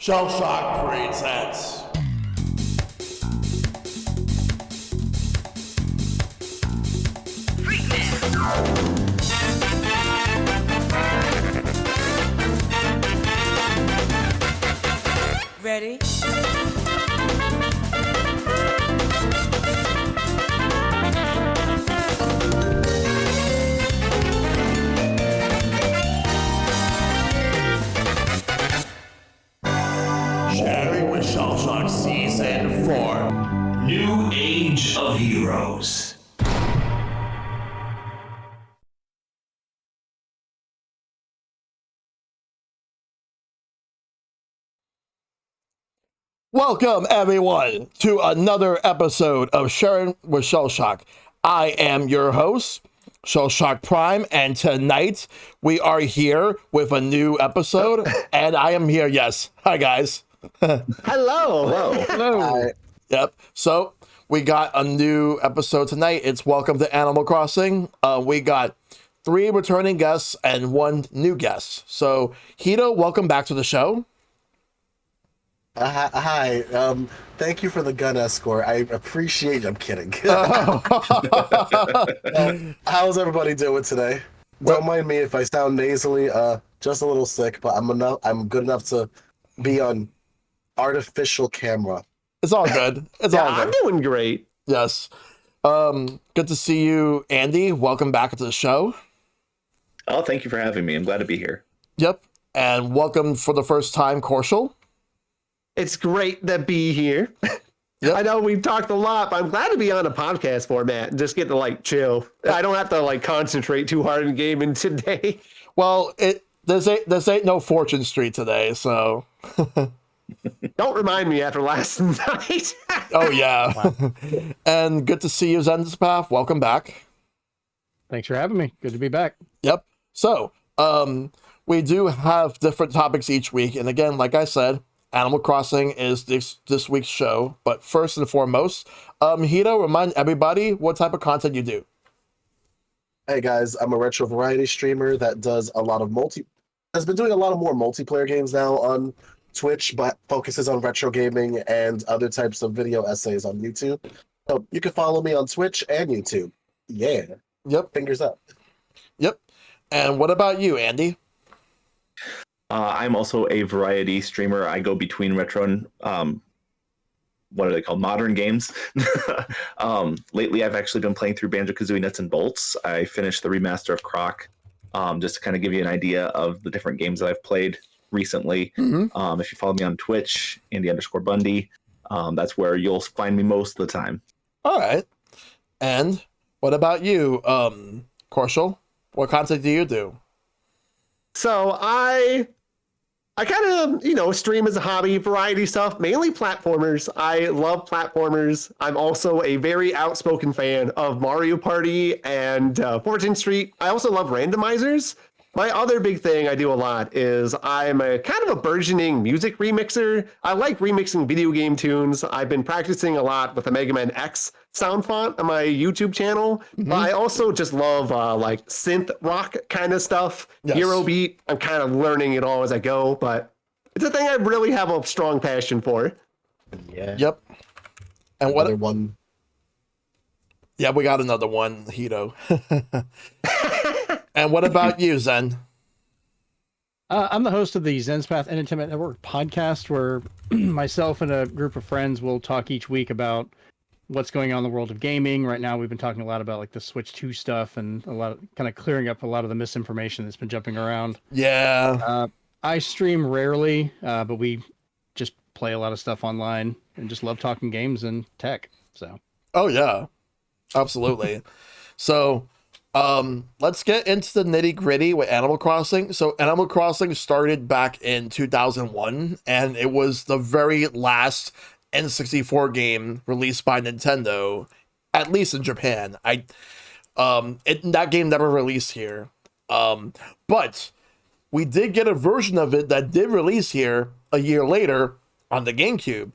Shellshock presents. Ready? Sharing with Shellshock Season 4. New Age of Heroes. Welcome, everyone, to another episode of Sharing with Shellshock. I am your host, ShellshockPrime, and tonight we are here with a new episode, and I am here, yes. Hi, guys. Hello. Hello. Yep. So we got a new episode tonight. It's Welcome to Animal Crossing. We got 3 returning guests and 1 new guest. So Hito, welcome back to the show. Hi. Thank you for the gun escort. I appreciate. I'm kidding. How's everybody doing today? Don't mind me if I sound nasally. Just a little sick, but I'm good enough to be on artificial camera. It's all good. It's all I'm good. doing great. Yes. Good to see you, Andy. Welcome back to the show. Oh, thank you for having me. I'm glad to be here. Yep. And welcome for the first time, Korshal. It's great to be here. Yep. I know we've talked a lot, but I'm glad to be on a podcast format and just get to chill. I don't have to concentrate too hard in gaming today. Well, this ain't no Fortune Street today, so. Don't remind me after last night. Oh yeah. Wow. And good to see you, Zenspath. Welcome back. Thanks for having me. Good to be back. Yep. So, we do have different topics each week, and again, like I said, Animal Crossing is this week's show. But first and foremost, Hito, remind everybody what type of content you do. Hey guys, I'm a retro variety streamer that does a lot of has been doing a lot of more multiplayer games now on Twitch, but focuses on retro gaming and other types of video essays on YouTube. So you can follow me on Twitch and YouTube. Yeah. Yep. Fingers up. Yep. And what about you, Andy? I'm also a variety streamer. I go between retro and what are they called? Modern games. Lately, I've actually been playing through Banjo-Kazooie Nuts and Bolts. I finished the remaster of Croc, just to kind of give you an idea of the different games that I've played recently. Mm-hmm. If you follow me on Twitch, Andy_Bundy, that's where you'll find me most of the time. All right. And what about you, Korshal? What content do you do? So I kind of, stream as a hobby, variety stuff, mainly platformers. I love platformers. I'm also a very outspoken fan of Mario Party and Fortune Street. I also love randomizers. My other big thing I do a lot is I'm a kind of a burgeoning music remixer. I like remixing video game tunes. I've been practicing a lot with the Mega Man X sound font on my YouTube channel. Mm-hmm. But I also just love synth rock kind of stuff. Yes. Eurobeat. I'm kind of learning it all as I go, but it's a thing I really have a strong passion for. Yeah. Yep. And what other one? Yeah, we got another one, Hito. And what about you, Zen? I'm the host of the Zenspath Entertainment Network podcast, where myself and a group of friends will talk each week about what's going on in the world of gaming. Right now, we've been talking a lot about the Switch 2 stuff and a lot of kind of clearing up a lot of the misinformation that's been jumping around. Yeah. I stream rarely, but we just play a lot of stuff online and just love talking games and tech. So. Oh yeah, absolutely. So. Let's get into the nitty gritty with Animal Crossing. So Animal Crossing started back in 2001, and it was the very last N64 game released by Nintendo, at least in Japan. That game never released here. But we did get a version of it that did release here a year later on the GameCube,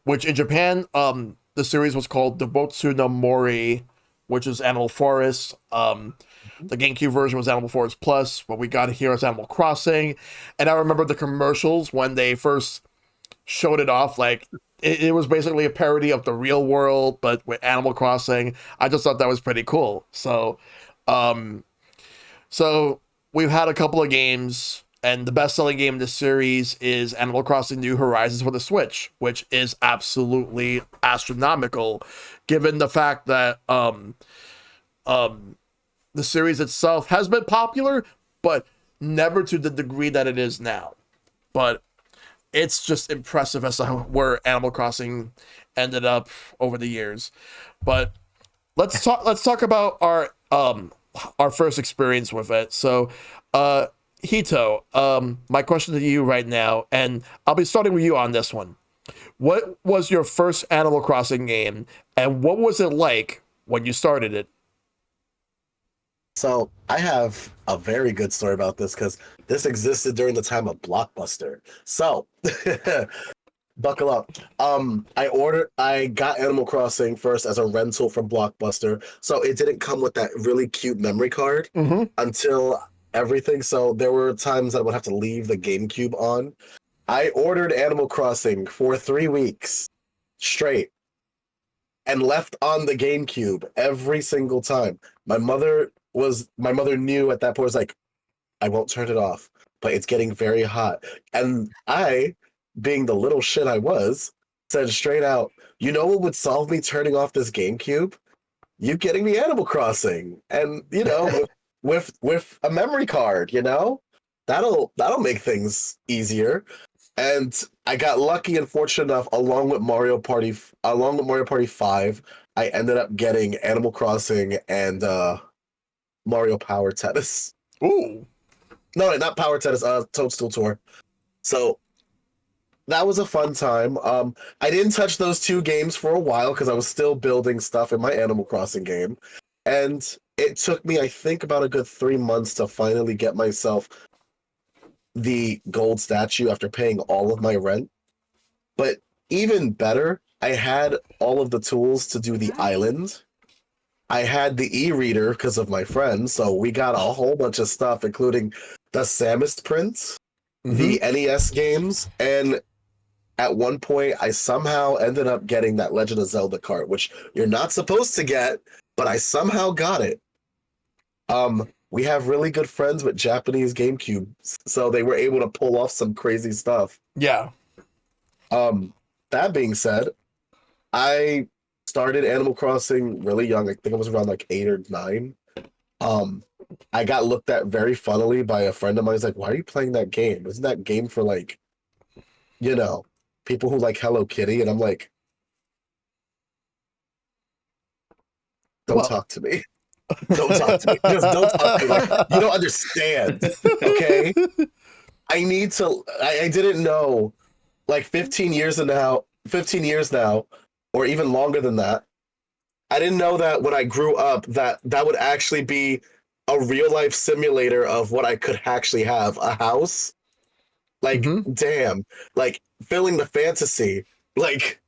which in Japan, the series was called Dobotsu no Mori, which is Animal Forest. The GameCube version was Animal Forest Plus. What we got here is Animal Crossing. And I remember the commercials when they first showed it off. Like it was basically a parody of the real world, but with Animal Crossing. I just thought that was pretty cool. Um, so we've had a couple of games, and the best-selling game in this series is Animal Crossing: New Horizons for the Switch, which is absolutely astronomical, given the fact that the series itself has been popular, but never to the degree that it is now. But it's just impressive as to where Animal Crossing ended up over the years. But let's talk about our first experience with it. So, Hito, my question to you right now, and I'll be starting with you on this one. What was your first Animal Crossing game, and what was it like when you started it? So I have a very good story about this because this existed during the time of Blockbuster. So buckle up. I got Animal Crossing first as a rental from Blockbuster. So it didn't come with that really cute memory card until everything. So there were times I would have to leave the GameCube on. I ordered Animal Crossing for 3 weeks straight and left on the GameCube every single time. My mother knew at that point, was like, I won't turn it off, but it's getting very hot. And I, being the little shit I was, said straight out, you know what would solve me turning off this GameCube? You getting me Animal Crossing. And, you know, with a memory card, you know? That'll make things easier. And I got lucky and fortunate enough, along with Mario Party 5, I ended up getting Animal Crossing and Mario Power Tennis. Ooh. No, not Power Tennis, Toadstool Tour. So that was a fun time. I didn't touch those 2 games for a while because I was still building stuff in my Animal Crossing game. And it took me, I think, about a good 3 months to finally get myself the gold statue after paying all of my rent. But even better, I had all of the tools to do the island. I had the e-reader because of my friends, so we got a whole bunch of stuff, including the Samus print, the NES games, and at one point I somehow ended up getting that Legend of Zelda cart, which you're not supposed to get, but I somehow got it. We have really good friends with Japanese GameCubes, so they were able to pull off some crazy stuff. Yeah. That being said, I started Animal Crossing really young. I think I was around like 8 or 9. I got looked at very funnily by a friend of mine. He's like, why are you playing that game? Isn't that game for like, you know, people who like Hello Kitty? And I'm like, don't talk to me. Don't talk to me. Just don't talk to me. Like, you don't understand. Okay? I didn't know, like 15 years now, or even longer than that. I didn't know that when I grew up that would actually be a real life simulator of what I could actually have, a house. Like, damn, like filling the fantasy. Like,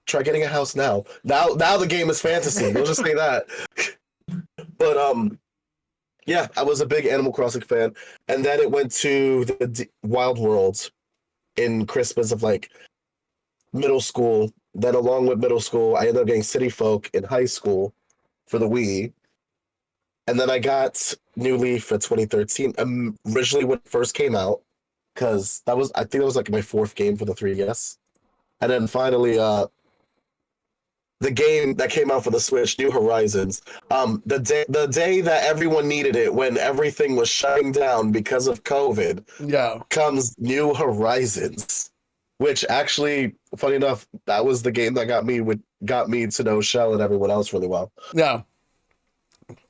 try getting a house now. Now the game is fantasy. We'll just say that. But yeah, I was a big Animal Crossing fan, and then it went to the Wild World in Christmas of like middle school. Then along with middle school, I ended up getting City Folk in high school for the Wii. And then I got New Leaf for 2013. Originally when it first came out, because I think that was like my 4th game for the 3DS. And then finally, the game that came out for the Switch, New Horizons, the day that everyone needed it, when everything was shutting down because of COVID, comes New Horizons. Which actually, funny enough, that was the game that got me to know Shell and everyone else really well. Yeah,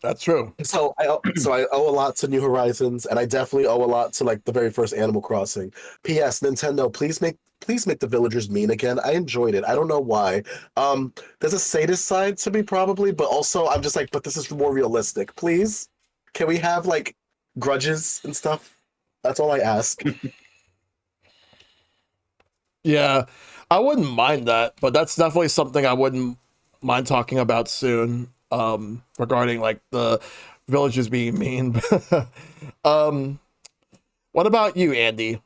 that's true. So I owe a lot to New Horizons, and I definitely owe a lot to like the very first Animal Crossing. P.S. Nintendo, please make the villagers mean again. I enjoyed it. I don't know why. There's a sadist side to me probably, but also I'm just like, but this is more realistic. Please, can we have like grudges and stuff? That's all I ask. Yeah, I wouldn't mind that, but that's definitely something I wouldn't mind talking about soon, regarding like the villagers being mean. What about you, Andy?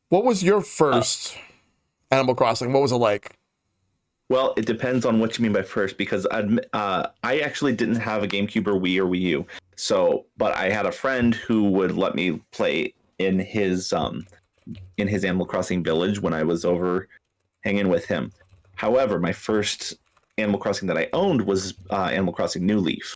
What was your first Animal Crossing? What was it like? Well, it depends on what you mean by first, because I actually didn't have a GameCube or Wii or Wii U. So, but I had a friend who would let me play in his Animal Crossing village when I was over hanging with him. However, my first Animal Crossing that I owned was Animal Crossing New Leaf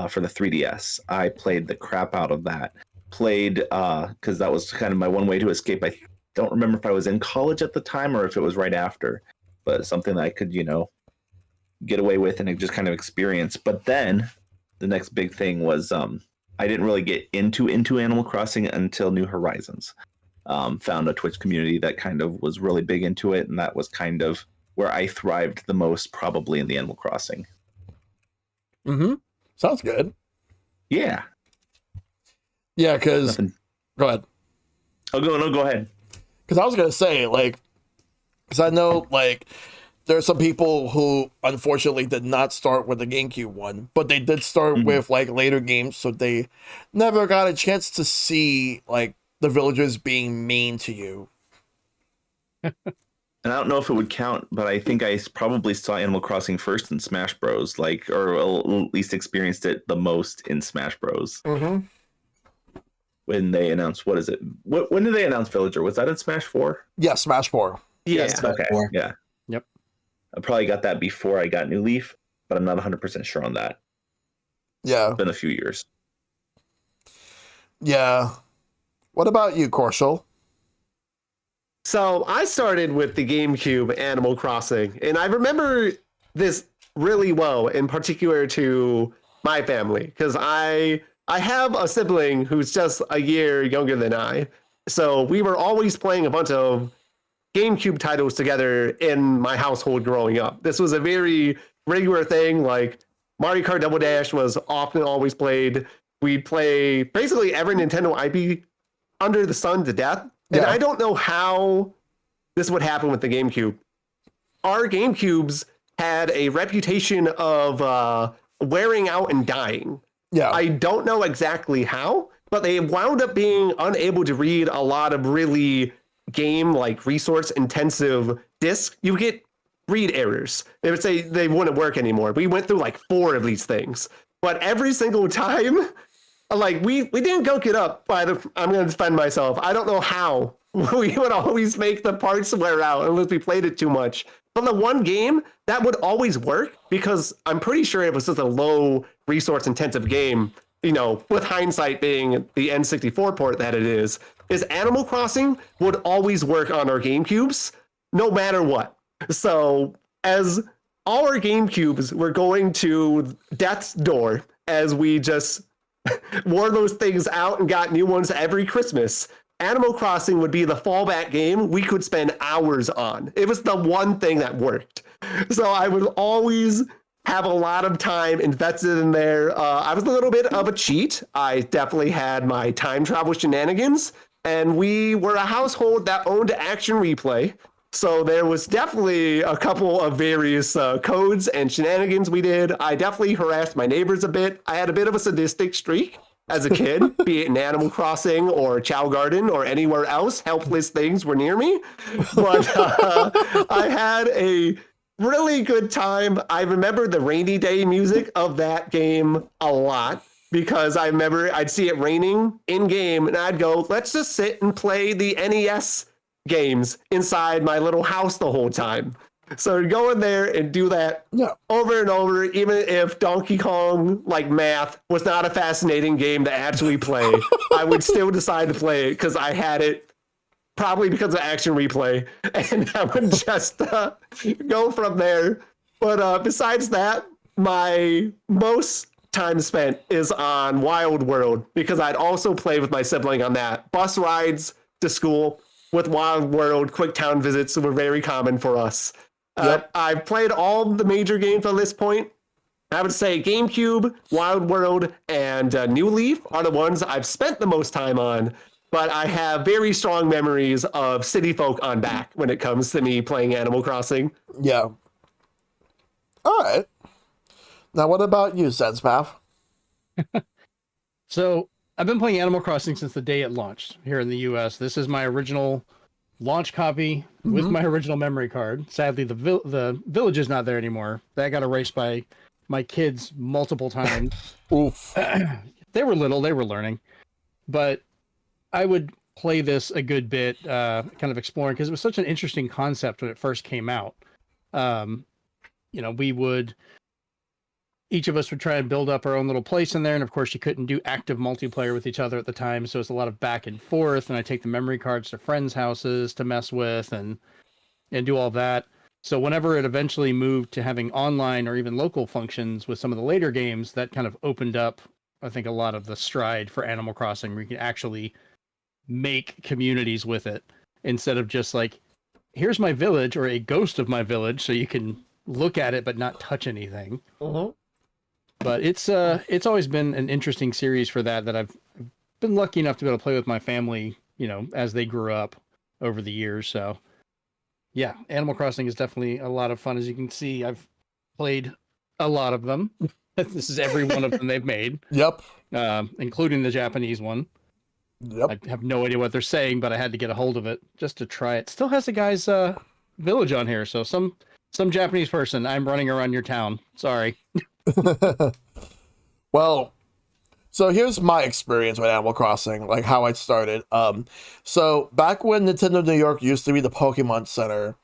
for the 3DS. I played the crap out of that. Played because that was kind of my one way to escape. I don't remember if I was in college at the time or if it was right after, but something that I could, get away with and just kind of experience. But then the next big thing was I didn't really get into Animal Crossing until New Horizons. Found a Twitch community that kind of was really big into it, and that was kind of where I thrived the most, probably in the Animal Crossing. Mm-hmm. Sounds good. Yeah. Yeah, because... Go ahead. Oh, go ahead. Because I was going to say, like... Because I know, like... There are some people who, unfortunately, did not start with the GameCube one, but they did start with, like, later games, so they never got a chance to see, like, the villagers being mean to you. And I don't know if it would count, but I think I probably saw Animal Crossing first in Smash Bros. Or at least experienced it the most in Smash Bros. Mm-hmm. When they announced, what is it? When did they announce Villager? Was that in Smash 4? Yeah, Smash 4. Yeah. Yes, Okay. Smash 4. Yeah. Yep. I probably got that before I got New Leaf, but I'm not 100% sure on that. Yeah. It's been a few years. Yeah. What about you, Korshal? So I started with the GameCube Animal Crossing, and I remember this really well, in particular to my family, because I have a sibling who's just a year younger than I. So we were always playing a bunch of GameCube titles together in my household growing up. This was a very regular thing. Like Mario Kart Double Dash was often always played. We'd play basically every Nintendo IP under the sun to death. And Yeah. I don't know how this would happen with the GameCube. Our GameCubes had a reputation of wearing out and dying. Yeah. I don't know exactly how, but they wound up being unable to read a lot of really game like resource intensive discs. You get read errors. They would say they wouldn't work anymore. We went through like 4 of these things, but every single time, like we didn't gunk it up by the. I'm going to defend myself. I don't know how we would always make the parts wear out unless we played it too much. But the one game that would always work, because I'm pretty sure it was just a low resource intensive game, with hindsight being the N64 port that it is Animal Crossing would always work on our GameCubes, no matter what. So as all our GameCubes were going to death's door, as we just wore those things out and got new ones every Christmas, Animal Crossing would be the fallback game we could spend hours on. It was the one thing that worked. So I would always have a lot of time invested in there. I was a little bit of a cheat. I definitely had my time travel shenanigans, and we were a household that owned Action Replay. So there was definitely a couple of various codes and shenanigans we did. I definitely harassed my neighbors a bit. I had a bit of a sadistic streak as a kid, be it in Animal Crossing or Chow Garden or anywhere else. Helpless things were near me. But I had a really good time. I remember the rainy day music of that game a lot, because I remember I'd see it raining in game and I'd go, let's just sit and play the NES games inside my little house the whole time. So I'd go in there and do that over and over, even if Donkey Kong, like Math, was not a fascinating game to actually play. I would still decide to play it because I had it, probably because of Action Replay, and I would just go from there. But besides that, my most time spent is on Wild World, because I'd also play with my sibling on that. Bus rides to school with Wild World, quick town visits were very common for us. I've played all the major games on this point. I would say GameCube, Wild World, and New Leaf are the ones I've spent the most time on. But I have very strong memories of City Folk on back when it comes to me playing Animal Crossing. Yeah. All right. Now, what about you, Zenspath? So I've been playing Animal Crossing since the day it launched here in the US. This is my original launch copy with my original memory card. Sadly, the village is not there anymore. That got erased by my kids multiple times. Oof. They were little, they were learning, but I would play this a good bit, kind of exploring, because it was such an interesting concept when it first came out. Each of us would try and build up our own little place in there, and of course you couldn't do active multiplayer with each other at the time, so it's a lot of back and forth, and I take the memory cards to friends' houses to mess with and do all that. So whenever it eventually moved to having online or even local functions with some of the later games, that kind of opened up, I think, a lot of the stride for Animal Crossing, where you can actually make communities with it instead of just like, here's my village or a ghost of my village, so you can look at it but not touch anything. But it's always been an interesting series for that I've been lucky enough to be able to play with my family, as they grew up over the years. So yeah, Animal Crossing is definitely a lot of fun. As you can see, I've played a lot of them. This is every one of them they've made. Yep. Including the Japanese one. Yep. I have no idea what they're saying, but I had to get a hold of it just to try it. Still has the guy's village on here, so some Japanese person, I'm running around your town. Sorry. Well, so here's my experience with Animal Crossing, like how I started. So back when Nintendo New York used to be the Pokemon Center,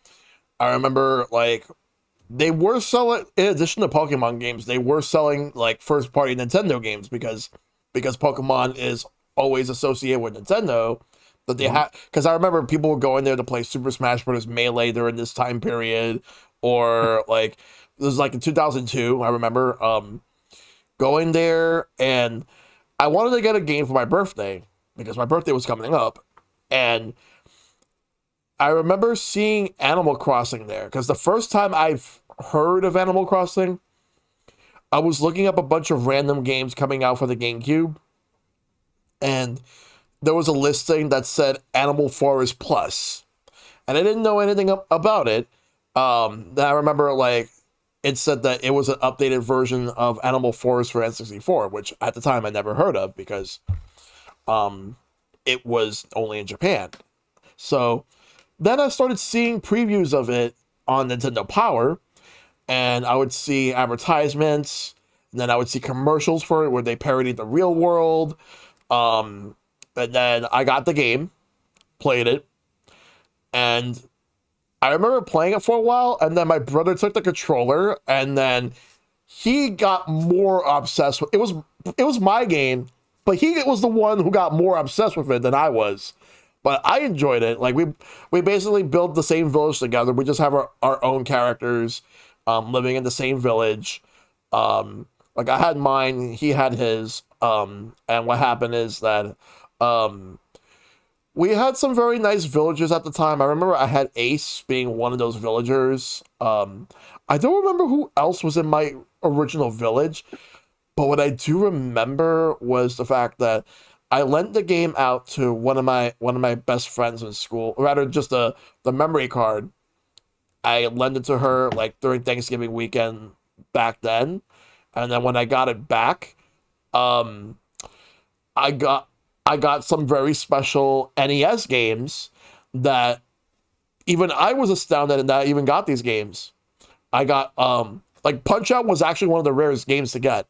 I remember like they were selling, in addition to Pokemon games, they were selling like first party Nintendo games because Pokemon is always associated with Nintendo. That they had, because I remember people were going there to play Super Smash Bros. Melee during this time period, or like this was like in 2002. I remember going there, and I wanted to get a game for my birthday because my birthday was coming up, and I remember seeing Animal Crossing there because the first time I've heard of Animal Crossing, I was looking up a bunch of random games coming out for the GameCube, and there was a listing that said Animal Forest Plus, and I didn't know anything about it. Then I remember like it said that it was an updated version of Animal Forest for N64, which at the time I never heard of because it was only in Japan. So then I started seeing previews of it on Nintendo Power, and I would see advertisements, and then I would see commercials for it where they parodied the real world. And then I got the game, played it, and I remember playing it for a while, and then my brother took the controller, and then he got more obsessed with it. It was my game, but he was the one who got more obsessed with it than I was. But I enjoyed it. Like we basically built the same village together. We just have our own characters living in the same village. Like I had mine, he had his. And what happened is that we had some very nice villagers at the time. I remember I had Ace being one of those villagers. I don't remember who else was in my original village, but what I do remember was the fact that I lent the game out to one of my best friends in school, or rather just the memory card. I lent it to her like during Thanksgiving weekend back then, and then when I got it back, I got some very special NES games that even I was astounded that I even got these games. I got like Punch Out was actually one of the rarest games to get.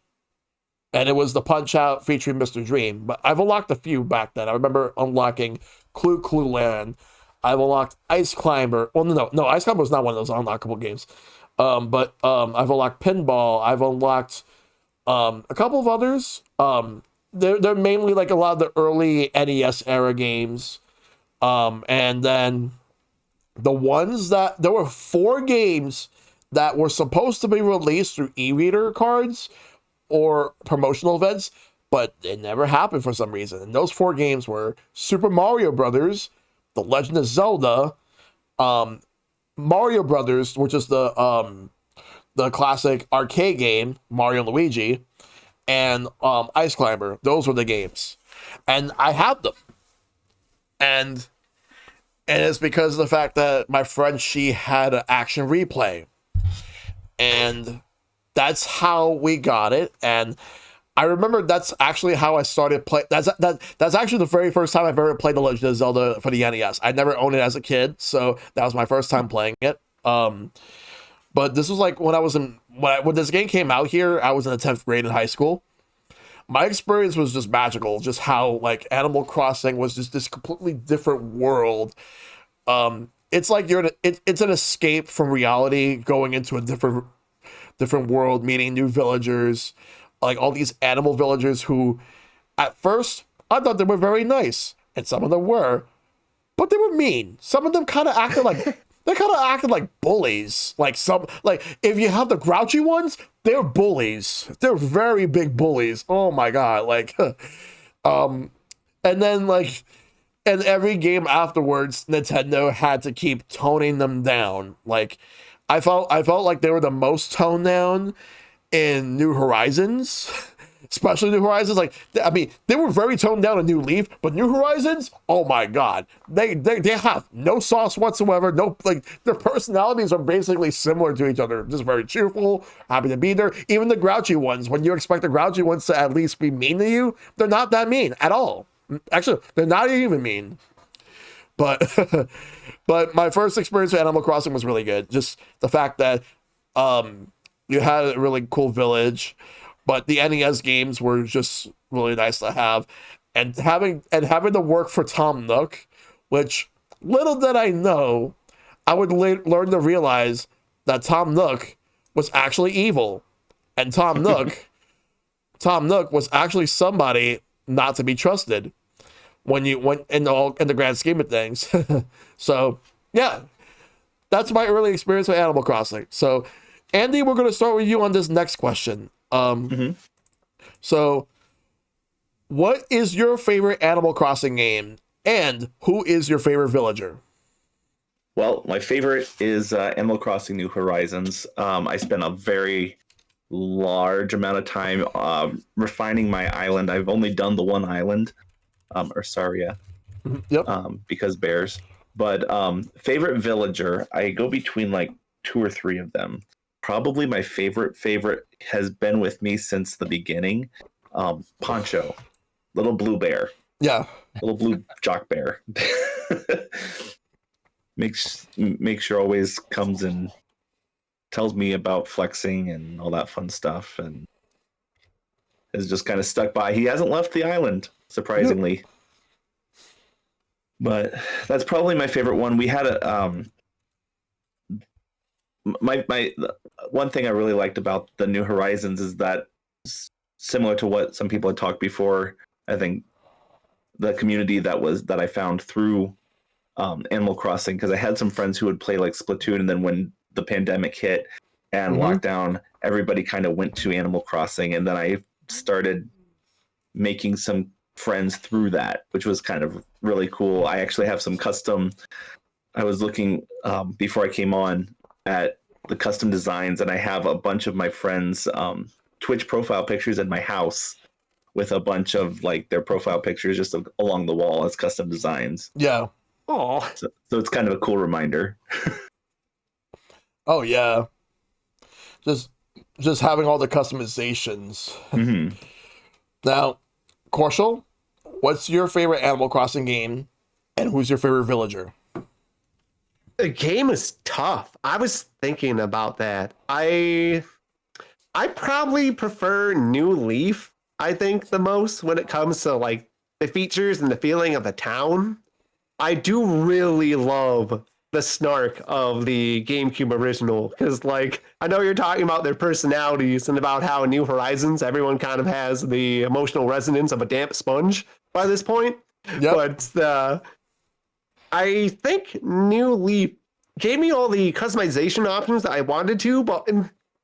And it was the Punch Out featuring Mr. Dream. But I've unlocked a few back then. I remember unlocking Clue Land. I've unlocked Ice Climber. Well, no, Ice Climber was not one of those unlockable games. But I've unlocked Pinball. I've unlocked a couple of others. They're mainly like a lot of the early NES era games. And then the ones that there were 4 games that were supposed to be released through e-reader cards or promotional events, but it never happened for some reason. And those 4 games were Super Mario Brothers, The Legend of Zelda, Mario Brothers, which is the classic arcade game, Mario and Luigi, and Ice Climber. Those were the games. And I have them. And it's because of the fact that my friend, she had an Action Replay. And that's how we got it. And I remember that's actually how I started playing. That's actually the very first time I've ever played The Legend of Zelda for the NES. I never owned it as a kid, so that was my first time playing it. But this was like when I was when this game came out here, I was in the 10th grade in high school. My experience was just magical, just how like Animal Crossing was just this completely different world. It's like it's an escape from reality, going into a different world, meeting new villagers, like all these animal villagers who, at first, I thought they were very nice, and some of them were, but they were mean. Some of them kind of acted like bullies. Like if you have the grouchy ones, they're bullies. They're very big bullies. Oh my god! And then and every game afterwards, Nintendo had to keep toning them down. Like, I felt like they were the most toned down in New Horizons, especially New Horizons. Like, I mean, they were very toned down in New Leaf, but New Horizons, oh my god, they have no sauce whatsoever. No, like, their personalities are basically similar to each other. Just very cheerful, happy to be there. Even the grouchy ones, when you expect the grouchy ones to at least be mean to you, they're not that mean at all. Actually, they're not even mean. But but my first experience with Animal Crossing was really good. Just the fact that you had a really cool village, but the NES games were just really nice to have. And having to work for Tom Nook, which little did I know, I would learn to realize that Tom Nook was actually evil. And Tom Nook was actually somebody not to be trusted when you went in the grand scheme of things. So yeah, that's my early experience with Animal Crossing. So Andy, we're going to start with you on this next question. So what is your favorite Animal Crossing game, and who is your favorite villager? Well, my favorite is Animal Crossing New Horizons. I spent a very large amount of time refining my island. I've only done the one island, Ursaria, Yep. because bears. But favorite villager, I go between like 2 or 3 of them. Probably my favorite has been with me since the beginning. Poncho, little blue bear. Yeah. Little blue jock bear. makes sure always comes and tells me about flexing and all that fun stuff, and is just kind of stuck by. He hasn't left the island, surprisingly. Yep. But that's probably my favorite one. We had a my one thing I really liked about the New Horizons is that, similar to what some people had talked before, I think the community that I found through Animal Crossing, because I had some friends who would play like Splatoon, and then when the pandemic hit and lockdown, everybody kind of went to Animal Crossing, and then I started making some friends through that, which was kind of really cool. I actually have some custom. I was looking before I came on at the custom designs, and I have a bunch of my friends' Twitch profile pictures in my house with a bunch of like their profile pictures just along the wall as custom designs. Yeah. Oh. So it's kind of a cool reminder. Oh yeah. Just having all the customizations. Mm-hmm. Now, Korshal, what's your favorite Animal Crossing game, and who's your favorite villager? The game is tough. I was thinking about that. I probably prefer New Leaf, I think, the most when it comes to like the features and the feeling of the town. I do really love the snark of the GameCube original, because like I know you're talking about their personalities and about how in New Horizons everyone kind of has the emotional resonance of a damp sponge by this point. Yep. But I think New Leaf gave me all the customization options that I wanted to, but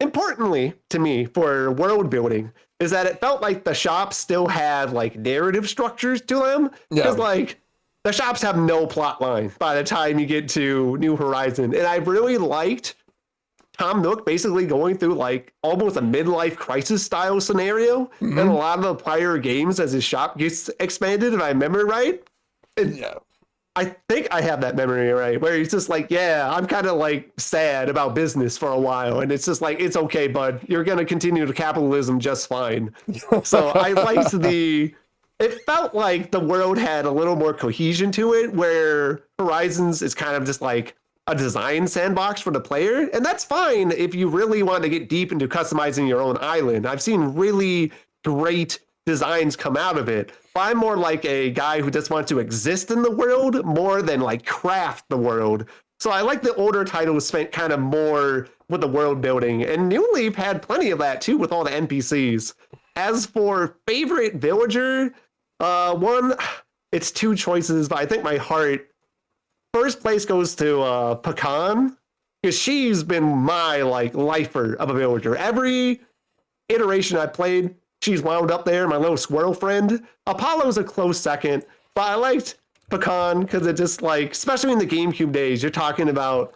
importantly to me for world building is that it felt like the shops still had like narrative structures to them, because like the shops have no plot line by the time you get to New Horizon. And I really liked Tom Nook basically going through like almost a midlife crisis style scenario in a lot of the prior games as his shop gets expanded, if I remember right. And I think I have that memory right, where he's just like, yeah, I'm kind of like sad about business for a while. And it's just like, it's okay, bud. You're going to continue to capitalism just fine. So I liked it felt like the world had a little more cohesion to it, where Horizons is kind of just like a design sandbox for the player. And that's fine if you really want to get deep into customizing your own island. I've seen really great designs come out of it. But I'm more like a guy who just wants to exist in the world more than like craft the world. So I like the older titles spent kind of more with the world building, and New Leaf had plenty of that too with all the NPCs. As for favorite villager, one, it's two choices, but I think my heart first place goes to Pecan, because she's been my like lifer of a villager. Every iteration I played, she's wound up there, my little squirrel friend. Apollo's a close second, but I liked Pecan because it just like, especially in the GameCube days, you're talking about,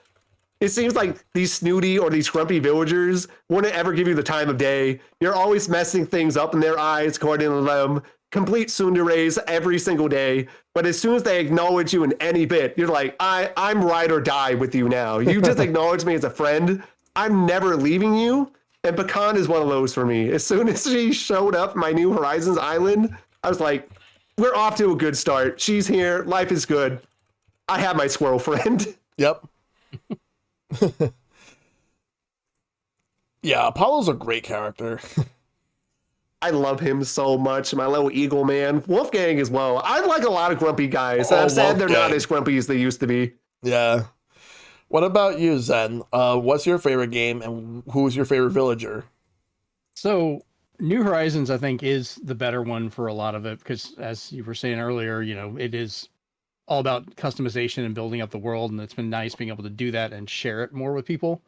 it seems like these snooty or these grumpy villagers wouldn't ever give you the time of day. You're always messing things up in their eyes, according to them. Complete tsunderes every single day. But as soon as they acknowledge you in any bit, you're like, I'm ride or die with you now. You just acknowledge me as a friend. I'm never leaving you. And Pecan is one of those for me. As soon as she showed up my New Horizons island, I was like, we're off to a good start. She's here. Life is good. I have my squirrel friend. Yep. Yeah, Apollo's a great character. I love him so much. My little eagle man. Wolfgang as well. I like a lot of grumpy guys. I'm sad they're not as grumpy as they used to be. Yeah. What about you, Zen? What's your favorite game, and who's your favorite villager? So New Horizons, I think, is the better one for a lot of it, because as you were saying earlier, it is all about customization and building up the world, and it's been nice being able to do that and share it more with people.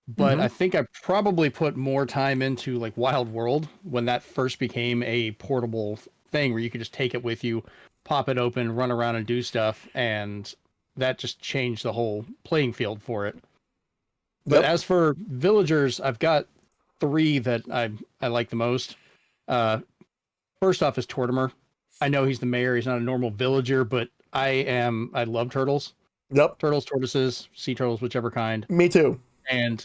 But I think I probably put more time into like Wild World when that first became a portable thing where you could just take it with you, pop it open, run around and do stuff, and that just changed the whole playing field for it. But as for villagers, I've got three that I like the most. First off is Tortimer. I know he's the mayor. He's not a normal villager, but I love turtles. Yep. Turtles, tortoises, sea turtles, whichever kind. Me too. And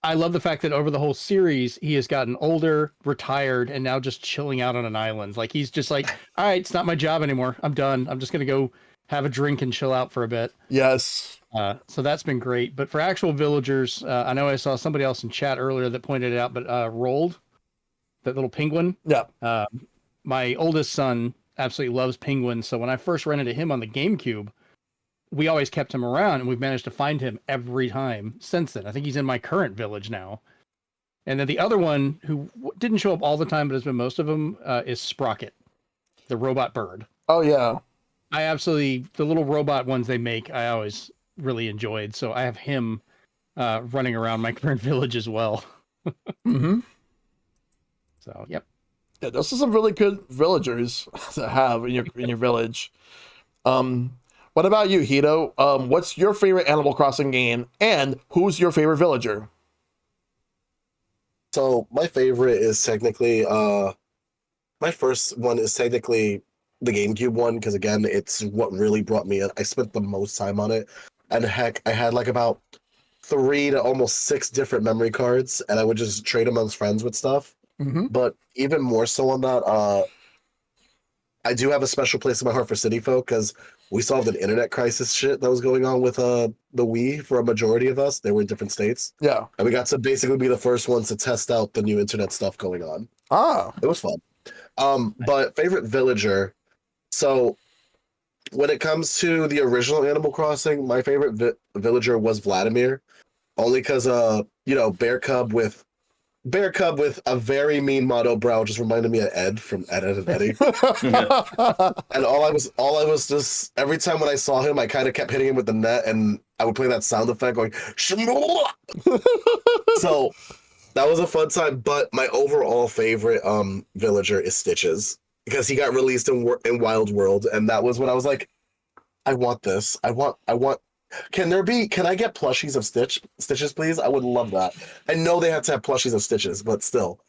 I love the fact that over the whole series, he has gotten older, retired, and now just chilling out on an island. Like, he's just like, all right, it's not my job anymore. I'm done. I'm just going to go have a drink and chill out for a bit. Yes. So that's been great. But for actual villagers, I know I saw somebody else in chat earlier that pointed it out, but Rolled, that little penguin. Yeah. My oldest son absolutely loves penguins. So when I first ran into him on the GameCube, we always kept him around, and we've managed to find him every time since then. I think he's in my current village now. And then the other one, who didn't show up all the time, but has been most of them, is Sprocket, the robot bird. Oh, yeah. The little robot ones they make, I always really enjoyed. So I have him running around my current village as well. Mm-hmm. So, yep. Yeah, those are some really good villagers to have in your village. What about you, Hito? What's your favorite Animal Crossing game, and who's your favorite villager? So my favorite is technically my first one is technically the GameCube one, because again, it's what really brought me in. I spent the most time on it, and heck, I had like about 3 to almost 6 different memory cards, and I would just trade amongst friends with stuff. Mm-hmm. But even more so on that, I do have a special place in my heart for City Folk, because we solved an internet crisis shit that was going on with the Wii for a majority of us. They were in different states. Yeah. And we got to basically be the first ones to test out the new internet stuff going on. Ah. It was fun. But favorite villager. So when it comes to the original Animal Crossing, my favorite villager was Vladimir. Only because, Bear Cub with a very mean motto brow just reminded me of Ed from Ed, Edd and Eddy. And all I was just, every time when I saw him, I kind of kept hitting him with the net, and I would play that sound effect going, so that was a fun time. But my overall favorite villager is Stitches, because he got released in Wild World, and that was when I was like, I want this. I want. Can I get plushies of Stitches, please? I would love that. I know they have to have plushies of Stitches, but still.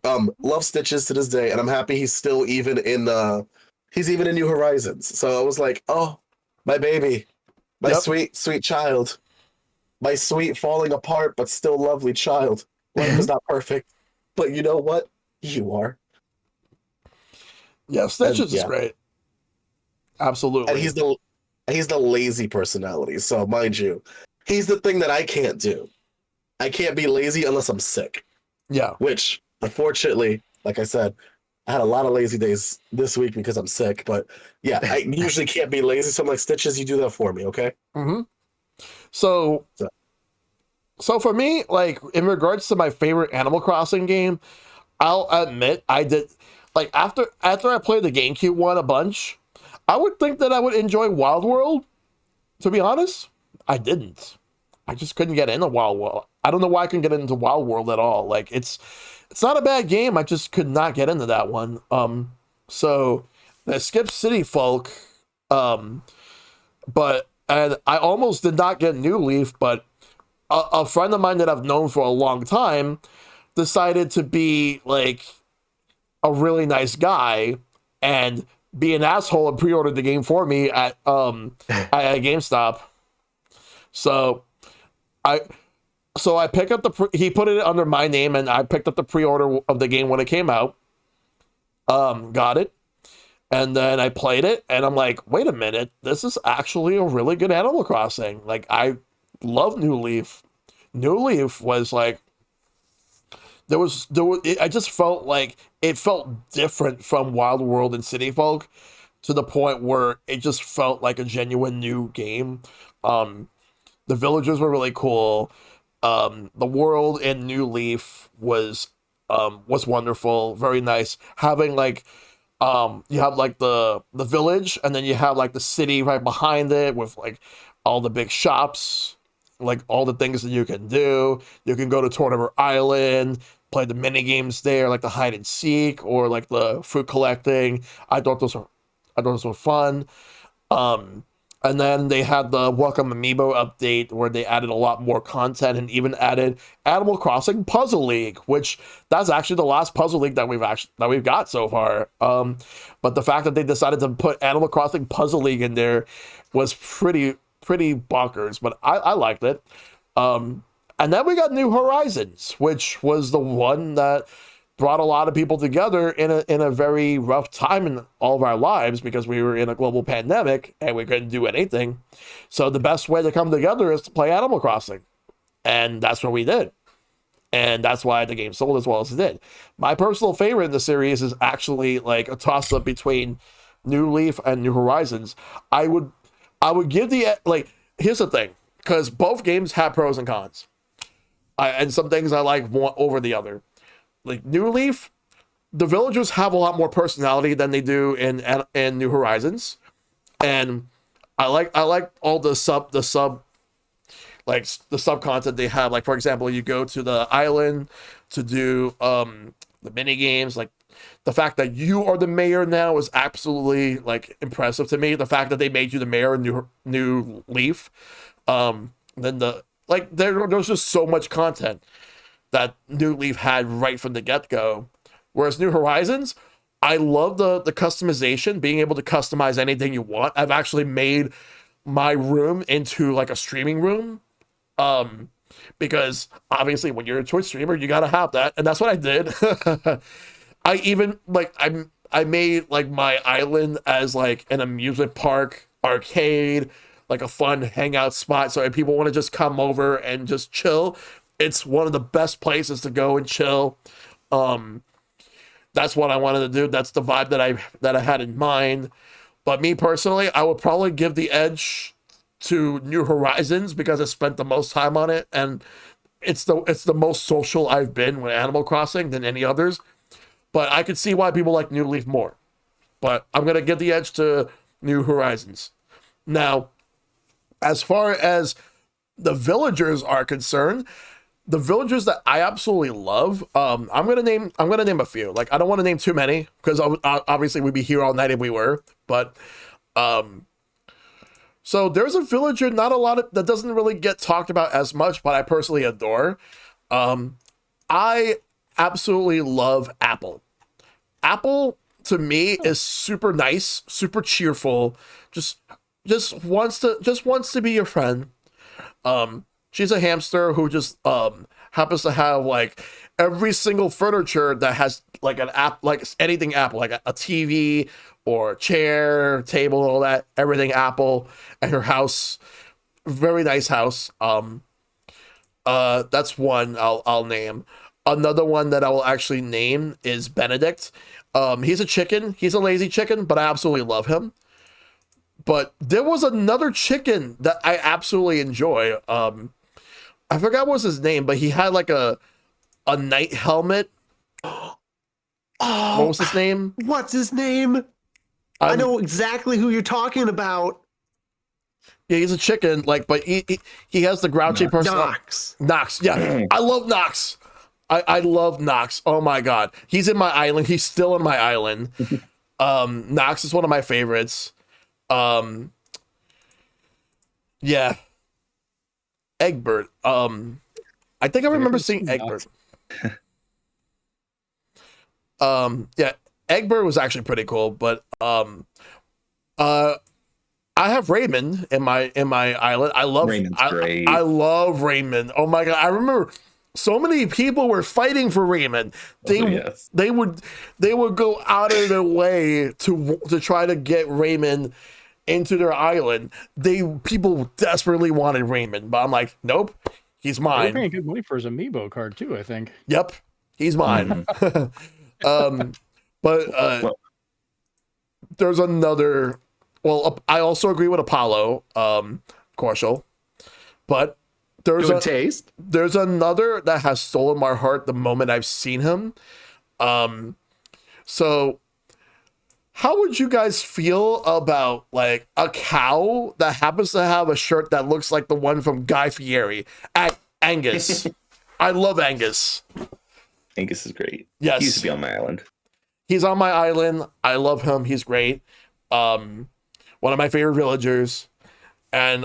Love Stitches to this day, and I'm happy he's still even in New Horizons. So I was like, oh, My baby, my Yep. sweet, sweet child, my sweet falling apart but still lovely child. Life is not perfect, but you know what? You are. Yeah, And Stitches is yeah, great. and Absolutely. he's the lazy personality. So mind you, he's the thing that I can't do. I can't be lazy unless I'm sick. Yeah. Which, unfortunately, like I said, I had a lot of lazy days this week because I'm sick. But yeah, I usually can't be lazy. So I'm like, Stitches, you do that for me, okay? hmm So, So- so for me, like in regards to my favorite Animal Crossing game, I'll admit I did like after I played the GameCube one a bunch, I would think that I would enjoy Wild World. To be honest, I didn't. I just couldn't get into Wild World. I don't know why I couldn't get into Wild World at all. Like it's not a bad game. I just could not get into that one. So the Skip City Folk, um, but and I almost did not get New Leaf, but a friend of mine that I've known for a long time decided to be like a really nice guy and be an asshole and pre-ordered the game for me at GameStop. So I I picked up he put it under my name and I picked up the pre-order of the game when it came out. Got it. And then I played it and I'm like, wait a minute, this is actually a really good Animal Crossing. Like I love New Leaf. New Leaf was like I just felt like it felt different from Wild World and City Folk to the point where it just felt like a genuine new game. The villagers were really cool. The world in New Leaf was wonderful, very nice. Having like you have like the village and then you have like the city right behind it with like all the big shops, like all the things that you can do. You can go to Tortimer Island, play the mini games there, like the hide and seek or like the fruit collecting. I thought those were fun. Um, and then they had the Welcome Amiibo update where they added a lot more content and even added Animal Crossing Puzzle League, which that's actually the last Puzzle League that we've got so far. But the fact that they decided to put Animal Crossing Puzzle League in there was pretty bonkers. But I liked it. And then we got New Horizons, which was the one that brought a lot of people together in a very rough time in all of our lives because we were in a global pandemic and we couldn't do anything. So the best way to come together is to play Animal Crossing. And that's what we did. And that's why the game sold as well as it did. My personal favorite in the series is actually like a toss-up between New Leaf and New Horizons. I would give like here's the thing, because both games have pros and cons. And some things I like one over the other. Like New Leaf, the villagers have a lot more personality than they do in New Horizons, and I like all the sub like the sub content they have. Like for example, you go to the island to do the mini games. Like the fact that you are the mayor now is absolutely like impressive to me. The fact that they made you the mayor in New Leaf, then there's just so much content that New Leaf had right from the get-go. Whereas New Horizons, I love the customization, being able to customize anything you want. I've actually made my room into like a streaming room. Because obviously when you're a Twitch streamer, you gotta have that. And that's what I did. I even like I made like my island as like an amusement park, arcade, like a fun hangout spot. So if people want to just come over and just chill, it's one of the best places to go and chill. That's what I wanted to do. That's the vibe that I had in mind. But me personally, I would probably give the edge to New Horizons because I spent the most time on it, and it's the most social I've been with Animal Crossing than any others. But I could see why people like New Leaf more. But I'm gonna give the edge to New Horizons. Now, as far as the villagers are concerned, the villagers that I absolutely love, I'm gonna name a few. Like I don't want to name too many because obviously we'd be here all night if we were. But so there's a villager, not a lot of that doesn't really get talked about as much, but I personally adore. I absolutely love Apple. Apple to me is super nice, super cheerful. Just just wants to be your friend. She's a hamster who just happens to have like every single furniture that has like an app, like anything Apple, like a TV or a chair, table, all that, everything Apple. And her house, very nice house. That's one I'll name. Another one that I will actually name is Benedict. He's a chicken. He's a lazy chicken, but I absolutely love him. But there was another chicken that I absolutely enjoy. I forgot what was his name, but he had like a knight helmet. Oh, What was his name? What's his name? I know exactly who you're talking about. Yeah, he's a chicken, like, but he has the grouchy person. Nox. Yeah, I love Nox. I love Nox. Oh my god, he's in my island. He's still in my island. Nox is one of my favorites. Yeah. Egbert. I think I remember seeing Egbert. Yeah, Egbert was actually pretty cool, but I have Raymond in my island. I love Raymond's great. I love Raymond. Oh my god, I remember so many people were fighting for Raymond. They would go out of their way to try to get Raymond into their island. People desperately wanted Raymond, but I'm like, nope, he's mine. They're paying good money for his amiibo card too, I think. Yep, he's mine. But there's another. Well, I also agree with Apollo, Korshal, but there's Good taste. There's another that has stolen my heart the moment I've seen him. So how would you guys feel about like a cow that happens to have a shirt that looks like the one from Guy Fieri at Angus? I love Angus. Angus is great. Yes. He used to be on my island. He's on my island. I love him. He's great. One of my favorite villagers. And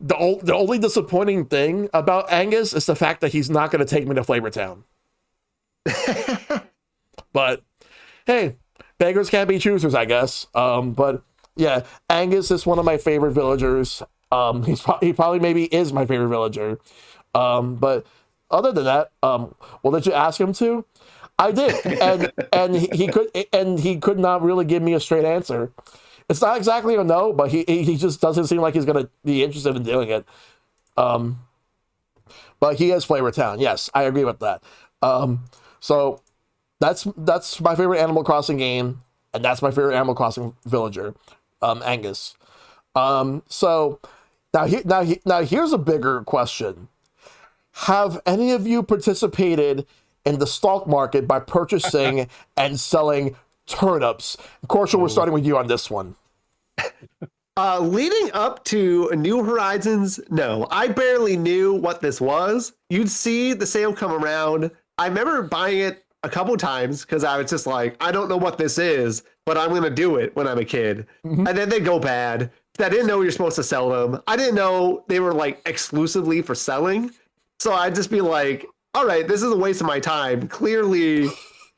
the only disappointing thing about Angus is the fact that he's not going to take me to Flavortown. But hey, beggars can't be choosers, I guess. But yeah, Angus is one of my favorite villagers. He probably maybe is my favorite villager. But other than that, well, did you ask him to? I did, and he could not really give me a straight answer. It's not exactly a no, but he just doesn't seem like he's gonna be interested in doing it. But he is Flavortown. Yes, I agree with that. So that's my favorite Animal Crossing game, and that's my favorite Animal Crossing villager, Angus. So now here's a bigger question: have any of you participated in the stock market by purchasing and selling turnips? Korshal, we're starting with you on this one. Leading up to New Horizons, no, I barely knew what this was. You'd see the sale come around. I remember buying it a couple times because I was just like, I don't know what this is, but I'm going to do it when I'm a kid. Mm-hmm. And then they go bad. I didn't know you're supposed to sell them. I didn't know they were like exclusively for selling. So I'd just be like, all right, this is a waste of my time. Clearly,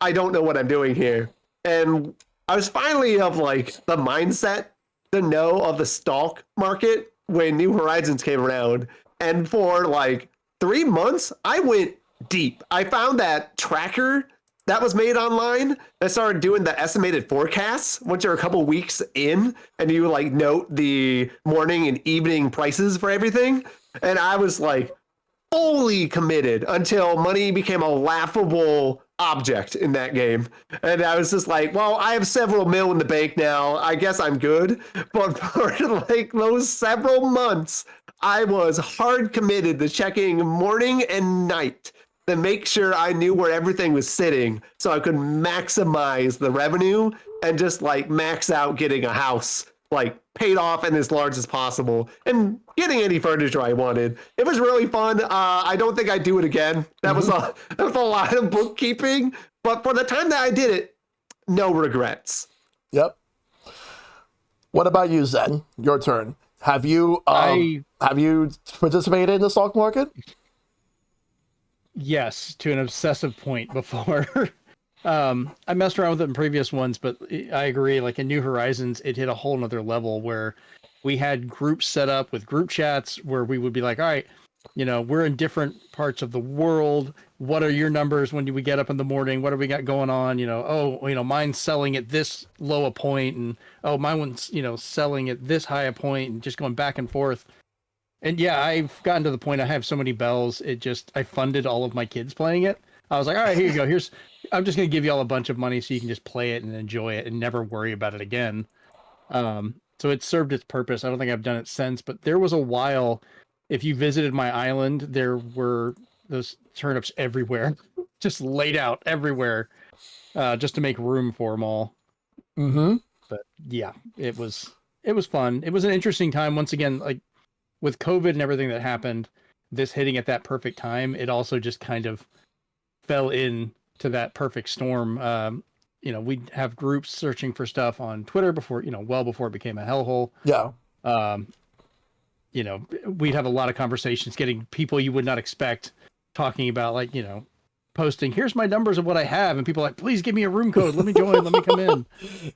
I don't know what I'm doing here. And I was finally of like the mindset to know of the stock market when New Horizons came around. And for like 3 months, I went deep. I found that tracker that was made online that started doing the estimated forecasts once you're a couple weeks in, and you like note the morning and evening prices for everything. And I was like, fully committed until money became a laughable object in that game. And I was just like, well, I have several mil in the bank now. I guess I'm good. But for like those several months, I was hard committed to checking morning and night to make sure I knew where everything was sitting so I could maximize the revenue and just like max out getting a house like paid off and as large as possible and getting any furniture I wanted. It was really fun. I don't think I'd do it again. That was a lot of bookkeeping, but for the time that I did it, no regrets. Yep. What about you, Zen? Your turn. Have you participated in the stock market? Yes, to an obsessive point before. I messed around with it in previous ones, but I agree. Like in New Horizons, it hit a whole nother level where we had groups set up with group chats where we would be like, all right, we're in different parts of the world. What are your numbers when we get up in the morning? What do we got going on? Mine's selling at this low a point, and oh, my one's, selling at this high a point, and just going back and forth. And yeah, I've gotten to the point I have so many bells. I funded all of my kids playing it. I was like, all right, here you go. I'm just going to give you all a bunch of money so you can just play it and enjoy it and never worry about it again. So it served its purpose. I don't think I've done it since, but there was a while, if you visited my island, there were those turnips everywhere, just laid out everywhere, just to make room for them all. Mm-hmm. But yeah, it was fun. It was an interesting time. Once again, like with COVID and everything that happened, this hitting at that perfect time, it also just kind of fell in to that perfect storm. We'd have groups searching for stuff on Twitter before, well before it became a hellhole. Yeah. We'd have a lot of conversations, getting people you would not expect talking about, like, posting, here's my numbers of what I have, and people are like, please give me a room code, let me join, let me come in.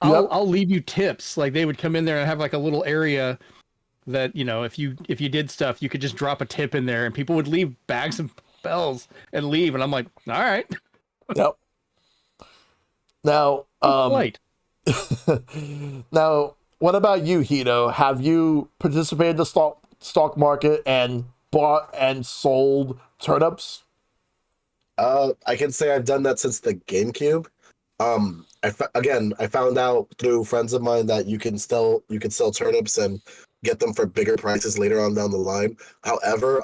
I'll leave you tips. Like they would come in there and have like a little area that, if you did stuff, you could just drop a tip in there, and people would leave bags of bells and leave, and I'm like, all right. Yep. Now, now, what about you, Hito? Have you participated in the stock market and bought and sold turnips? I can say I've done that since the GameCube. I found out through friends of mine that you can sell turnips and get them for bigger prices later on down the line. However,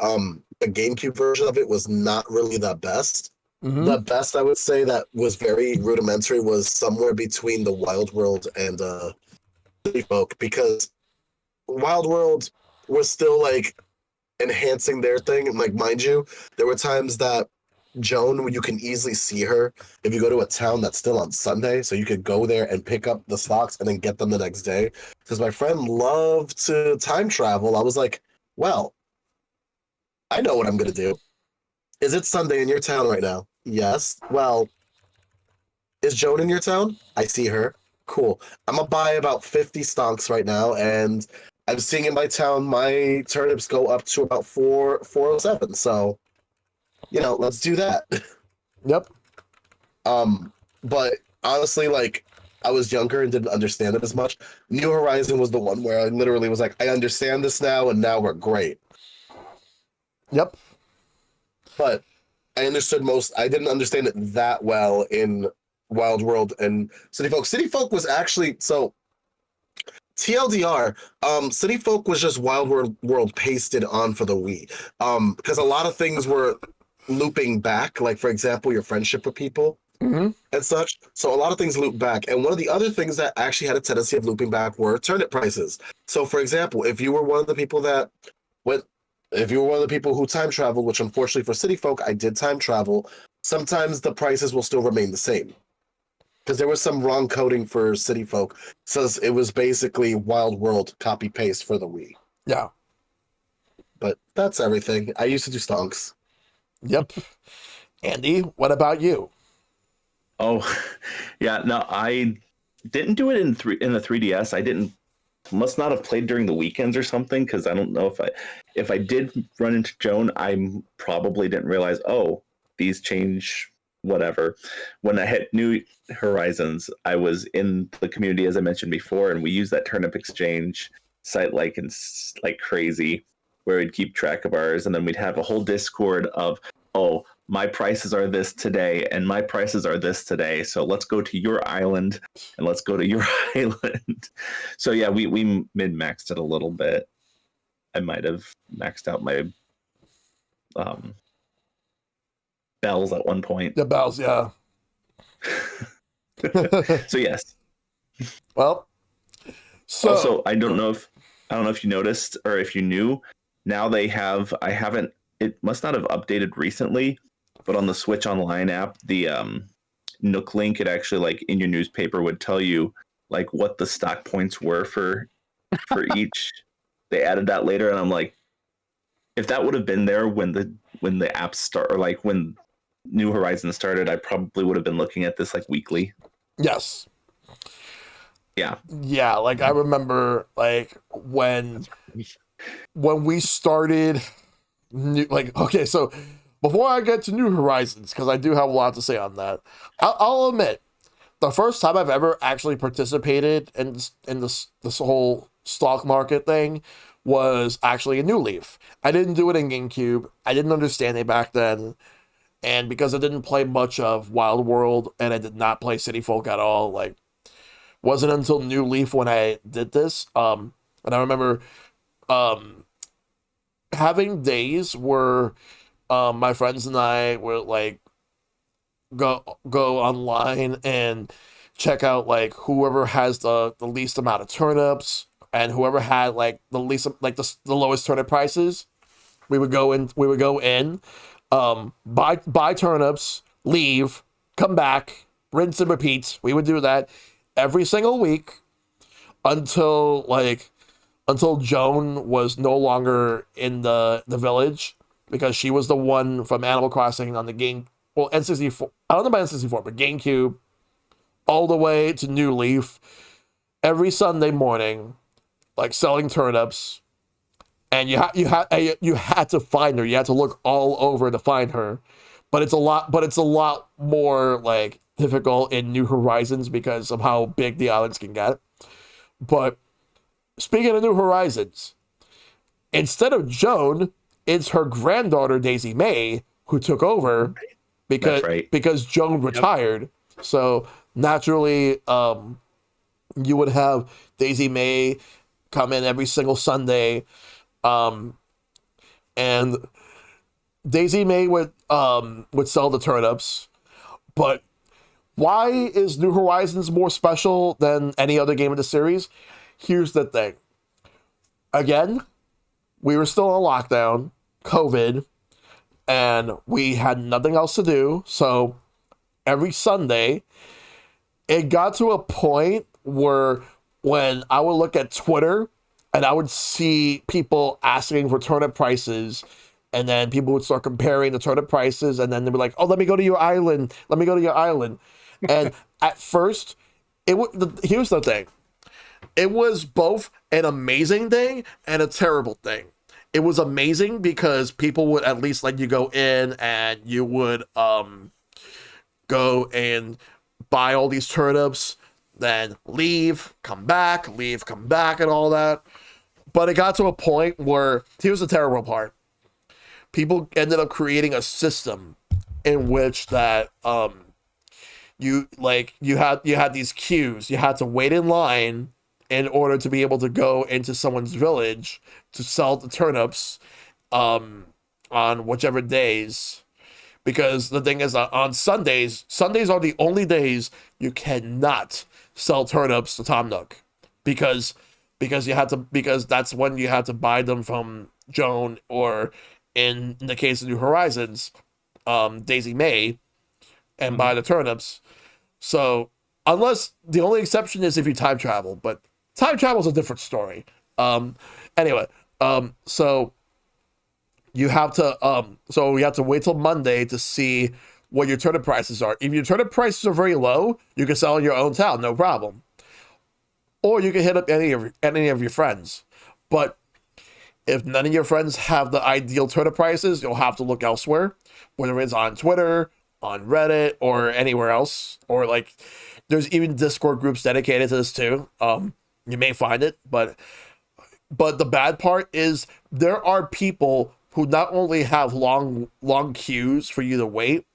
the GameCube version of it was not really the best. Mm-hmm. The best I would say that was very rudimentary was somewhere between the Wild World and City Folk, because Wild World was still like enhancing their thing. And like, mind you, there were times that Joan, you can easily see her if you go to a town that's still on Sunday, so you could go there and pick up the stocks and then get them the next day. Because my friend loved to time travel, I was like, well, I know what I'm going to do. Is it Sunday in your town right now? Yes. Well, is Joan in your town? I see her. Cool. I'm going to buy about 50 stonks right now, and I'm seeing in my town my turnips go up to about 407. So, let's do that. Yep. But honestly, like, I was younger and didn't understand it as much. New Horizon was the one where I literally was like, I understand this now, and now we're great. Yep. But I didn't understand it that well in Wild World and City Folk. City Folk was actually, so TLDR, City Folk was just Wild World pasted on for the Wii. Because a lot of things were looping back, like for example, your friendship with people and such. So a lot of things loop back. And one of the other things that actually had a tendency of looping back were turnip prices. So for example, if you were one of the people who time traveled, which unfortunately for City Folk, I did time travel, sometimes the prices will still remain the same. Because there was some wrong coding for City Folk. So it was basically Wild World copy paste for the Wii. Yeah. But that's everything. I used to do stonks. Yep. Andy, what about you? Oh, yeah. No, I didn't do it in the 3DS. Must not have played during the weekends or something, because I don't know if I did run into Joan, I probably didn't realize, oh, these change whatever. When I hit New Horizons, I was in the community, as I mentioned before, and we used that turnip exchange site like crazy, where we'd keep track of ours, and then we'd have a whole Discord of, oh, my prices are this today, and my prices are this today, so let's go to your island, and let's go to your island. So yeah, we min-maxed it a little bit. I might have maxed out my bells at one point. The bells, yeah. So yes. Well, so also, I don't know if you noticed or if you knew, now it must not have updated recently, but on the Switch Online app, the Nook link, it actually, like, in your newspaper would tell you like what the stock points were for each. They added that later, and I'm like, if that would have been there when the apps start, or like when New Horizons started, I probably would have been looking at this like weekly. Yes. Yeah. Yeah, like I remember like when we started okay, so before I get to New Horizons, because I do have a lot to say on that, I'll admit the first time I've ever actually participated in this whole stock market thing was actually a New Leaf. I didn't do it in GameCube. I didn't understand it back then, and because I didn't play much of Wild World and I did not play City Folk at all, like wasn't until New Leaf when I did this. And I remember having days where my friends and I were like go online and check out like whoever has the least amount of turnips and whoever had like the least like the lowest turnip prices. We would go in, buy turnips, leave, come back, rinse and repeat. We would do that every single week until Joan was no longer in the village, because she was the one from Animal Crossing on the game. Well, N64. I don't know about N64, but GameCube, all the way to New Leaf, every Sunday morning, like selling turnips, and you had to find her. You had to look all over to find her, but it's a lot more like difficult in New Horizons because of how big the islands can get. But speaking of New Horizons, instead of Joan, it's her granddaughter Daisy May who took over because Joan retired. So naturally, you would have Daisy May come in every single Sunday, and Daisy May would sell the turnips. But why is New Horizons more special than any other game in the series? Here's the thing. Again, we were still on lockdown, COVID, and we had nothing else to do. So every Sunday, it got to a point where when I would look at Twitter and I would see people asking for turnip prices, and then people would start comparing the turnip prices, and then they'd be like, oh, let me go to your island. Let me go to your island. And at first, here's the thing. It was both an amazing thing and a terrible thing. It was amazing because people would at least let you go in and you would go and buy all these turnips, then leave, come back, and all that. But it got to a point where, here's the terrible part. People ended up creating a system in which that you had these queues. You had to wait in line in order to be able to go into someone's village to sell the turnips on whichever days. Because the thing is, on Sundays are the only days you cannot sell turnips to Tom Nook, because that's when you had to buy them from Joan, or in the case of New Horizons, Daisy May, and buy the turnips. So unless the only exception is if you time travel, but time travel is a different story. Anyway, so you have to wait till Monday to see what your turnip prices are. If your turnip prices are very low, you can sell in your own town, no problem. Or you can hit up any of your friends. But if none of your friends have the ideal turnip prices, you'll have to look elsewhere, whether it's on Twitter, on Reddit, or anywhere else. Or like, there's even Discord groups dedicated to this too. You may find it, but the bad part is there are people who not only have long queues for you to wait,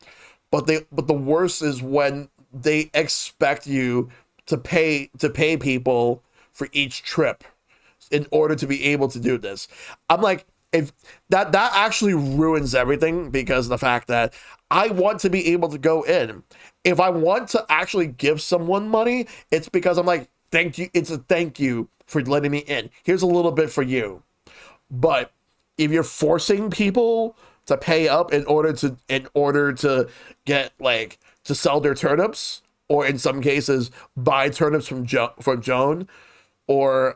but the worst is when they expect you to pay people for each trip in order to be able to do this. I'm like, if that actually ruins everything, because of the fact that I want to be able to go in. If I want to actually give someone money, it's because I'm like, thank you. It's a thank you for letting me in. Here's a little bit for you. But if you're forcing people to pay up in order to get like to sell their turnips, or in some cases buy turnips from Joan or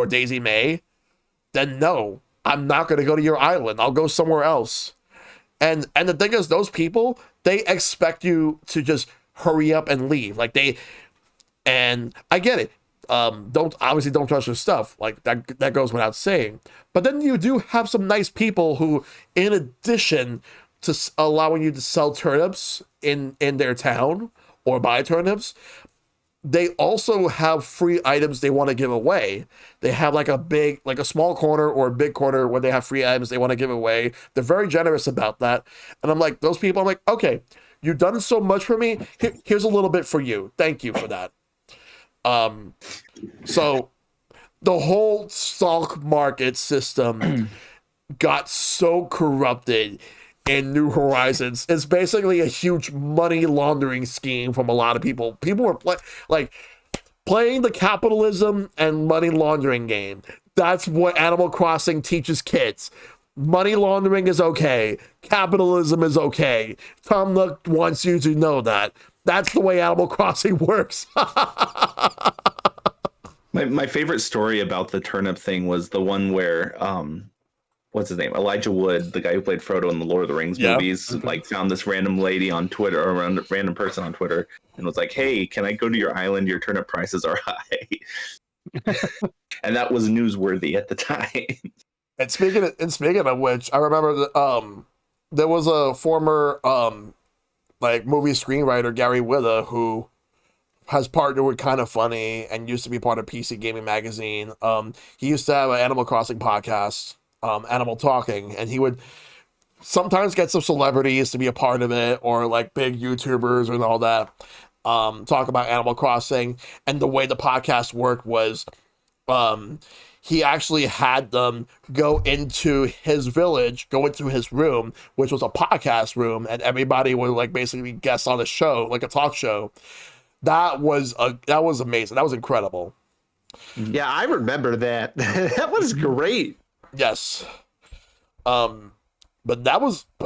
Daisy May, then no, I'm not going to go to your island. I'll go somewhere else. And the thing is, those people, they expect you to just hurry up and leave. Like and I get it. Don't trust your stuff. Like that goes without saying. But then you do have some nice people who, in addition to allowing you to sell turnips in their town or buy turnips, they also have free items they want to give away. They have like a small corner or a big corner where they have free items they want to give away. They're very generous about that. And I'm like, those people, I'm like, okay, you've done so much for me. Here's a little bit for you. Thank you for that. So the whole stock market system got so corrupted in New Horizons. It's basically a huge money laundering scheme from a lot of people. People were playing the capitalism and money laundering game. That's what Animal Crossing teaches kids. Money laundering is okay. Capitalism is okay. Tom Nook wants you to know that. That's the way Animal Crossing works. My favorite story about the turnip thing was the one where what's his name? Elijah Wood, the guy who played Frodo in the Lord of the Rings movies, like found this random lady on Twitter, or a random person on Twitter, and was like, "Hey, can I go to your island? Your turnip prices are high." And that was newsworthy at the time. And speaking of which, I remember that there was a former movie screenwriter, Gary Whitta, who has partnered with Kind of Funny and used to be part of PC Gaming Magazine. He used to have an Animal Crossing podcast, Animal Talking, and he would sometimes get some celebrities to be a part of it, or like big YouTubers and all that, talk about Animal Crossing. And the way the podcast worked was he actually had them go into his village, go into his room, which was a podcast room, and everybody would like basically guest on the show, like a talk show. That was amazing. That was incredible. Yeah, I remember that. That was great. Yes. But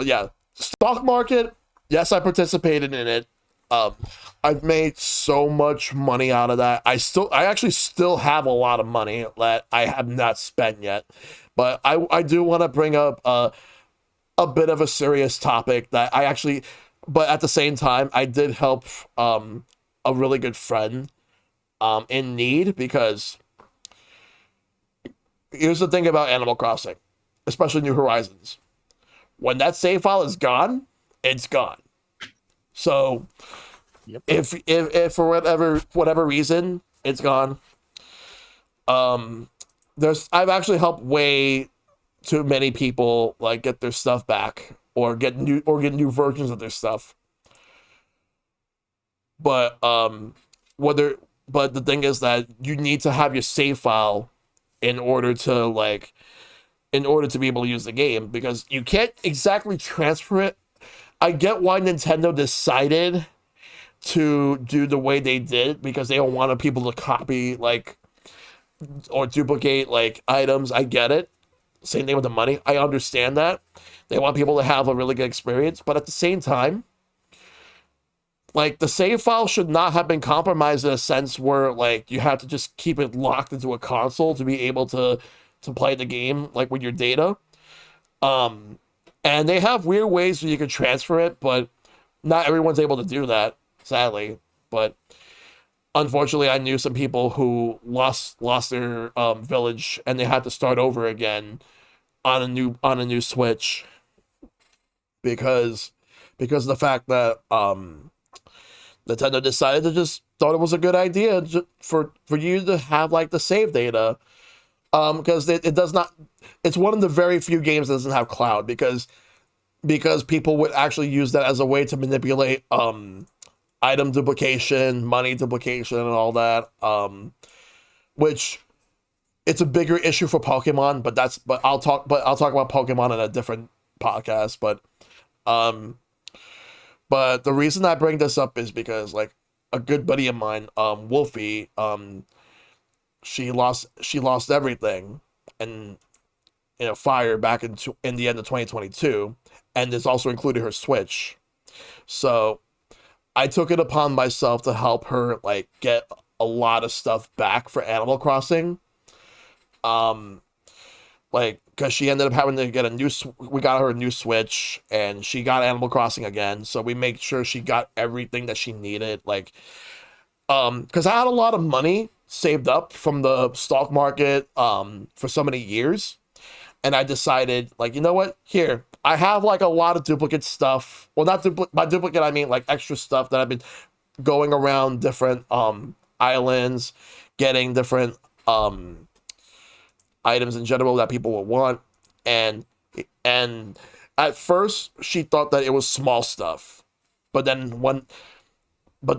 yeah, stock market, yes, I participated in it. I've made so much money out of that. I actually still have a lot of money that I have not spent yet. But I do want to bring up a bit of a serious topic that but at the same time, I did help a really good friend in need, because here's the thing about Animal Crossing, especially New Horizons. When that save file is gone, it's gone. So yep. if for whatever reason it's gone, I've actually helped way too many people like get their stuff back, or get new versions of their stuff. But the thing is that you need to have your save file in order to be able to use the game, because you can't exactly transfer it. I get why Nintendo decided to do the way they did, because they don't want people to copy or duplicate items. I get it. Same thing with the money. I understand that. They want people to have a really good experience, but at the same time, the save file should not have been compromised in a sense where you have to just keep it locked into a console to be able to play the game with your data. And they have weird ways where you can transfer it, but not everyone's able to do that, sadly. But unfortunately, I knew some people who lost their village, and they had to start over again on a new Switch because of the fact that Nintendo decided to just thought it was a good idea for you to have the save data, because it does not. It's one of the very few games that doesn't have cloud, because people would actually use that as a way to manipulate item duplication, money duplication, and all that. Which it's a bigger issue for Pokemon, but I'll talk about Pokemon in a different podcast. But the reason I bring this up is because a good buddy of mine, Wolfie, she lost everything in a fire back in the end of 2022, and this also included her Switch. So I took it upon myself to help her get a lot of stuff back for Animal Crossing. like because she ended up having to get we got her a new Switch, and she got Animal Crossing again, so we made sure she got everything that she needed, like because I had a lot of money saved up from the stock market for so many years, and I decided, like, you know what, here I have like a lot of duplicate stuff, well, not by duplicate I mean like extra stuff that I've been going around different islands, getting different items in general that people will want, and at first she thought that it was small stuff, but then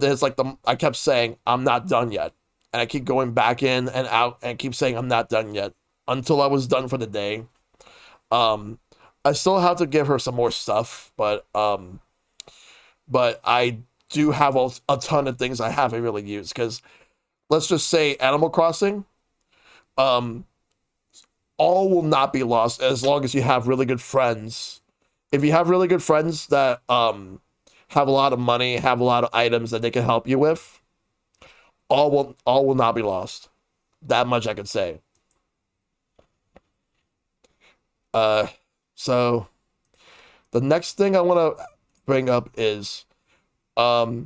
it's like I kept saying I'm not done yet, and I keep going back in and out and keep saying I'm not done yet until I was done for the day. I still have to give her some more stuff, but I do have a ton of things I haven't really used, because let's just say Animal Crossing, all will not be lost as long as you have really good friends. If you have really good friends that have a lot of money, have a lot of items that they can help you with, all will not be lost. That much I can say. So the next thing I want to bring up is, what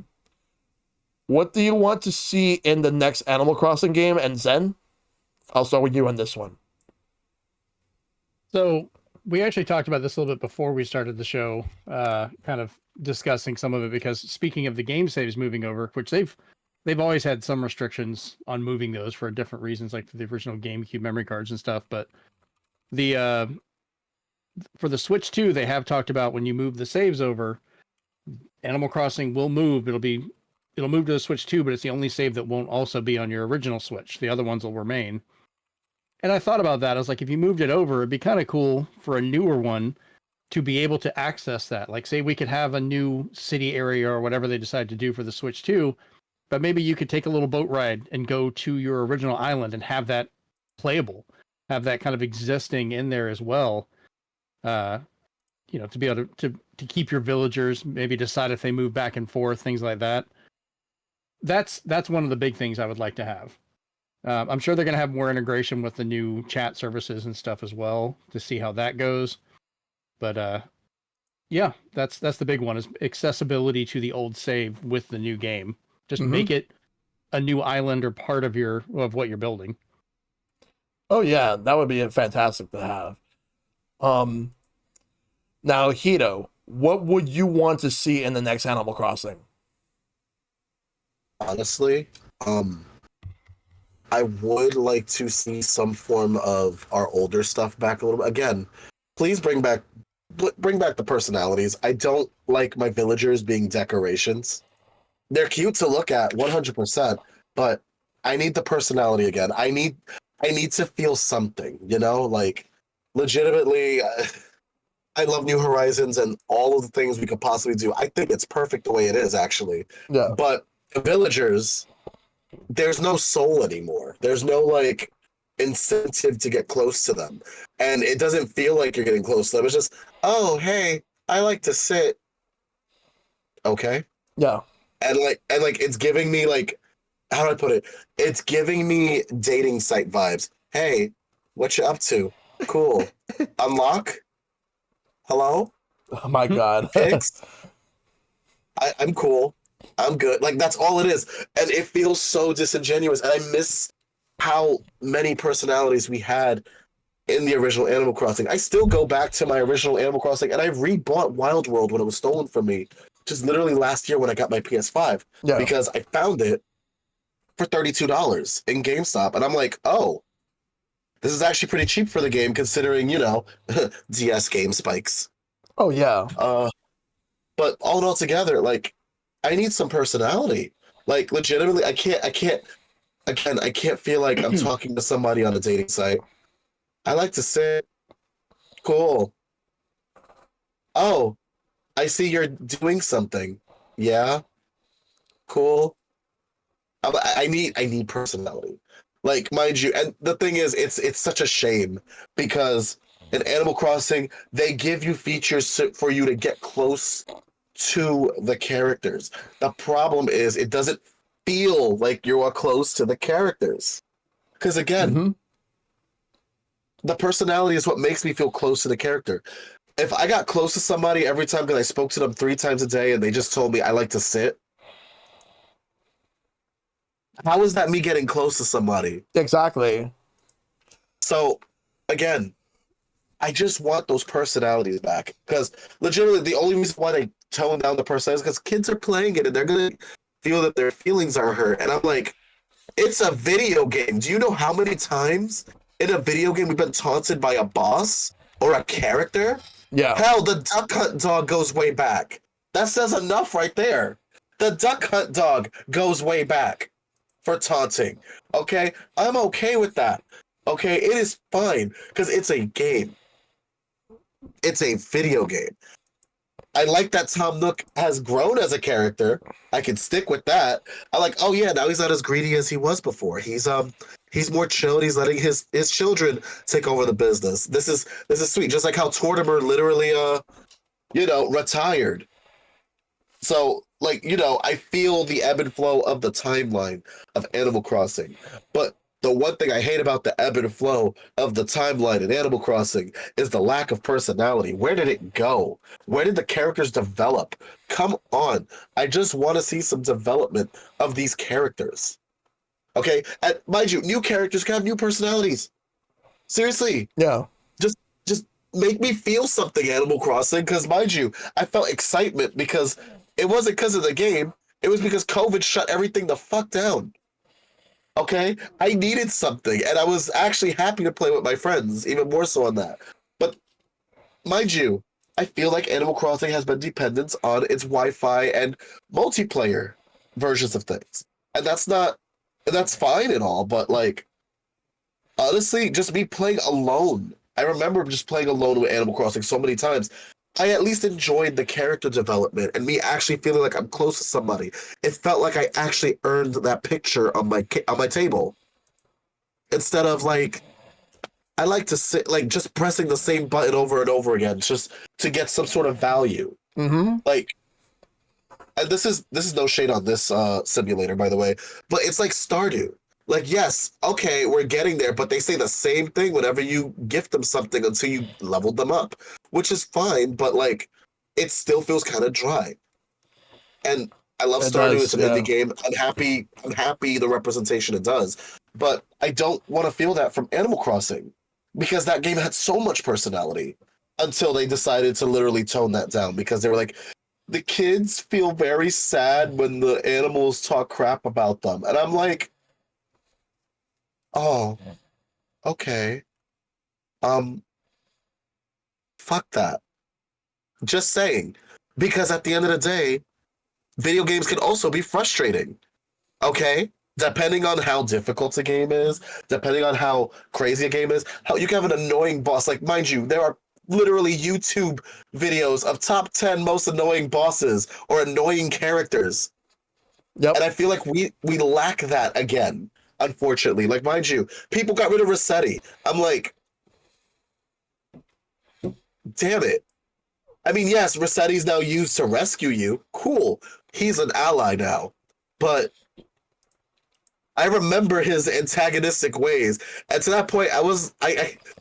do you want to see in the next Animal Crossing game? And Zen, I'll start with you on this one. So we actually talked about this a little bit before we started the show, kind of discussing some of it, because speaking of the game saves moving over, which they've always had some restrictions on moving those for different reasons, like for the original GameCube memory cards and stuff. But the for the Switch 2, they have talked about when you move the saves over, Animal Crossing will move. It'll move to the Switch 2, but it's the only save that won't also be on your original Switch. The other ones will remain. And I thought about that. I was like, if you moved it over, it'd be kind of cool for a newer one to be able to access that. Like, say we could have a new city area or whatever they decide to do for the Switch 2, but maybe you could take a little boat ride and go to your original island and have that playable, have that kind of existing in there as well. To be able to keep your villagers, maybe decide if they move back and forth, things like that. That's one of the big things I would like to have. I'm sure they're going to have more integration with the new chat services and stuff as well to see how that goes. But yeah, that's the big one, is accessibility to the old save with the new game. Just make it a new island or part of what you're building. Oh yeah, that would be fantastic to have. Now, Hito, what would you want to see in the next Animal Crossing? Honestly, I would like to see some form of our older stuff back a little bit. Again, please bring back the personalities. I don't like my villagers being decorations. They're cute to look at, 100%, but I need the personality again. I need to feel something, like legitimately. I love New Horizons and all of the things we could possibly do. I think it's perfect the way it is, actually. Yeah. But the villagers, there's no soul anymore. There's no like incentive to get close to them, and it doesn't feel like you're getting close to them. It's just, oh hey, I like to sit. Okay. Yeah. And it's giving me, like, how do I put it? It's giving me dating site vibes. Hey, what you up to? Cool. Unlock. Hello? Oh my God. Pigs? I'm cool. I'm good. Like, that's all it is. And it feels so disingenuous. And I miss how many personalities we had in the original Animal Crossing. I still go back to my original Animal Crossing, and I rebought Wild World when it was stolen from me, just literally last year when I got my PS5. Yeah. Because I found it for $32 in GameStop. And I'm like, oh, this is actually pretty cheap for the game, considering, DS game spikes. Oh yeah. But all together, like, I need some personality. Like, legitimately, I can't feel like I'm talking to somebody on a dating site. I like to sit. Cool. Oh, I see you're doing something. Yeah. Cool. I need personality. Like, mind you, and the thing is, it's such a shame, because in Animal Crossing, they give you features for you to get close to the characters. The problem is, it doesn't feel like you are close to the characters. Because again, the personality is what makes me feel close to the character. If I got close to somebody every time because I spoke to them 3 times a day and they just told me I like to sit, how is that me getting close to somebody? Exactly. So, again, I just want those personalities back because legitimately the only reason why they tone down the personalities is because kids are playing it and they're gonna feel that their feelings are hurt. And I'm like, it's a video game. Do you know how many times in a video game we've been taunted by a boss or a character? Yeah. Hell, the Duck Hunt dog goes way back. That says enough right there. The Duck Hunt dog goes way back for taunting. Okay? I'm okay with that. Okay? It is fine because it's a game. It's a video game. I like that Tom Nook has grown as a character. I can stick with that. I like, oh yeah, now he's not as greedy as he was before. He's more chilled. He's letting his children take over the business. This is sweet. Just like how Tortimer literally retired. So like, I feel the ebb and flow of the timeline of Animal Crossing. But the one thing I hate about the ebb and flow of the timeline in Animal Crossing is the lack of personality. Where did it go? Where did the characters develop? Come on. I just want to see some development of these characters. Okay? And mind you, new characters can have new personalities. Seriously. Yeah. Just make me feel something, Animal Crossing, because mind you, I felt excitement because it wasn't because of the game. It was because COVID shut everything the fuck down. Okay, I needed something, and I was actually happy to play with my friends, even more so on that. But mind you, I feel like Animal Crossing has been dependent on its Wi-Fi and multiplayer versions of things, and that's fine and all. But like, honestly, just me playing alone. I remember just playing alone with Animal Crossing so many times. I at least enjoyed the character development and me actually feeling like I'm close to somebody. It felt like I actually earned that picture on my table. Instead of like, I like to sit like just pressing the same button over and over again just to get some sort of value. Mm-hmm. Like, and this is no shade on this simulator, by the way, but it's like Stardew. Like, yes, okay, we're getting there, but they say the same thing whenever you gift them something until you leveled them up, which is fine, but like, it still feels kind of dry. And I love Stardew. It's an indie game. I'm happy the representation it does, but I don't want to feel that from Animal Crossing because that game had so much personality until they decided to literally tone that down because they were like, the kids feel very sad when the animals talk crap about them. And I'm like, oh, okay. Fuck that. Just saying. Because at the end of the day, video games can also be frustrating. Okay? Depending on how difficult a game is, depending on how crazy a game is, how you can have an annoying boss. Like, mind you, there are literally YouTube videos of top 10 most annoying bosses or annoying characters. Yep. And I feel like we lack that again. Unfortunately, like mind you, people got rid of Rossetti. I'm like, damn it. I mean, yes, Rossetti's now used to rescue you. Cool. He's an ally now. But I remember his antagonistic ways. And to that point,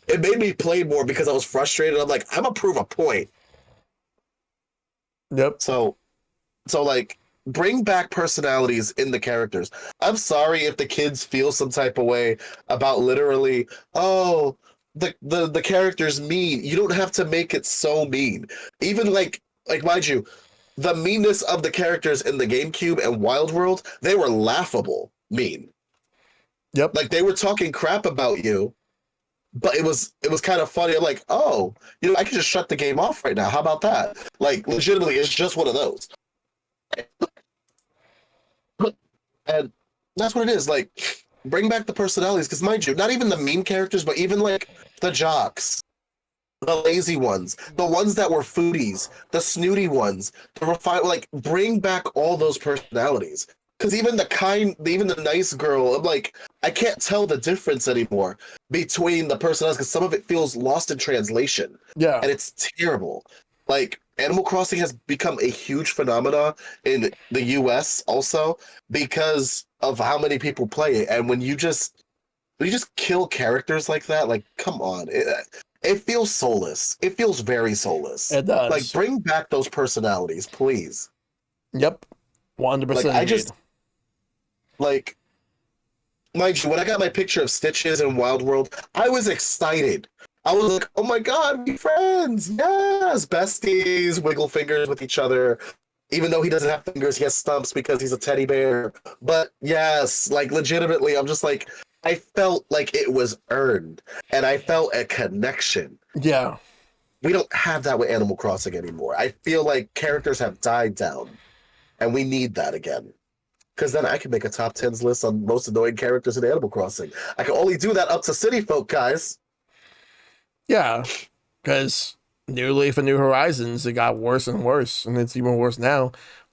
it made me play more because I was frustrated. I'm like, I'm gonna prove a point. Yep. So like, bring back personalities in the characters. I'm sorry if the kids feel some type of way about literally, oh, the character's mean. You don't have to make it so mean. Even like mind you, the meanness of the characters in the GameCube and Wild World, they were laughable mean. Yep. Like they were talking crap about you, but it was kind of funny. I'm like, oh, I can just shut the game off right now. How about that? Like legitimately, it's just one of those. And that's what it is. Like, bring back the personalities, because mind you, not even the mean characters, but even like the jocks, the lazy ones, the ones that were foodies, the snooty ones, the refined. Like, bring back all those personalities. Because even the nice girl, I'm like, I can't tell the difference anymore between the personalities because some of it feels lost in translation. Yeah. And it's terrible. Like, Animal Crossing has become a huge phenomenon in the US also because of how many people play it. And when you just you just kill characters like that. Like, come on, it feels soulless. It feels very soulless. It does. Like, bring back those personalities, please. Yep, 100%. Like, I just like, mind you, when I got my picture of Stitches in Wild World, I was excited. I was like, oh my god, we friends, yes, besties, wiggle fingers with each other. Even though he doesn't have fingers, he has stumps because he's a teddy bear. But yes, like legitimately, I'm just like, I felt like it was earned, and I felt a connection. Yeah. We don't have that with Animal Crossing anymore. I feel like characters have died down, and we need that again. Because then I can make a top 10s list on most annoying characters in Animal Crossing. I can only do that up to City Folk, guys. Yeah, because New Leaf and New Horizons, it got worse and worse, and it's even worse now.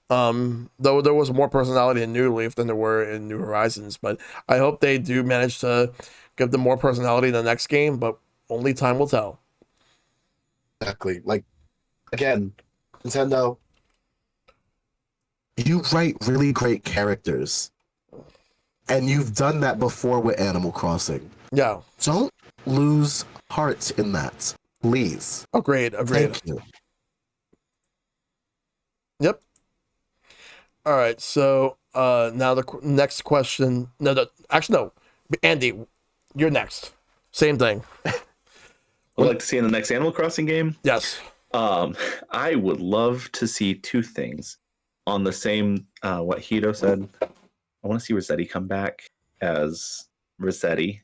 Though there was more personality in New Leaf than there were in New Horizons, but I hope they do manage to give them more personality in the next game, but only time will tell. Exactly. Like, again, Nintendo, you write really great characters, and you've done that before with Animal Crossing. Yeah. Don't lose heart in that, please. Agreed. Thank you. Yep. All right. So now the next question. Actually, no. Andy, you're next. Same thing. Would like to see in the next Animal Crossing game? Yes. I would love to see two things on the same. What Hito said. I want to see Rossetti come back as Rossetti.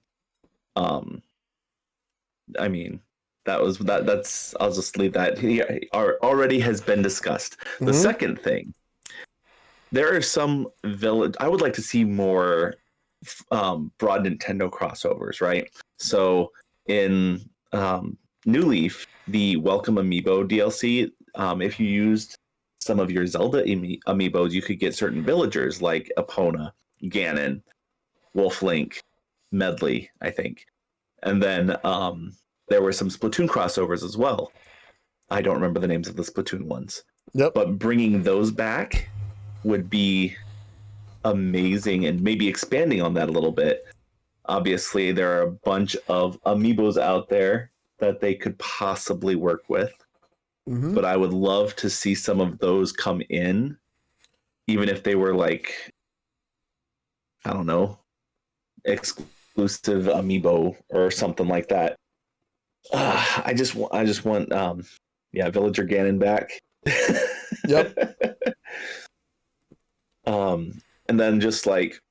I mean, that's. I'll just leave that. He already has been discussed. The second thing, there are some village. I would like to see more broad Nintendo crossovers, right? So in New Leaf, the Welcome Amiibo DLC, if you used some of your Zelda amiibos, you could get certain villagers like Epona, Ganon, Wolf Link, Medley, I think. And then there were some Splatoon crossovers as well. I don't remember the names of the Splatoon ones. Yep. But bringing those back would be amazing, and maybe expanding on that a little bit. Obviously, there are a bunch of amiibos out there that they could possibly work with. But I would love to see some of those come in, even if they were like, I don't know, exclusive amiibo or something like that. I just want Villager Ganon back. Yep. And then just like,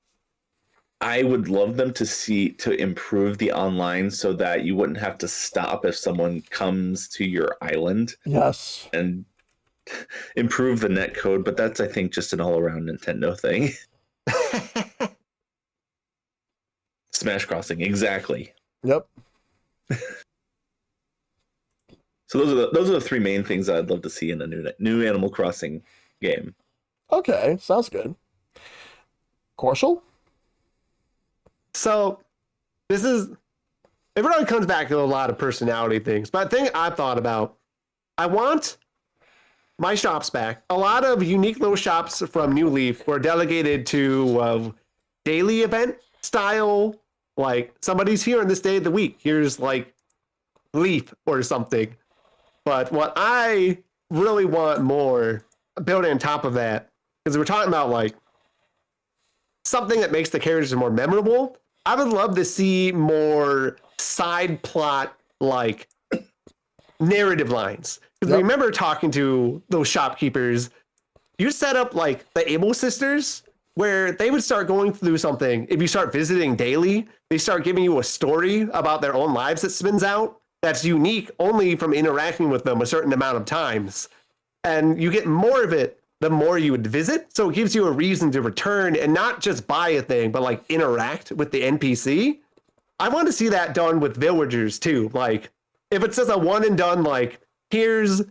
I would love them to improve the online so that you wouldn't have to stop if someone comes to your island. Yes. And improve the net code, but that's, I think, just an all-around Nintendo thing. Smash Crossing, exactly. Yep. So those are the three main things I'd love to see in a new Animal Crossing game. Okay, sounds good. Korshal? So this is, it really comes back to a lot of personality things. But the thing I've thought about, I want my shops back. A lot of unique little shops from New Leaf were delegated to daily event style. Like, somebody's here on this day of the week. Here's like Leaf or something. But what I really want more, building on top of that, is we're talking about like something that makes the characters more memorable. I would love to see more side plot, like narrative lines. Because I remember talking to those shopkeepers, you set up like the Able sisters, where they would start going through something. If you start visiting daily, they start giving you a story about their own lives that spins out that's unique only from interacting with them a certain amount of times. And you get more of it the more you would visit. So it gives you a reason to return and not just buy a thing, but like interact with the NPC. I want to see that done with villagers too. Like, if it's just a one and done, like, here's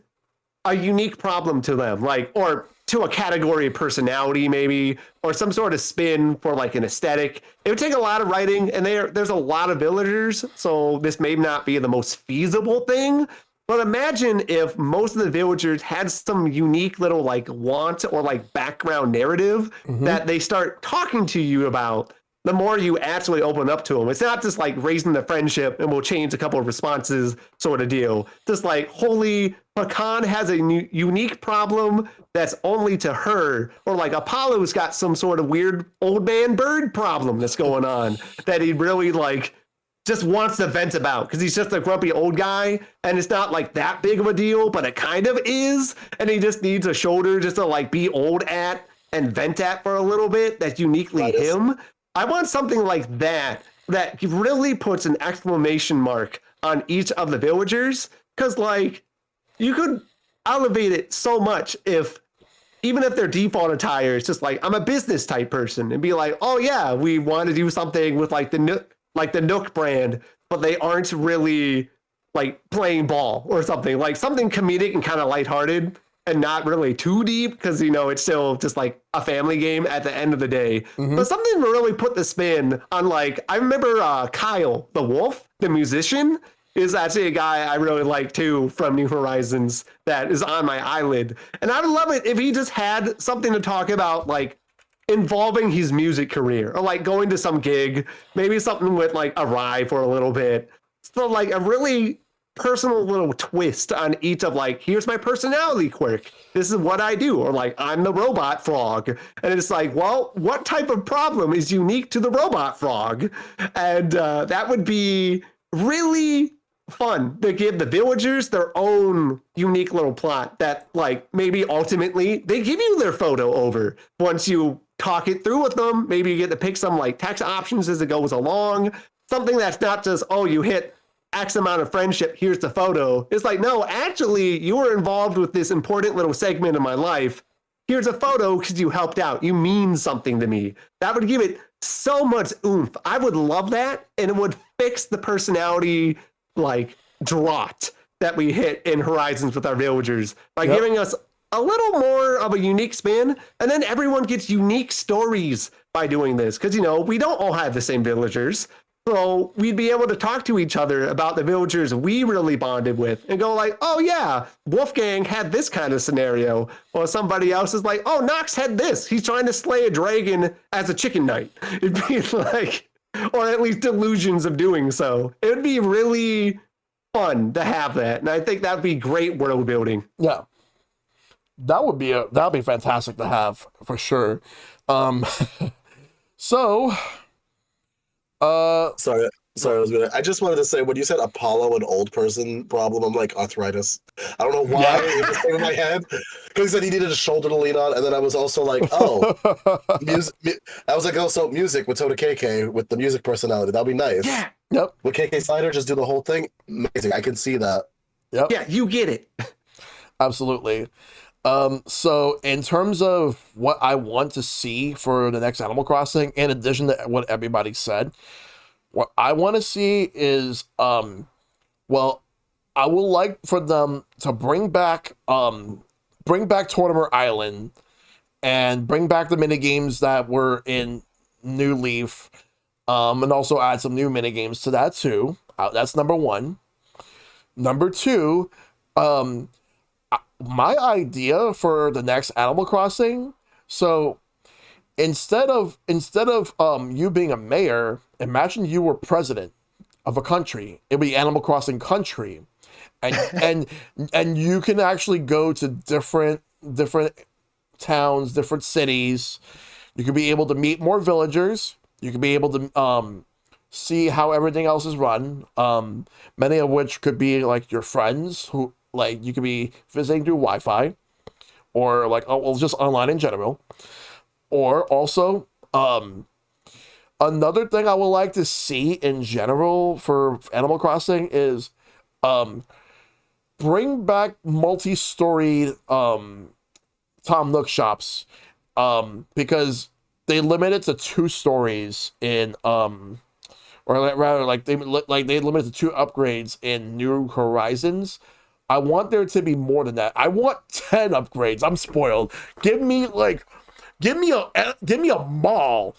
a unique problem to them, like, or to a category of personality maybe, or some sort of spin for like an aesthetic. It would take a lot of writing, and there's a lot of villagers, so this may not be the most feasible thing. But imagine if most of the villagers had some unique little like want or like background narrative that they start talking to you about. the more you actually open up to them. It's not just like raising the friendship and we'll change a couple of responses sort of deal. Just like, holy, Pecan has a unique problem that's only to her. Or like Apollo's got some sort of weird old man bird problem that's going on that he really like just wants to vent about because he's just a grumpy old guy and it's not like that big of a deal, but it kind of is. And he just needs a shoulder just to like be old at and vent at for a little bit. That's uniquely him. I want something like that that really puts an exclamation mark on each of the villagers. Because, like, you could elevate it so much if, even if their default attire is just like, I'm a business type person, and be like, oh yeah, we want to do something with like the Nook brand, but they aren't really like playing ball or something. Like something comedic and kind of lighthearted. And not really too deep because, you know, it's still just like a family game at the end of the day. But something to really put the spin on, like, I remember Kyle, the wolf, the musician, is actually a guy I really like too from New Horizons that is on my eyelid. And I would love it if he just had something to talk about, like, involving his music career or like going to some gig, maybe something with like a ride for a little bit. So, like, a really personal little twist on each of like, here's my personality quirk, this is what I do, or like, I'm the robot frog, and it's like, well, what type of problem is unique to the robot frog? And that would be really fun to give the villagers their own unique little plot that like maybe ultimately they give you their photo over once you talk it through with them. Maybe you get to pick some like text options as it goes along, something that's not just, oh, you hit X amount of friendship, here's the photo. It's like, no, actually, you were involved with this important little segment of my life. Here's a photo because you helped out. You mean something to me. That would give it so much oomph. I would love that, and it would fix the personality, like, drought that we hit in Horizons with our villagers by giving us a little more of a unique spin, and then everyone gets unique stories by doing this because, you know, we don't all have the same villagers. So we'd be able to talk to each other about the villagers we really bonded with and go like, oh yeah, Wolfgang had this kind of scenario. Or somebody else is like, oh, Nox had this. He's trying to slay a dragon as a chicken knight. It'd be like, or at least delusions of doing so. It would be really fun to have that. And I think that'd be great world building. Yeah. That'd be fantastic to have for sure. Sorry, I just wanted to say, when you said Apollo, an old person problem, I'm like, arthritis. I don't know why it just came in my head. Because he said he needed a shoulder to lean on, and then I was also like, oh, I was like, also music with Toda KK with the music personality. That'd be nice. Yeah. Yep. Would KK Slider just do the whole thing? Amazing. I can see that. Yep. Yeah, you get it. Absolutely. So in terms of what I want to see for the next Animal Crossing, in addition to what everybody said, what I want to see is, well, I would like for them to bring back Tortimer Island and bring back the mini games that were in New Leaf, and also add some new mini games to that too. That's number one. Number two, my idea for the next Animal Crossing. So instead of you being a mayor, imagine you were president of a country. It'd be Animal Crossing country, and you can actually go to different towns, different cities. You could be able to meet more villagers. You could be able to see how everything else is run. Many of which could be like your friends who, like, you could be visiting through Wi-Fi, or like, oh, well, just online in general. Or also, another thing I would like to see in general for Animal Crossing is bring back multi-storied Tom Nook shops, because they limit it to 2 stories in or rather, like they limit it to 2 upgrades in New Horizons. I want there to be more than that. I want 10 upgrades. I'm spoiled. Give me a mall.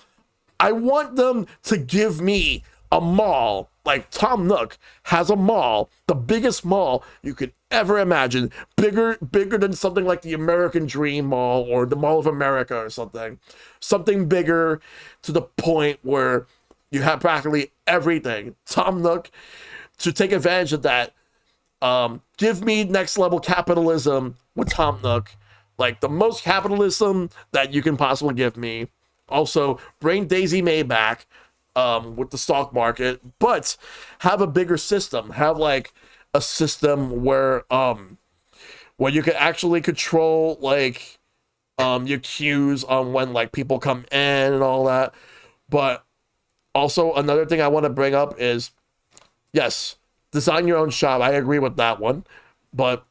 I want them to give me a mall. Like Tom Nook has a mall, the biggest mall you could ever imagined. Bigger than something like the American Dream Mall or the Mall of America or something. Something bigger to the point where you have practically everything. Tom Nook, to take advantage of that, give me next level capitalism with Tom Nook. Like the most capitalism that you can possibly give me. Also, bring Daisy May back with the stock market, but have a bigger system. Have like a system where you can actually control like your queues on when like people come in and all that. But also another thing I want to bring up is, yes, design your own shop. I agree with that one. But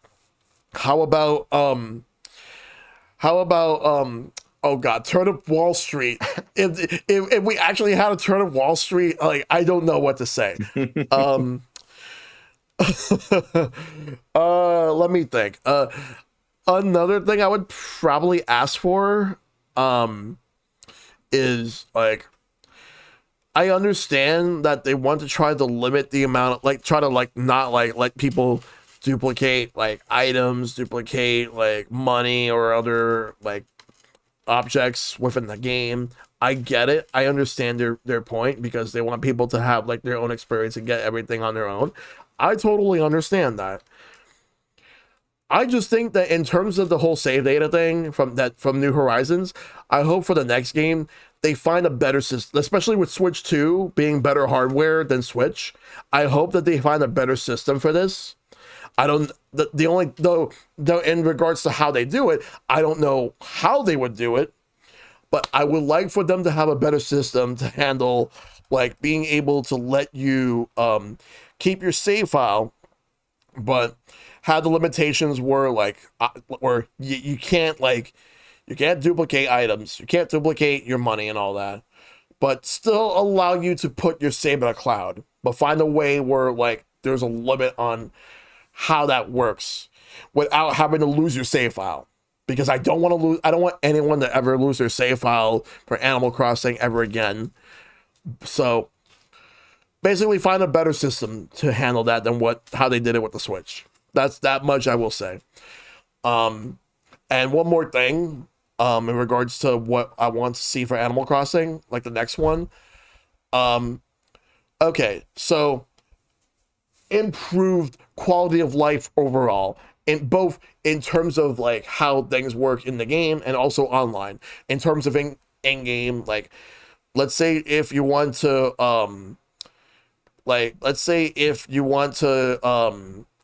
how about oh god, Turnip Wall Street. If we actually had a Turnip Wall Street, like I don't know what to say. Let me think. Another thing I would probably ask for is like, I understand that they want to try to limit the amount of like try to like not like let people duplicate like items, duplicate like money or other like objects within the game. I get it. I understand their point because they want people to have like their own experience and get everything on their own. I totally understand that. I just think that in terms of the whole save data thing from New Horizons, I hope for the next game they find a better system, especially with Switch 2 being better hardware than Switch. I hope that they find a better system for this. I don't, the only, though, in regards to how they do it, I don't know how they would do it, but I would like for them to have a better system to handle, like, being able to let you keep your save file, but have the limitations where, like, where you can't, like, you can't duplicate items, you can't duplicate your money and all that, but still allow you to put your save in a cloud, but find a way where, like, there's a limit on how that works without having to lose your save file, because I don't want anyone to ever lose their save file for Animal Crossing ever again. So basically find a better system to handle that than how they did it with the Switch. That's that much I will say. And one more thing, in regards to what I want to see for Animal Crossing, like the next one. Okay, so improved quality of life overall, in both in terms of like how things work in the game and also online. In terms of in-game, like let's say if you want to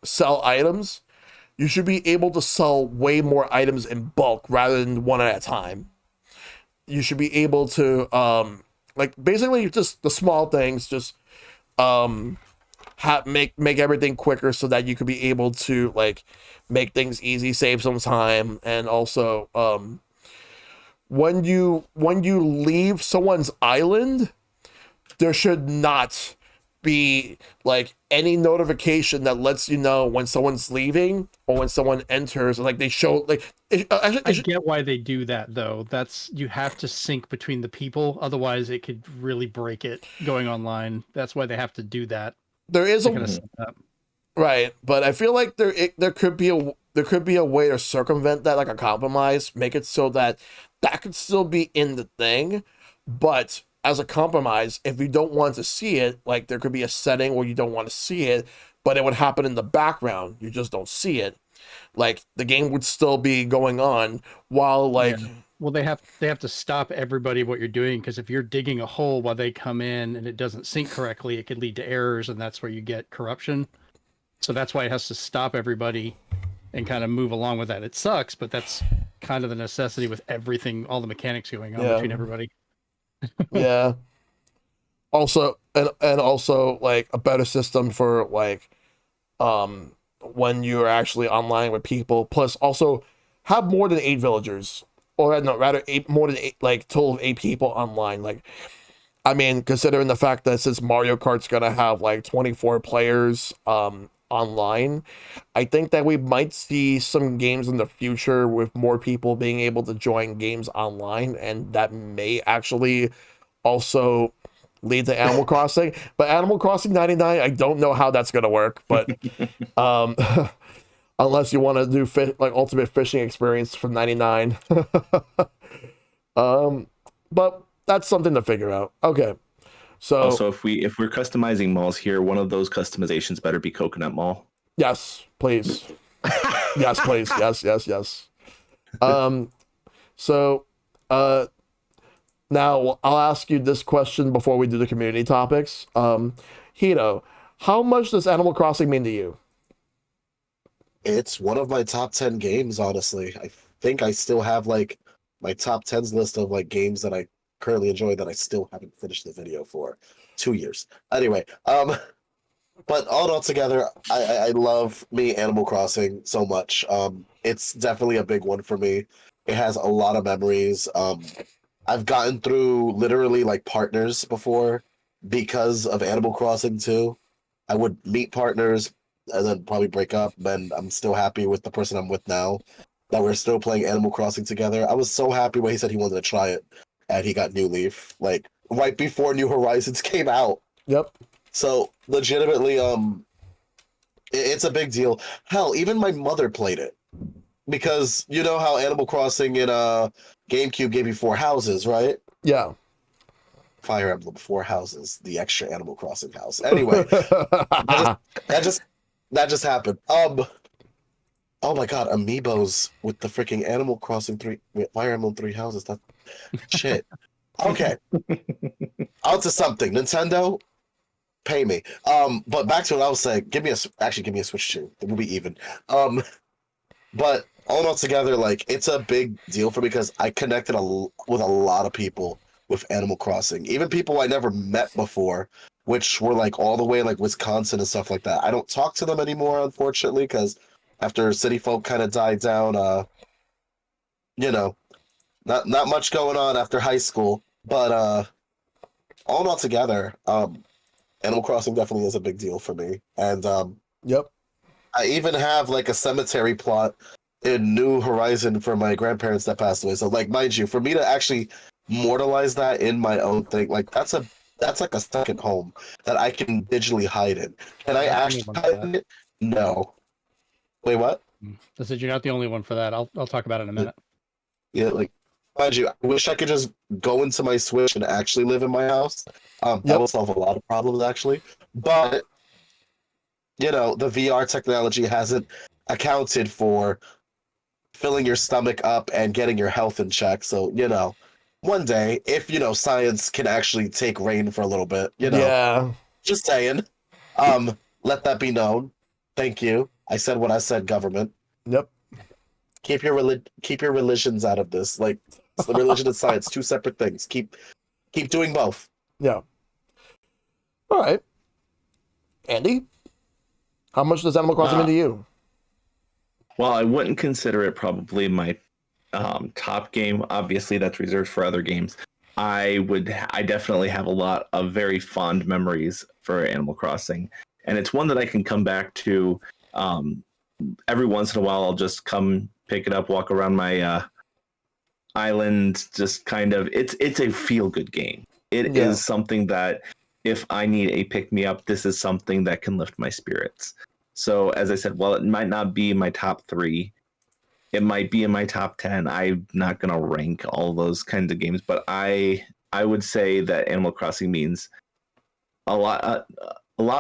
sell items, you should be able to sell way more items in bulk rather than one at a time. You should be able to like basically just the small things, just make everything quicker so that you could be able to like make things easy, save some time, and also when you leave someone's island, there should not be like any notification that lets you know when someone's leaving or when someone enters. Like they show like I get why they do that though. You have to sync between the people, otherwise it could really break it going online. That's why they have to do that. There is right, but I feel like there could be a way to circumvent that, like a compromise, make it so that could still be in the thing, but as a compromise, if you don't want to see it, like there could be a setting where you don't want to see it, but it would happen in the background. You just don't see it. Like the game would still be going on while like. Yeah. Well, they have to stop everybody what you're doing, because if you're digging a hole while they come in and it doesn't sync correctly, it could lead to errors, and that's where you get corruption. So that's why it has to stop everybody and kind of move along with that. It sucks, but that's kind of the necessity with everything, all the mechanics going on between everybody. Yeah. Also, and also like a better system for like when you're actually online with people. Plus, also have more than 8 villagers. Or no, rather more than 8, like total of 8 people online. Like, I mean, considering the fact that since Mario Kart's gonna have like 24 players online, I think that we might see some games in the future with more people being able to join games online, and that may actually also lead to Animal Crossing. But Animal Crossing 99, I don't know how that's gonna work, but unless you want to do like ultimate fishing experience from 99. But that's something to figure out. Okay. So Also, if we're customizing malls here, one of those customizations better be Coconut Mall. yes, please. Yes, please. Yes. So now I'll ask you this question before we do the community topics. Hito, how much does Animal Crossing mean to you? It's one of my top 10 games, honestly. I think I still have like my top 10s list of like games that I currently enjoy that I still haven't finished the video for 2 years. Anyway, but all together, I love me Animal Crossing so much. It's definitely a big one for me. It has a lot of memories. I've gotten through literally like partners before because of Animal Crossing too. I would meet partners and then probably break up, and I'm still happy with the person I'm with now that we're still playing Animal Crossing together. I was so happy when he said he wanted to try it and he got New Leaf like right before New Horizons came out. Yep. So legitimately, it's a big deal. Hell, even my mother played it because you know how Animal Crossing in GameCube gave you 4 houses, right? Yeah. Fire Emblem 4 houses, the extra Animal Crossing house. Anyway, that just happened. Oh my god, amiibos with the freaking Animal Crossing 3 Fire Emblem 3 houses. That shit. Okay. On to something. Nintendo, pay me. But back to what I was saying. Give me a Switch 2. It will be even. But all together, like it's a big deal for me because I connected with a lot of people with Animal Crossing, even people I never met before, which were like all the way in like Wisconsin and stuff like that. I don't talk to them anymore, unfortunately, because after City Folk kind of died down, you know, not much going on after high school. But all together, Animal Crossing definitely is a big deal for me. And Yep. I even have like a cemetery plot in New Horizon for my grandparents that passed away. So like, mind you, for me to actually mortalize that in my own thing, like that's like a second home that I can digitally hide in. Can I actually hide in it? No. Wait, what? I said you're not the only one for that. I'll talk about it in a minute. Yeah, like mind you, I wish I could just go into my Switch and actually live in my house. That will solve a lot of problems actually. But you know, the VR technology hasn't accounted for filling your stomach up and getting your health in check. So, you know, one day, if, you know, science can actually take reign for a little bit, you know, Yeah. just saying, let that be known. Thank you. I said what I said, government. Yep. Keep your religions out of this. Like, it's the religion and science, 2 separate things. Keep doing both. Yeah. All right. Andy, how much does Animal Crossing mean to you? Well, I wouldn't consider it probably my top game. Obviously, that's reserved for other games. I definitely have a lot of very fond memories for Animal Crossing, and it's one that I can come back to every once in a while. I'll just come pick it up, walk around my island, just kind of. It's a feel good game. It is something that if I need a pick me up, this is something that can lift my spirits. So as I said, while it might not be my top 3, it might be in my top 10. I'm not going to rank all those kinds of games, but I would say that Animal Crossing means a lot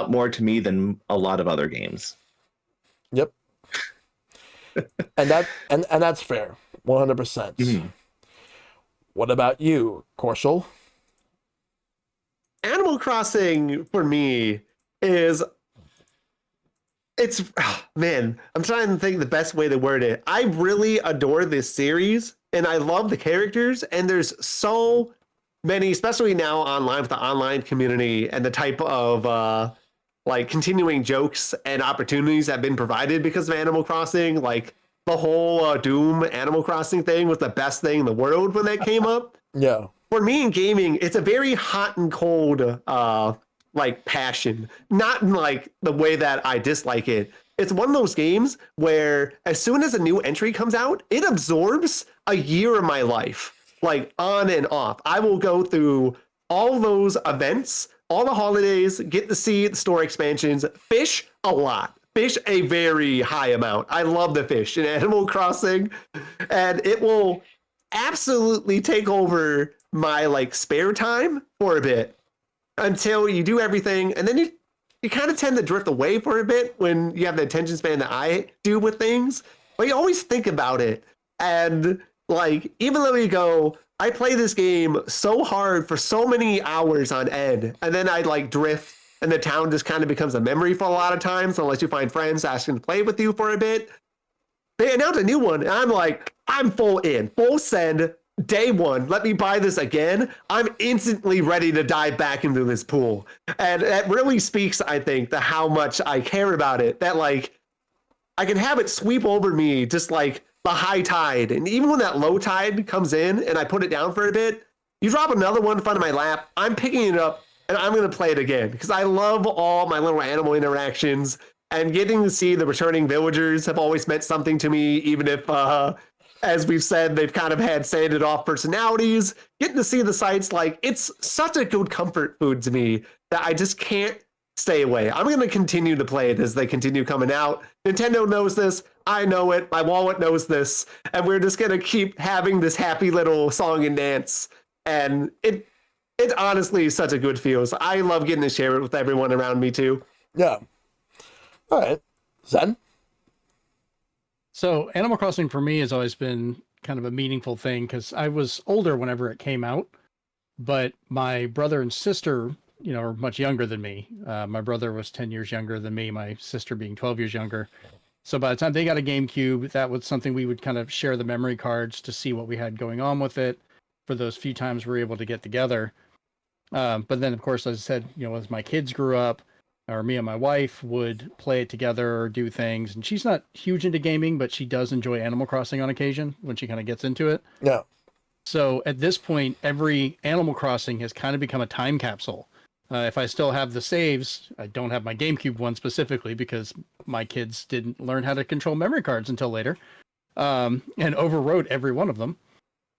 more to me than a lot of other games. Yep. and that's fair. 100%. Mm-hmm. What about you, Korshal? Animal Crossing for me is man, I'm trying to think the best way to word it. I really adore this series and I love the characters, and there's so many, especially now online with the online community and the type of like continuing jokes and opportunities that have been provided because of Animal Crossing. Like the whole Doom Animal Crossing thing was the best thing in the world when that came up. Yeah. For me in gaming, it's a very hot and cold like passion, not in like the way that I dislike it. It's one of those games where as soon as a new entry comes out, it absorbs a year of my life, like on and off. I will go through all those events, all the holidays, get to see the store expansions, fish a lot, fish a very high amount. I love the fish in Animal Crossing, and it will absolutely take over my like spare time for a bit until you do everything, and then you kind of tend to drift away for a bit when you have the attention span that I do with things, but you always think about it. And like, even though you go, I play this game so hard for so many hours on end, and then I like drift, and the town just kind of becomes a memory for a lot of times, unless you find friends asking to play with you for a bit. They announced a new one, and I'm like, I'm full in, full send, day one. Let me buy this again. I'm instantly ready to dive back into this pool. And that really speaks, I think, to how much I care about it. That like, I can have it sweep over me just like the high tide. And even when that low tide comes in and I put it down for a bit, you drop another one in front of my lap, I'm picking it up and I'm going to play it again because I love all my little animal interactions. And getting to see the returning villagers have always meant something to me, even if, as we've said, they've kind of had sanded off personalities. Getting to see the sites, like, it's such a good comfort food to me that I just can't stay away. I'm going to continue to play it as they continue coming out. Nintendo knows this. I know it. My wallet knows this. And we're just going to keep having this happy little song and dance. And it honestly is such a good feel. So I love getting to share it with everyone around me, too. Yeah. All right. Zen? So Animal Crossing for me has always been kind of a meaningful thing because I was older whenever it came out, but my brother and sister, you know, are much younger than me. My brother was 10 years younger than me, my sister being 12 years younger. So by the time they got a GameCube, that was something we would kind of share the memory cards to see what we had going on with it for those few times we were able to get together. But then, of course, as I said, you know, as my kids grew up, or me and my wife would play it together or do things. And she's not huge into gaming, but she does enjoy Animal Crossing on occasion when she kind of gets into it. Yeah. So at this point, every Animal Crossing has kind of become a time capsule. If I still have the saves, I don't have my GameCube one specifically because my kids didn't learn how to control memory cards until later, and overwrote every one of them.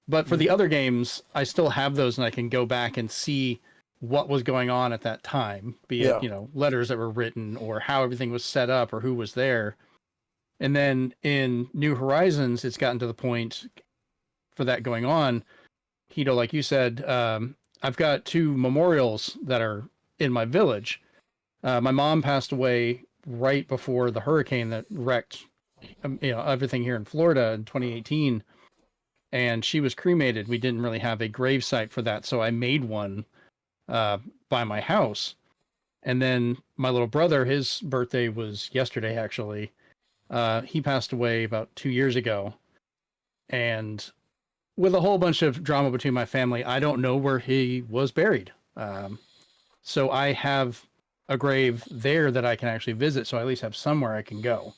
But for the other games, I still have those and I can go back and see what was going on at that time, be it, you know, letters that were written or how everything was set up or who was there. And then in New Horizons, it's gotten to the point for that going on. Hito, like you said, I've got 2 memorials that are in my village. My mom passed away right before the hurricane that wrecked, you know, everything here in Florida in 2018. And she was cremated. We didn't really have a gravesite for that. So I made one by my house. And then my little brother, his birthday was yesterday, actually. He passed away about 2 years ago. And with a whole bunch of drama between my family, I don't know where he was buried. So I have a grave there that I can actually visit. So I at least have somewhere I can go.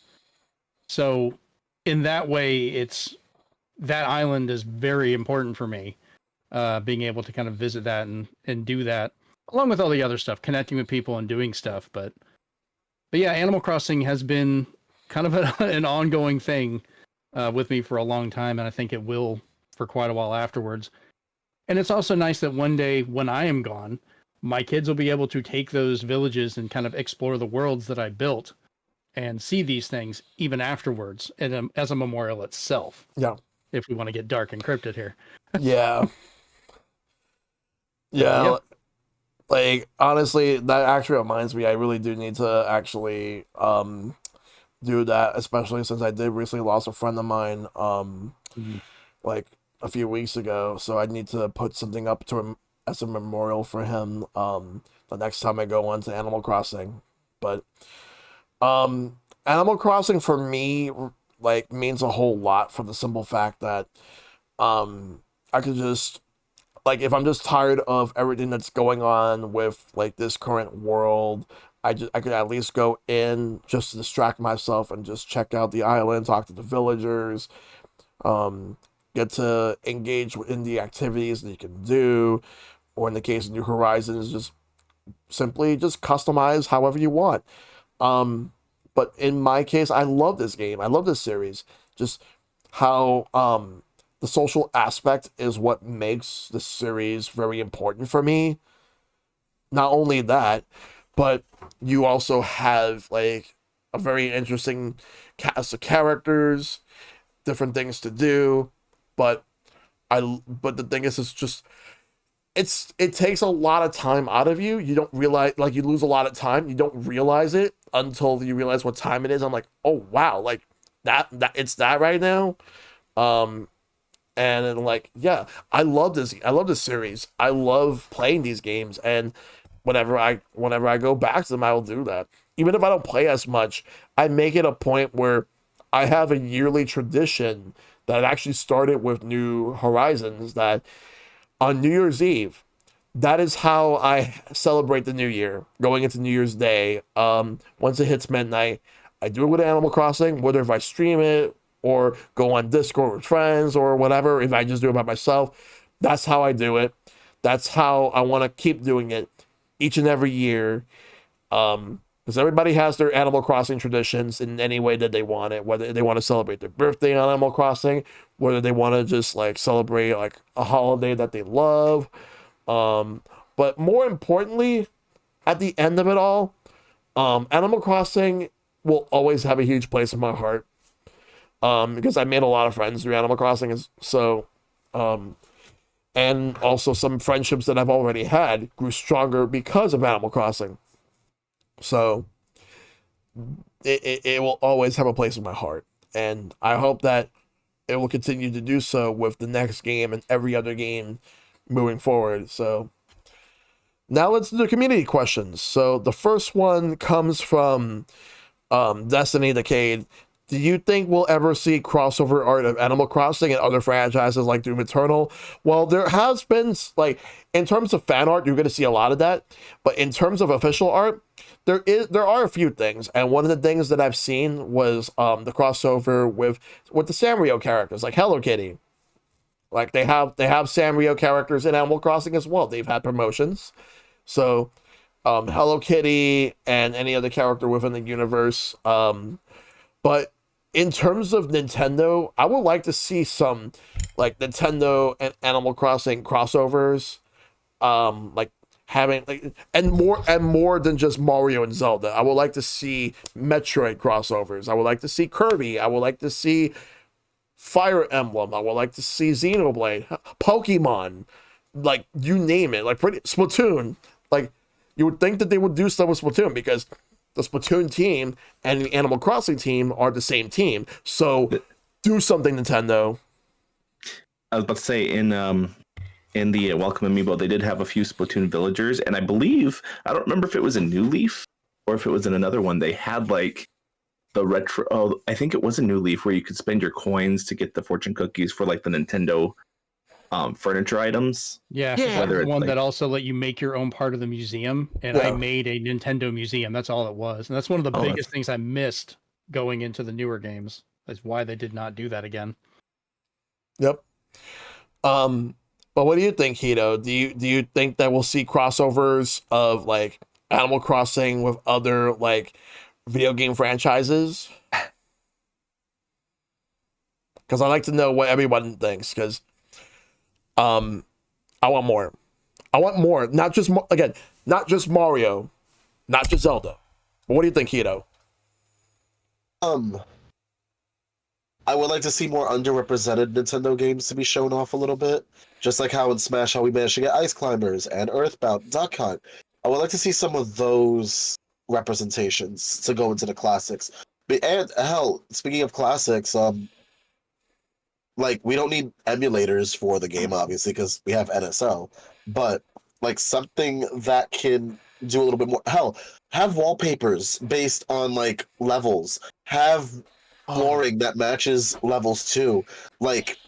So in that way, that island is very important for me. Being able to kind of visit that and do that, along with all the other stuff, connecting with people and doing stuff. But yeah, Animal Crossing has been kind of an ongoing thing with me for a long time, and I think it will for quite a while afterwards. And it's also nice that one day when I am gone, my kids will be able to take those villages and kind of explore the worlds that I built and see these things even afterwards and as a memorial itself. Yeah. If we want to get dark and cryptid here. Yeah. Yeah. Yep. Like, honestly, that actually reminds me, I really do need to actually do that, especially since I did recently lost a friend of mine like a few weeks ago. So I need to put something up to him as a memorial for him the next time I go on to Animal Crossing. But Animal Crossing for me like means a whole lot for the simple fact that I could just, like, if I'm just tired of everything that's going on with like this current world, I could at least go in just to distract myself and just check out the island, talk to the villagers, get to engage in the activities that you can do, or in the case of New Horizons, just simply just customize however you want. But in my case, I love this game. I love this series. Just how the social aspect is what makes the series very important for me. Not only that, but you also have like a very interesting cast of characters, different things to do, but but the thing is, it's just it takes a lot of time out of you. You don't realize, like, you lose a lot of time. You don't realize it until you realize what time it is. I'm like, oh wow, like that it's that right now. And then, like, yeah, I love this series. I love playing these games, and whenever I go back to them, I will do that. Even if I don't play as much, I make it a point where I have a yearly tradition that actually started with New Horizons, that on New Year's Eve, that is how I celebrate the new year, going into New Year's Day. Once it hits midnight, I do it with Animal Crossing, whether if I stream it or go on Discord with friends or whatever, if I just do it by myself. That's how I do it. That's how I want to keep doing it each and every year. Because everybody has their Animal Crossing traditions in any way that they want it, whether they want to celebrate their birthday on Animal Crossing, whether they want to just like celebrate like a holiday that they love. But more importantly, at the end of it all, Animal Crossing will always have a huge place in my heart. Because I made a lot of friends through Animal Crossing, and also some friendships that I've already had grew stronger because of Animal Crossing. So it will always have a place in my heart, and I hope that it will continue to do so with the next game and every other game moving forward. So now let's do the community questions. So the first one comes from Destiny Decade. Do you think we'll ever see crossover art of Animal Crossing and other franchises like Doom Eternal? Well, there has been, like, in terms of fan art, you're going to see a lot of that. But in terms of official art, there are a few things. And one of the things that I've seen was the crossover with the Sanrio characters, like Hello Kitty. Like, they have Sanrio characters in Animal Crossing as well. They've had promotions. So Hello Kitty and any other character within the universe. But in terms of Nintendo, I would like to see some like Nintendo and Animal Crossing crossovers, like having like and more than just Mario and Zelda. I would like to see Metroid crossovers. I would like to see Kirby. I would like to see Fire Emblem. I would like to see Xenoblade, Pokemon, like you name it. Like Splatoon. Like you would think that they would do stuff with Splatoon because the Splatoon team and the Animal Crossing team are the same team. So do something, Nintendo. I was about to say, in the Welcome Amiibo, they did have a few Splatoon villagers, and I believe, I don't remember if it was a New Leaf or if it was in another one, they had like the retro, I think it was a New Leaf where you could spend your coins to get the fortune cookies for like the Nintendo furniture items. Yeah, Whether one like, that also let you make your own part of the museum, and I made a Nintendo museum. That's all it was, and that's one of the biggest things I missed going into the newer games. Is why they did not do that again. Yep. But what do you think, Hito? Do you think that we'll see crossovers of like Animal Crossing with other like video game franchises? Because I like to know what everyone thinks. Because I want more. I want more. Not just Mario, not just Zelda. But what do you think, Hito? I would like to see more underrepresented Nintendo games to be shown off a little bit. Just like how in Smash, how we managed to get Ice Climbers and Earthbound, Duck Hunt. I would like to see some of those representations to go into the classics. And hell, speaking of classics, like we don't need emulators for the game, obviously, because we have NSO. But like something that can do a little bit more. Hell, have wallpapers based on like levels. Have flooring that matches levels too. Like,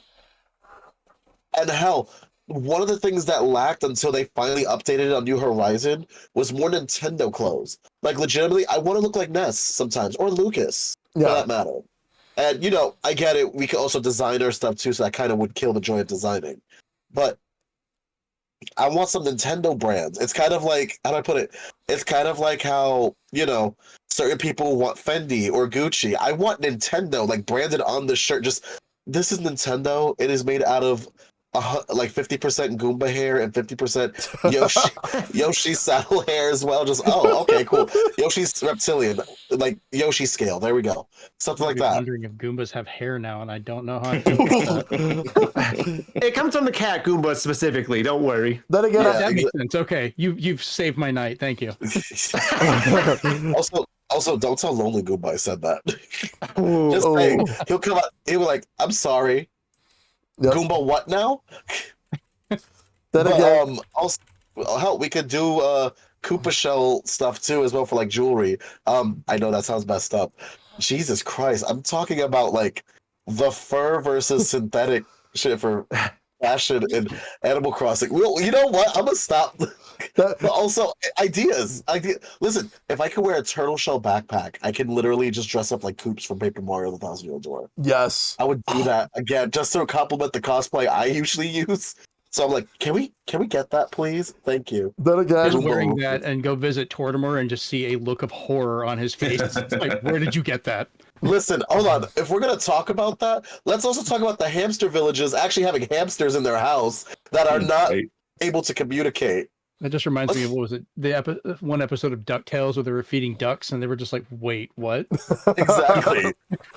and hell, one of the things that lacked until they finally updated it on New Horizon was more Nintendo clothes. Like, legitimately, I want to look like Ness sometimes, or Lucas, for that matter. And, you know, I get it. We could also design our stuff too, so that kind of would kill the joy of designing. But I want some Nintendo brands. It's kind of like, how do I put it? It's kind of like how, you know, certain people want Fendi or Gucci. I want Nintendo, like, branded on the shirt. Just, this is Nintendo. It is made out of like 50% Goomba hair and 50% Yoshi saddle hair as well. Just okay, cool. Yoshi's reptilian, like Yoshi scale. There we go. Something like that. Wondering if Goombas have hair now, and I don't know how I feel about that. It comes from the cat Goomba specifically. Don't worry. Then again, Yeah. That makes sense. Okay, you've saved my night. Thank you. Also, don't tell Lonely Goomba I said that. Ooh. Just saying, he'll come out. He'll be like, "I'm sorry, Yep. Goomba. What now?" Then But, again, also, hell, we could do Koopa shell stuff too as well for like jewelry. I know that sounds messed up. Jesus Christ, I'm talking about like the fur versus synthetic shit for fashion in Animal Crossing. Well, you know what? I'm gonna stop. But also ideas. Listen, if I could wear a turtle shell backpack, I can literally just dress up like Koops from Paper Mario: The Thousand-Year-Old Door. yes. I would do that again just to complement the cosplay I usually use. So I'm like, can we get that, please? Thank you. Then again, Just wearing that and go visit Tortimer and just see a look of horror on his face. It's like, where did you get that? Listen, hold on. If we're gonna talk about that, let's also talk about the hamster villages actually having hamsters in their house that are not Right. able to communicate. That just reminds me of, what was it? One episode of DuckTales where they were feeding ducks and they were just like, wait, what? Exactly.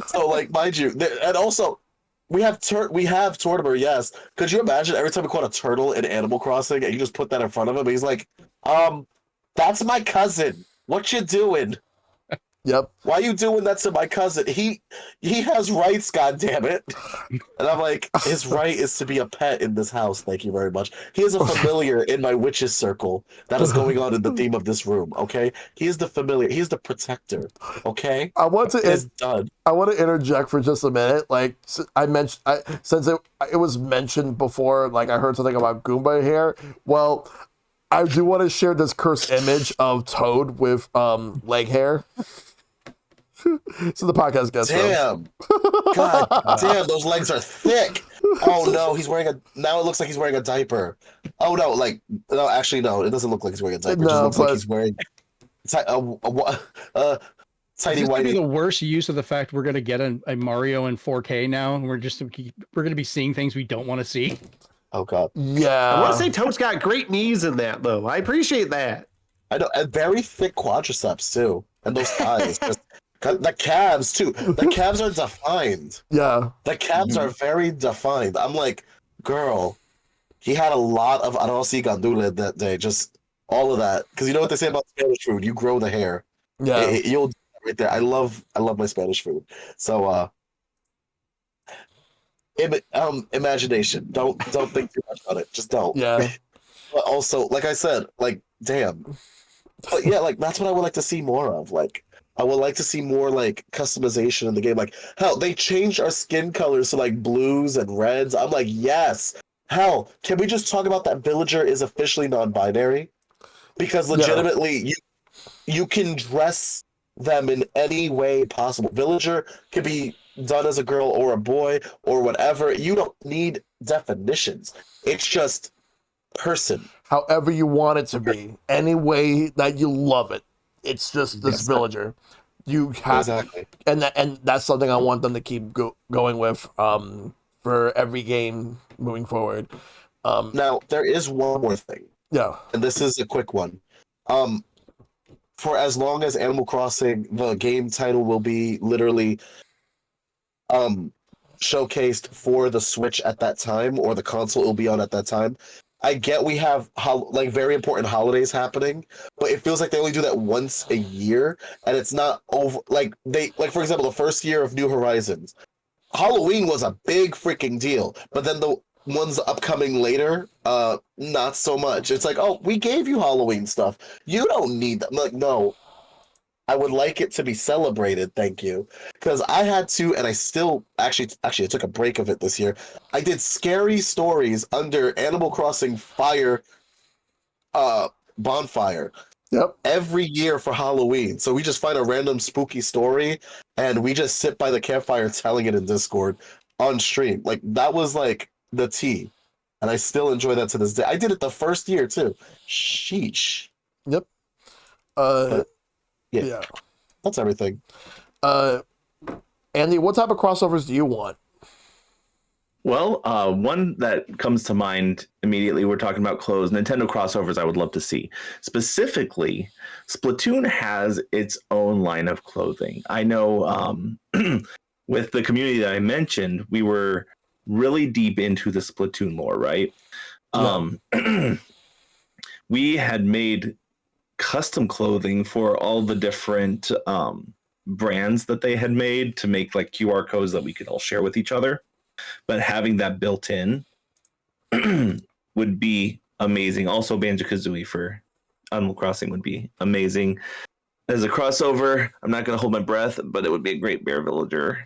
So, like, mind you, and also we have Tortimer. Yes. Could you imagine every time we caught a turtle in Animal Crossing and you just put that in front of him? He's like, that's my cousin. What you doing? yep. Why are you doing that to my cousin? He has rights, goddammit. And I'm like, his right is to be a pet in this house. Thank you very much. He is a familiar in my witches circle that is going on in the theme of this room. Okay, he is the familiar. He is the protector. Okay, I want to it's done. I want to interject for just a minute. Like since it was mentioned before, like I heard something about Goomba hair. Well, I do want to share this cursed image of Toad with leg hair. So the podcast gets them. Damn, god damn, those legs are thick. Oh no, now it looks like he's wearing a diaper. Oh no, no, actually no, it doesn't look like he's wearing a diaper. It just looks like he's wearing tidy Is this gonna be whitey. the worst use of the fact we're gonna get a Mario in 4K now, and we're gonna be seeing things we don't want to see? Oh god. I want Yeah. to say Toad's got great knees in that, though. I appreciate that. I know, and very thick quadriceps too, and those thighs. The calves too. The calves are defined. Yeah. The calves are very defined. I'm like, girl, he had a lot of arroz y gandule that day. Just all of that, because you know what they say about Spanish food: you grow the hair. Yeah. You'll do that right there. I love my Spanish food. So, imagination. Don't think too much about it. Just don't. Yeah. But also, like I said, like damn. But yeah, like that's what I would like to see more of. Like I would like to see more like customization in the game. Like hell, they changed our skin colors to like blues and reds. I'm like, yes. Hell, can we just talk about that villager is officially non-binary? Because legitimately, you can dress them in any way possible. Villager could be done as a girl or a boy or whatever. You don't need definitions. It's just person. However you want it to be, any way that you love it. It's just this villager. You have, Exactly. and that's something I want them to keep going with for every game moving forward. Now there is one more thing, Yeah. and this is a quick one. For as long as Animal Crossing, the game title will be literally showcased for the Switch at that time, or the console it will be on at that time. I get we have like very important holidays happening, but it feels like they only do that once a year, and it's not over. Like for example, the first year of New Horizons, Halloween was a big freaking deal, but then the ones upcoming later, not so much. It's like, oh, we gave you Halloween stuff. You don't need that. I'm like, no, I would like it to be celebrated. Thank you. Because I had to, and I still actually I took a break of it this year. I did scary stories under Animal Crossing Fire bonfire Yep. every year for Halloween. So we just find a random spooky story and we just sit by the campfire telling it in Discord on stream. Like that was like the tea. And I still enjoy that to this day. I did it the first year too. Sheesh. Yep. Yeah. Yeah. That's everything. Andy, what type of crossovers do you want? Well, one that comes to mind immediately, we're talking about clothes, Nintendo crossovers I would love to see. Specifically, Splatoon has its own line of clothing. I know with the community that I mentioned, we were really deep into the Splatoon lore, right? Yeah. We had made custom clothing for all the different brands that they had made to make like QR codes that we could all share with each other. But having that built in would be amazing. Also, Banjo-Kazooie for Animal Crossing would be amazing. As a crossover, I'm not going to hold my breath, but it would be a great bear villager.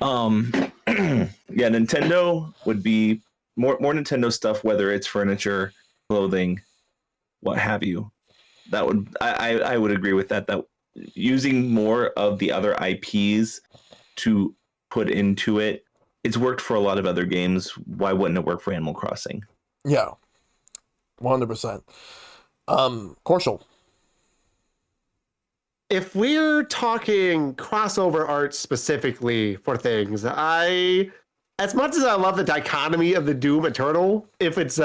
Yeah, Nintendo would be more Nintendo stuff, whether it's furniture, clothing, what have you. That would I would agree with that. That using more of the other IPs to put into it. It's worked for a lot of other games. Why wouldn't it work for Animal Crossing? Yeah. 100%. Korshal. If we're talking crossover art specifically for things, as much as I love the dichotomy of the Doom Eternal, if it's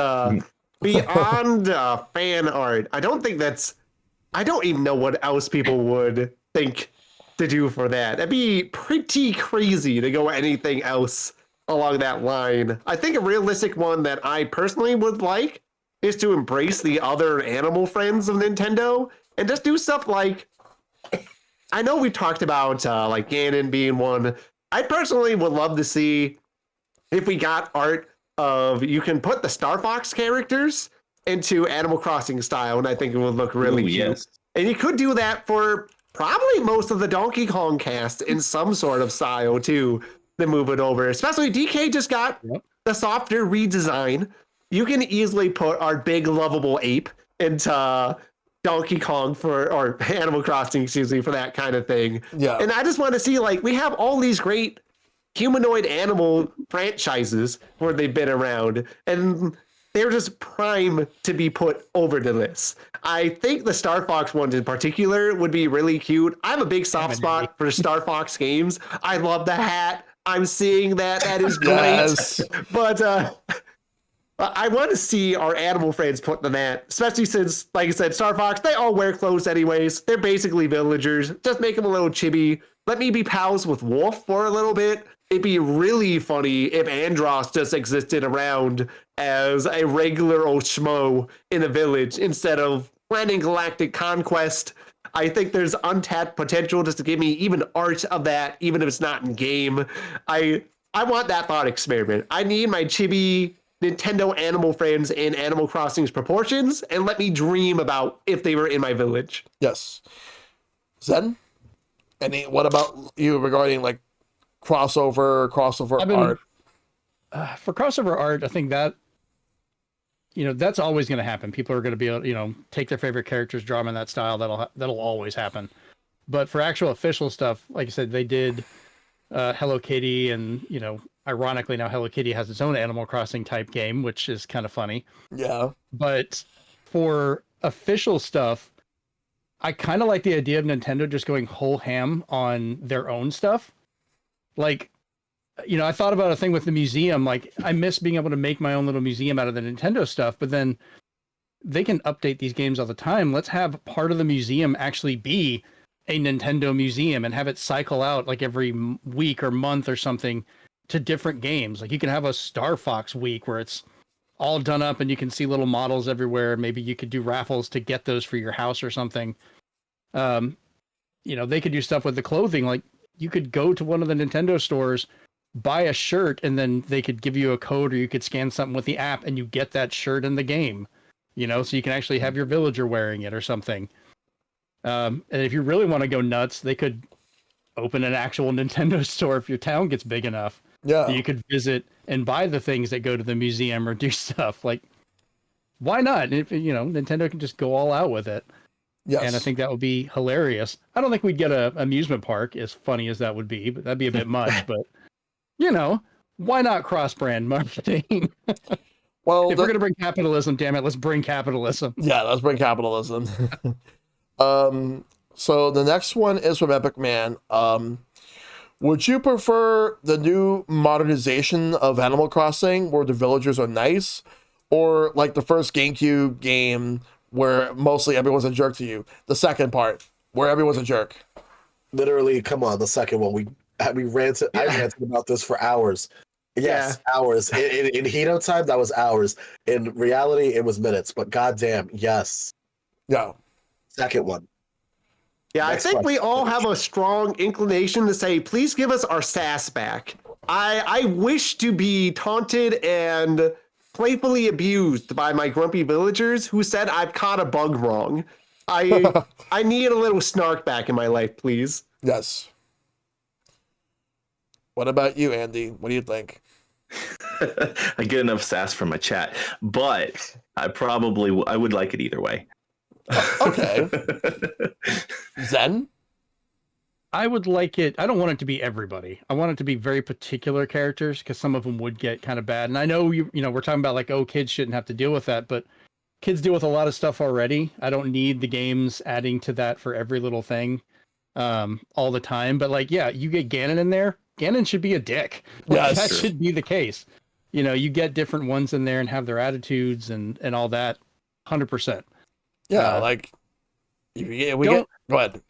beyond fan art, I don't even know what else people would think to do for that. That'd be pretty crazy to go anything else along that line. I think a realistic one that I personally would like is to embrace the other animal friends of Nintendo and just do stuff like, I know we talked about like Ganon being one. I personally would love to see if we got art of, you can put the Star Fox characters into Animal Crossing style, and I think it would look really cute. Yes. And you could do that for probably most of the Donkey Kong cast in some sort of style too, to move it over. Especially DK just got the softer redesign. You can easily put our big lovable ape into Donkey Kong or Animal Crossing, excuse me, for that kind of thing. Yeah. And I just want to see, like, we have all these great humanoid animal franchises where they've been around, and they're just prime to be put over to this. I think the Star Fox ones in particular would be really cute. I have a big soft spot for Star Fox games. I love the hat. I'm seeing that. That is great. Yes. But I want to see our animal friends put in that, especially since, like I said, Star Fox, they all wear clothes anyways. They're basically villagers. Just make them a little chibi. Let me be pals with Wolf for a little bit. It'd be really funny if Andros just existed around as a regular old schmo in a village instead of planning galactic conquest. I think there's untapped potential just to give me even art of that, even if it's not in game. I want that thought experiment. I need my chibi Nintendo animal friends in Animal Crossing's proportions, and let me dream about if they were in my village. Yes. Zen? What about you regarding like crossover art? For crossover art, I think that, that's always going to happen. People are going to be able to, take their favorite characters, draw them in that style. That'll always happen. But for actual official stuff, like I said, they did Hello Kitty, and ironically now Hello Kitty has its own Animal Crossing type game, which is kind of funny. Yeah. But for official stuff, I kind of like the idea of Nintendo just going whole ham on their own stuff. Like, I thought about a thing with the museum. Like, I miss being able to make my own little museum out of the Nintendo stuff, but then they can update these games all the time. Let's have part of the museum actually be a Nintendo museum and have it cycle out like every week or month or something to different games. Like, you can have a Star Fox week where it's all done up and you can see little models everywhere. Maybe you could do raffles to get those for your house or something. They could do stuff with the clothing. Like, you could go to one of the Nintendo stores, buy a shirt, and then they could give you a code, or you could scan something with the app and you get that shirt in the game, so you can actually have your villager wearing it or something. And if you really want to go nuts, they could open an actual Nintendo store if your town gets big enough. Yeah. That you could visit and buy the things that go to the museum or do stuff. Like, why not? If Nintendo can just go all out with it. Yes. And I think that would be hilarious. I don't think we'd get a amusement park, as funny as that would be, but that'd be a bit much. But, why not cross-brand marketing? Well, if we're going to bring capitalism, damn it, let's bring capitalism. Yeah, let's bring capitalism. So the next one is from Epic Man. Would you prefer the new modernization of Animal Crossing where the villagers are nice, or like the first GameCube game where mostly everyone's a jerk to you? The second part where everyone's a jerk. Literally, come on, the second one. We ranted. I ranted about this for hours. Yes, hours. In Hito time, that was hours. In reality, it was minutes. But goddamn, yes. Yeah. Second one. Yeah, Next I think we question. all have a strong inclination to say, please give us our sass back. I wish to be taunted and playfully abused by my grumpy villagers who said I've caught a bug wrong. I need a little snark back in my life, please. Yes. What about you, Andy? What do you think? I get enough sass from my chat, but I would like it either way. Okay. Zen? I would like it. I don't want it to be everybody. I want it to be very particular characters because some of them would get kind of bad. And I know you know we're talking about like, oh, kids shouldn't have to deal with that, but kids deal with a lot of stuff already. I don't need the games adding to that for every little thing all the time. But like, yeah, you get Ganon in there. Ganon should be a dick. Like, Yes. that should be the case. You know, you get different ones in there and have their attitudes and all that. 100%. Yeah, like yeah, we get. Go ahead.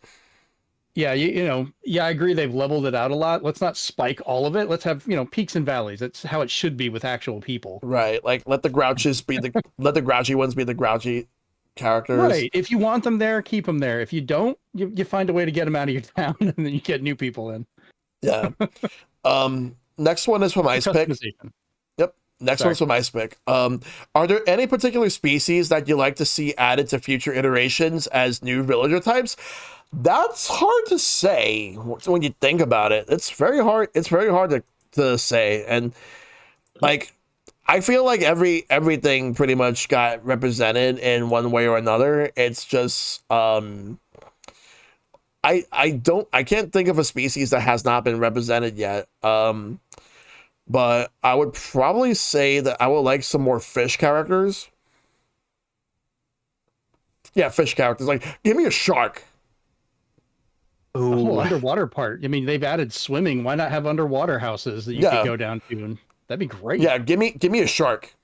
Yeah, you know, yeah, I agree. They've leveled it out a lot. Let's not spike all of it. Let's have, you know, peaks and valleys. That's how it should be with actual people. Right, like let the grouches be the let the grouchy ones be the grouchy characters. Right. If you want them there, keep them there. If you don't, you find a way to get them out of your town, and then you get new people in. Yeah. Next one is from Ice Pick. Yep. Next one's from Ice Pick. Are there any particular species that you like to see added to future iterations as new villager types? That's hard to say when you think about it. It's very hard. It's very hard to say. And like, I feel like everything pretty much got represented in one way or another. It's just I can't think of a species that has not been represented yet. But I would probably say that I would like some more fish characters. Yeah, fish characters. Like, give me a shark. The whole underwater part. I mean, they've added swimming. Why not have underwater houses that you could go down to? And that'd be great. Yeah, give me a shark.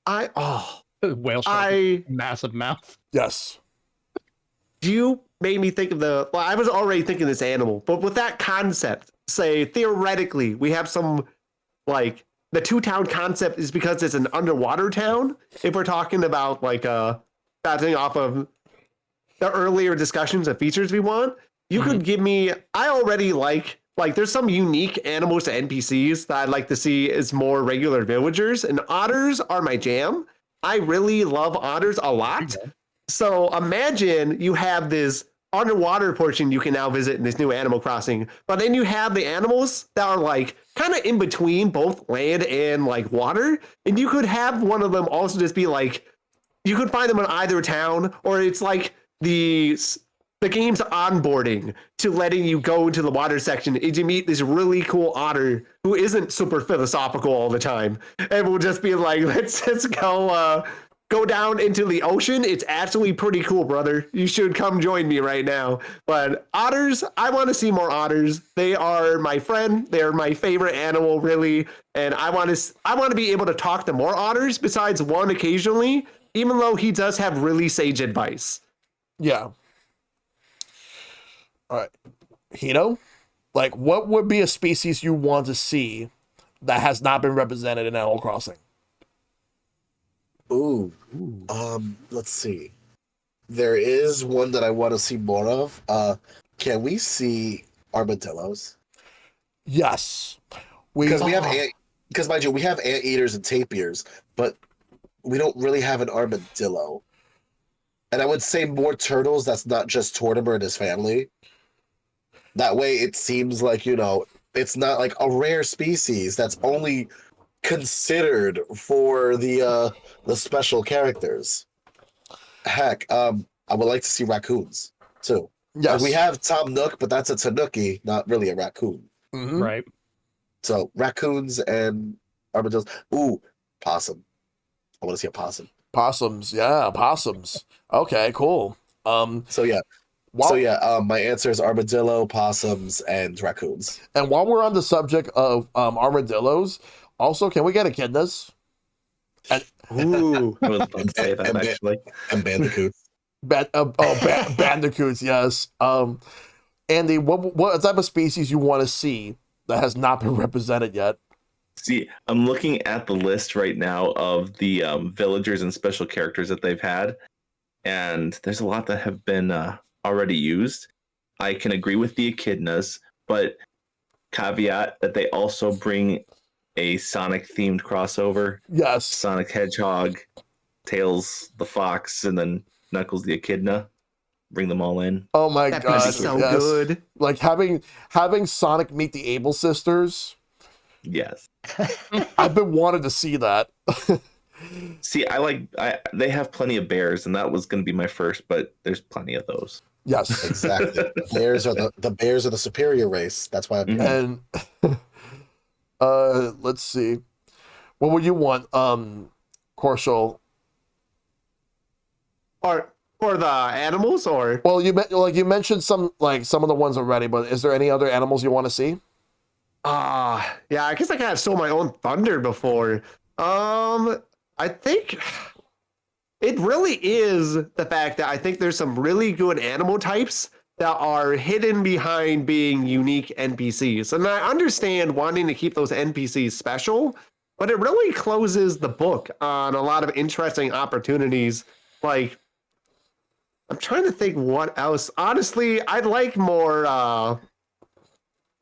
Whale shark, massive mouth. Yes. You made me think of I was already thinking this animal, but with that concept, say theoretically, we have some like the two-town concept is because it's an underwater town. If we're talking about like bouncing off of the earlier discussions of features we want, you could give me. I already like there's some unique animals to NPCs that I'd like to see as more regular villagers, and otters are my jam. I really love otters a lot. Okay. So imagine you have this underwater portion you can now visit in this new Animal Crossing, but then you have the animals that are like kind of in between both land and like water, and you could have one of them also just be like, you could find them in either town, or it's like the game's onboarding to letting you go into the water section is you meet this really cool otter who isn't super philosophical all the time, and will just be like, let's go down into the ocean. It's actually pretty cool, brother. You should come join me right now. But otters, I want to see more otters. They are my friend. They're my favorite animal, really. And I want to be able to talk to more otters besides one occasionally, even though he does have really sage advice. Yeah. All right. Hito, like, what would be a species you want to see that has not been represented in Animal Crossing? Ooh. Let's see. There is one that I want to see more of. Can we see armadillos? Yes. Because mind you, we have anteaters and tapirs, but we don't really have an armadillo. And I would say more turtles that's not just Tortimer and his family. That way it seems like, you know, it's not like a rare species that's only considered for the special characters. Heck, I would like to see raccoons too. Yes. Like we have Tom Nook, but that's a tanuki, not really a raccoon. Mm-hmm. Right. So raccoons and armadillos. Ooh, possum. I want to see a possum. Possums, yeah, possums. Okay, cool. So yeah, So yeah, my answer is armadillo, possums, and raccoons. And while we're on the subject of armadillos, also, can we get echidnas? And Ooh. I was about to say that And actually. And bandicoots. bandicoots, yes. Andy, what type of species you want to see that has not been represented yet? See, I'm looking at the list right now of the villagers and special characters that they've had, and there's a lot that have been already used. I can agree with the echidnas, but caveat that they also bring a Sonic-themed crossover. Yes. Sonic Hedgehog, Tails the fox, and then Knuckles the echidna. Bring them all in. Oh my That'd god. be so yes. good. Like having Sonic meet the Able sisters. Yes. I've been wanting to see that. See, they have plenty of bears, and that was going to be my first, but there's plenty of those. Yes. Exactly. The bears are the superior race. That's why. Mhm. And let's see. What would you want, Korshal? Or the animals, or Well, you mentioned some of the ones already, but is there any other animals you want to see? yeah, I guess I kind of stole my own thunder before. I think it really is the fact that I think there's some really good animal types that are hidden behind being unique NPCs. And I understand wanting to keep those NPCs special, but it really closes the book on a lot of interesting opportunities. Like, I'm trying to think what else. Honestly, I'd like more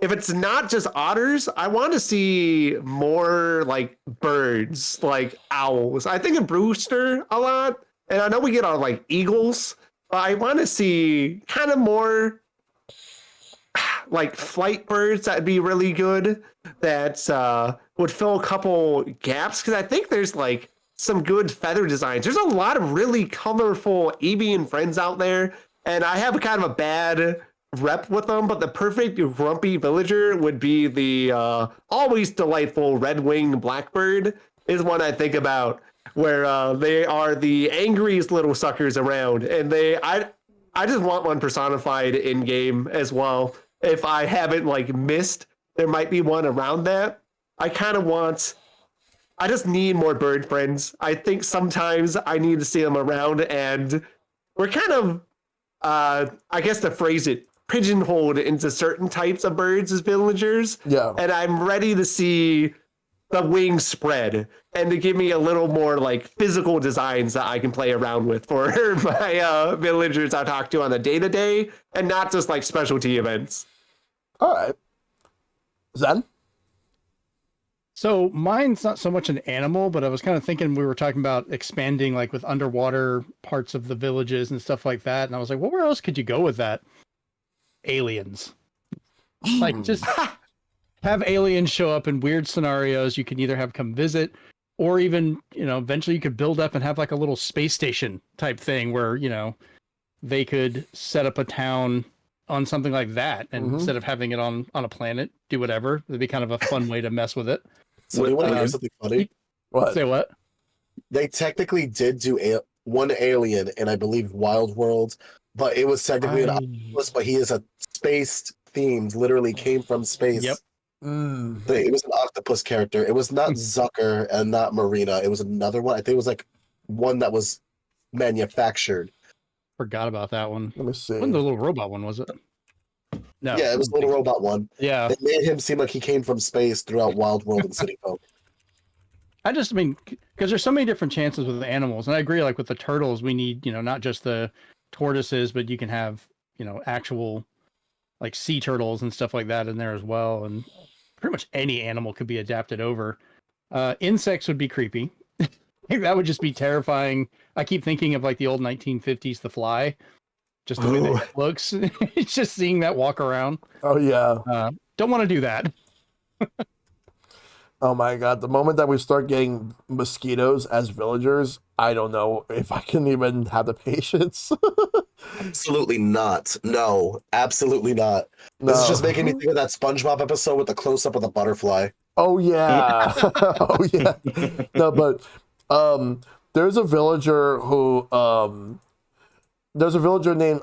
if it's not just otters, I want to see more like birds, like owls. I think of Brewster a lot, and I know we get our like eagles, but I want to see kind of more like flight birds. That'd be really good. That would fill a couple gaps, because I think there's like some good feather designs. There's a lot of really colorful avian friends out there, and I have a kind of a bad rep with them, but the perfect grumpy villager would be the always delightful red-winged blackbird is one I think about, where they are the angriest little suckers around, and I just want one personified in game as well. If I haven't like missed, there might be one around that. I just need more bird friends. I think sometimes I need to see them around, and we're kind of I guess to phrase it, pigeonholed into certain types of birds as villagers. Yeah. And I'm ready to see the wings spread and to give me a little more like physical designs that I can play around with for my villagers I talk to on the day-to-day, and not just like specialty events. All right. Zen? So mine's not so much an animal, but I was kind of thinking we were talking about expanding like with underwater parts of the villages and stuff like that. And I was like, well, where else could you go with that? Aliens. Like just have aliens show up in weird scenarios. You can either have come visit, or even, eventually you could build up and have like a little space station type thing where, they could set up a town on something like that. And instead of having it on a planet, do whatever. It'd be kind of a fun way to mess with it. So you want to hear something funny? What? Say what? They technically did do one alien in, I believe, Wild World, but it was technically an octopus, but he is a space themed, literally came from space. Yep. It was an octopus character. It was not Zucker and not Marina. It was another one. I think it was like one that was manufactured. Forgot about that one. Let me see. Wasn't the little robot one, was it? No. Yeah, it was the little robot one. Yeah. They made him seem like he came from space throughout Wild World and City Folk. I mean, because there's so many different chances with the animals, and I agree. Like with the turtles, we need not just the tortoises, but you can have actual like sea turtles and stuff like that in there as well, and pretty much any animal could be adapted over. Insects would be creepy. That would just be terrifying. I keep thinking of like the old 1950s The Fly, just the way that looks. It's just seeing that walk around. Oh yeah. Don't want to do that. Oh my god, the moment that we start getting mosquitoes as villagers, I don't know if I can even have the patience. Absolutely not. No, absolutely not. No. This is just making me think of that SpongeBob episode with the close-up of the butterfly. Oh yeah. Oh yeah. No, but there's a villager who named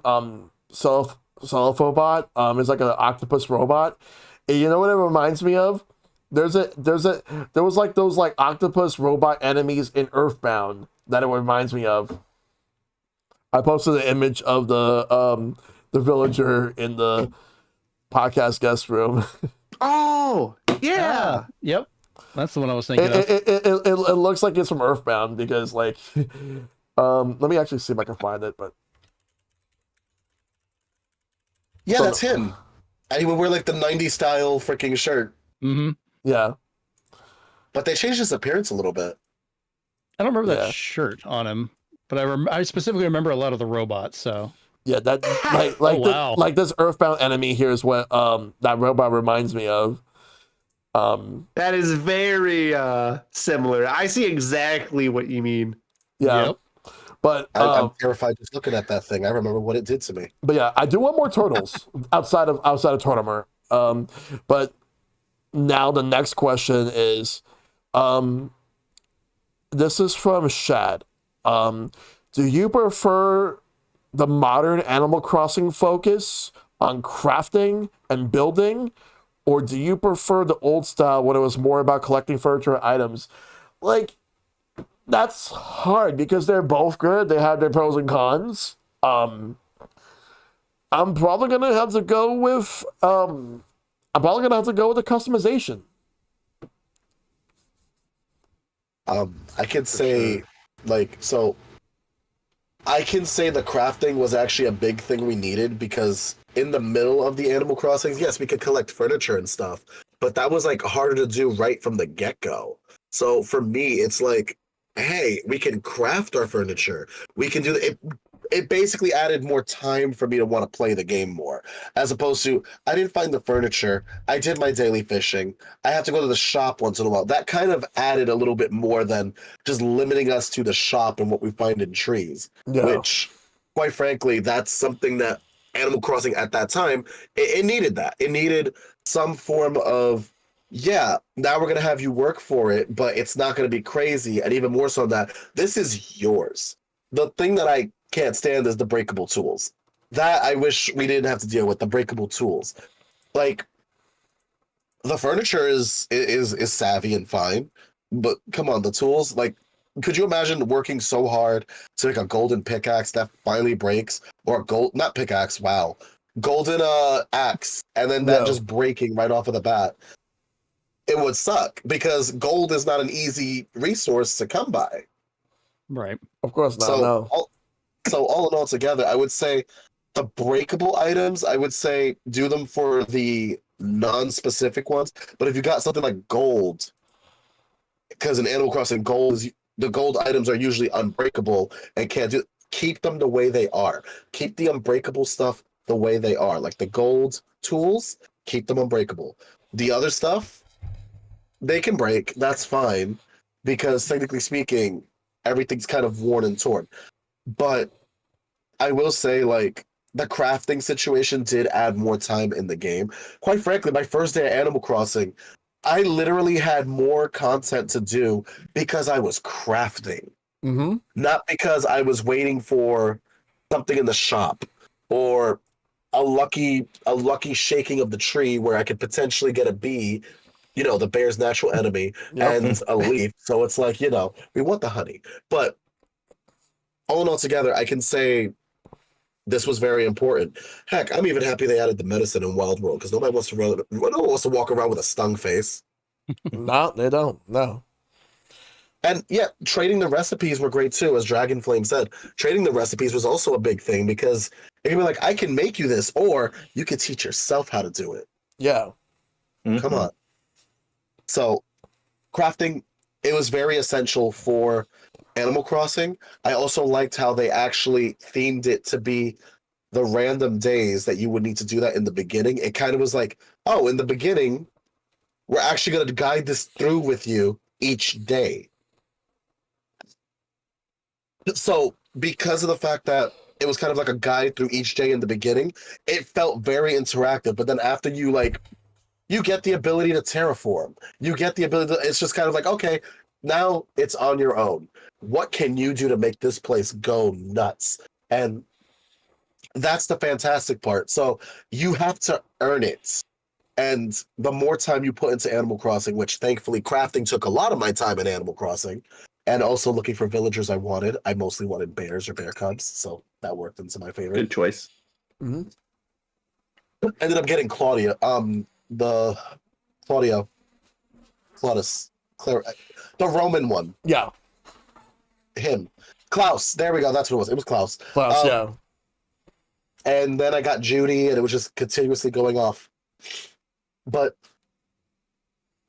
Cephobot. It's like an octopus robot. And you know what it reminds me of? There was like those like octopus robot enemies in Earthbound that it reminds me of. I posted an image of the villager in the podcast guest room. Oh, yeah. Yep. That's the one I was thinking of. It looks like it's from Earthbound because like let me actually see if I can find it, but Yeah, So- that's him. And he would wear like the 90s style freaking shirt. Mm-hmm. yeah. But they changed his appearance a little bit. I don't remember Yeah. that shirt on him, but I specifically remember a lot of the robots. So Yeah, that like Oh, wow. like this Earthbound enemy here is what that robot reminds me of. That is very similar. I see exactly what you mean. Yeah. Yep. But I'm terrified just looking at that thing. I remember what it did to me. but yeah, I do want more turtles outside of Tortimer. But now the next question is, this is from Shad. Do you prefer the modern Animal Crossing focus on crafting and building, or do you prefer the old style when it was more about collecting furniture and items? Like, that's hard because they're both good. They have their pros and cons. I'm probably gonna have to go with the customization. I could say, I can say the crafting was actually a big thing we needed because in the middle of the Animal Crossings, yes, we could collect furniture and stuff, but that was like harder to do right from the get-go. So for me, it's like, hey, we can craft our furniture. We can do it. It basically added more time for me to want to play the game more, as opposed to I didn't find the furniture. I did my daily fishing. I have to go to the shop once in a while. That kind of added a little bit more than just limiting us to the shop and what we find in trees. Yeah. Which, quite frankly, that's something that Animal Crossing at that time it needed. That it needed some form of yeah. Now we're gonna have you work for it, but it's not gonna be crazy. And even more so than that, this is yours. The thing that I can't stand is the breakable tools. That I wish we didn't have to deal with, the breakable tools. Like the furniture is savvy and fine, but come on, the tools, like could you imagine working so hard to make a golden pickaxe that finally breaks, or a gold not pickaxe, wow. Golden axe, and then that No. just breaking right off of the bat. It would suck because gold is not an easy resource to come by. Right. Of course not. So, No. all in all together, I would say the breakable items, I would say do them for the non-specific ones. But if you got something like gold, because in Animal Crossing, the gold items are usually unbreakable and can't do. Keep them the way they are. Keep the unbreakable stuff the way they are. Like the gold tools, keep them unbreakable. The other stuff, they can break. That's fine, because technically speaking, everything's kind of worn and torn. But I will say, like, the crafting situation did add more time in the game. Quite frankly, my first day at Animal Crossing, I literally had more content to do because I was crafting, Mm-hmm. not because I was waiting for something in the shop or a lucky shaking of the tree where I could potentially get a bee, the bear's natural enemy, Yep. and a leaf. So it's like, we want the honey. But all in all together, I can say this was very important. Heck, I'm even happy they added the medicine in Wild World because nobody wants to walk around with a stung face. No, they don't. No. And yeah, trading the recipes were great too, as Dragonflame said. Trading the recipes was also a big thing because it can be like, I can make you this, or you could teach yourself how to do it. Yeah. Come on. So, crafting, it was very essential for Animal Crossing. I also liked how they actually themed it to be the random days that you would need to do that in the beginning. It kind of was like, oh, in the beginning, we're actually going to guide this through with you each day. So, because of the fact that it was kind of like a guide through each day in the beginning, it felt very interactive. But then after you get the ability to terraform, you get the ability to, it's just kind of like, okay, now it's on your own. What can you do to make this place go nuts? And That's the fantastic part. So you have to earn it. And the more time you put into Animal Crossing, which thankfully crafting took a lot of my time in Animal Crossing, and also looking for villagers I mostly wanted bears or bear cubs, so that worked into my favor. Good choice. Mhm. Ended up getting Claudia, the Claudia, Claudius, the Roman one, Yeah, him, Klaus. There we go. That's what it was. It was Klaus. plus, yeah. And then I got Judy, and it was just continuously going off. But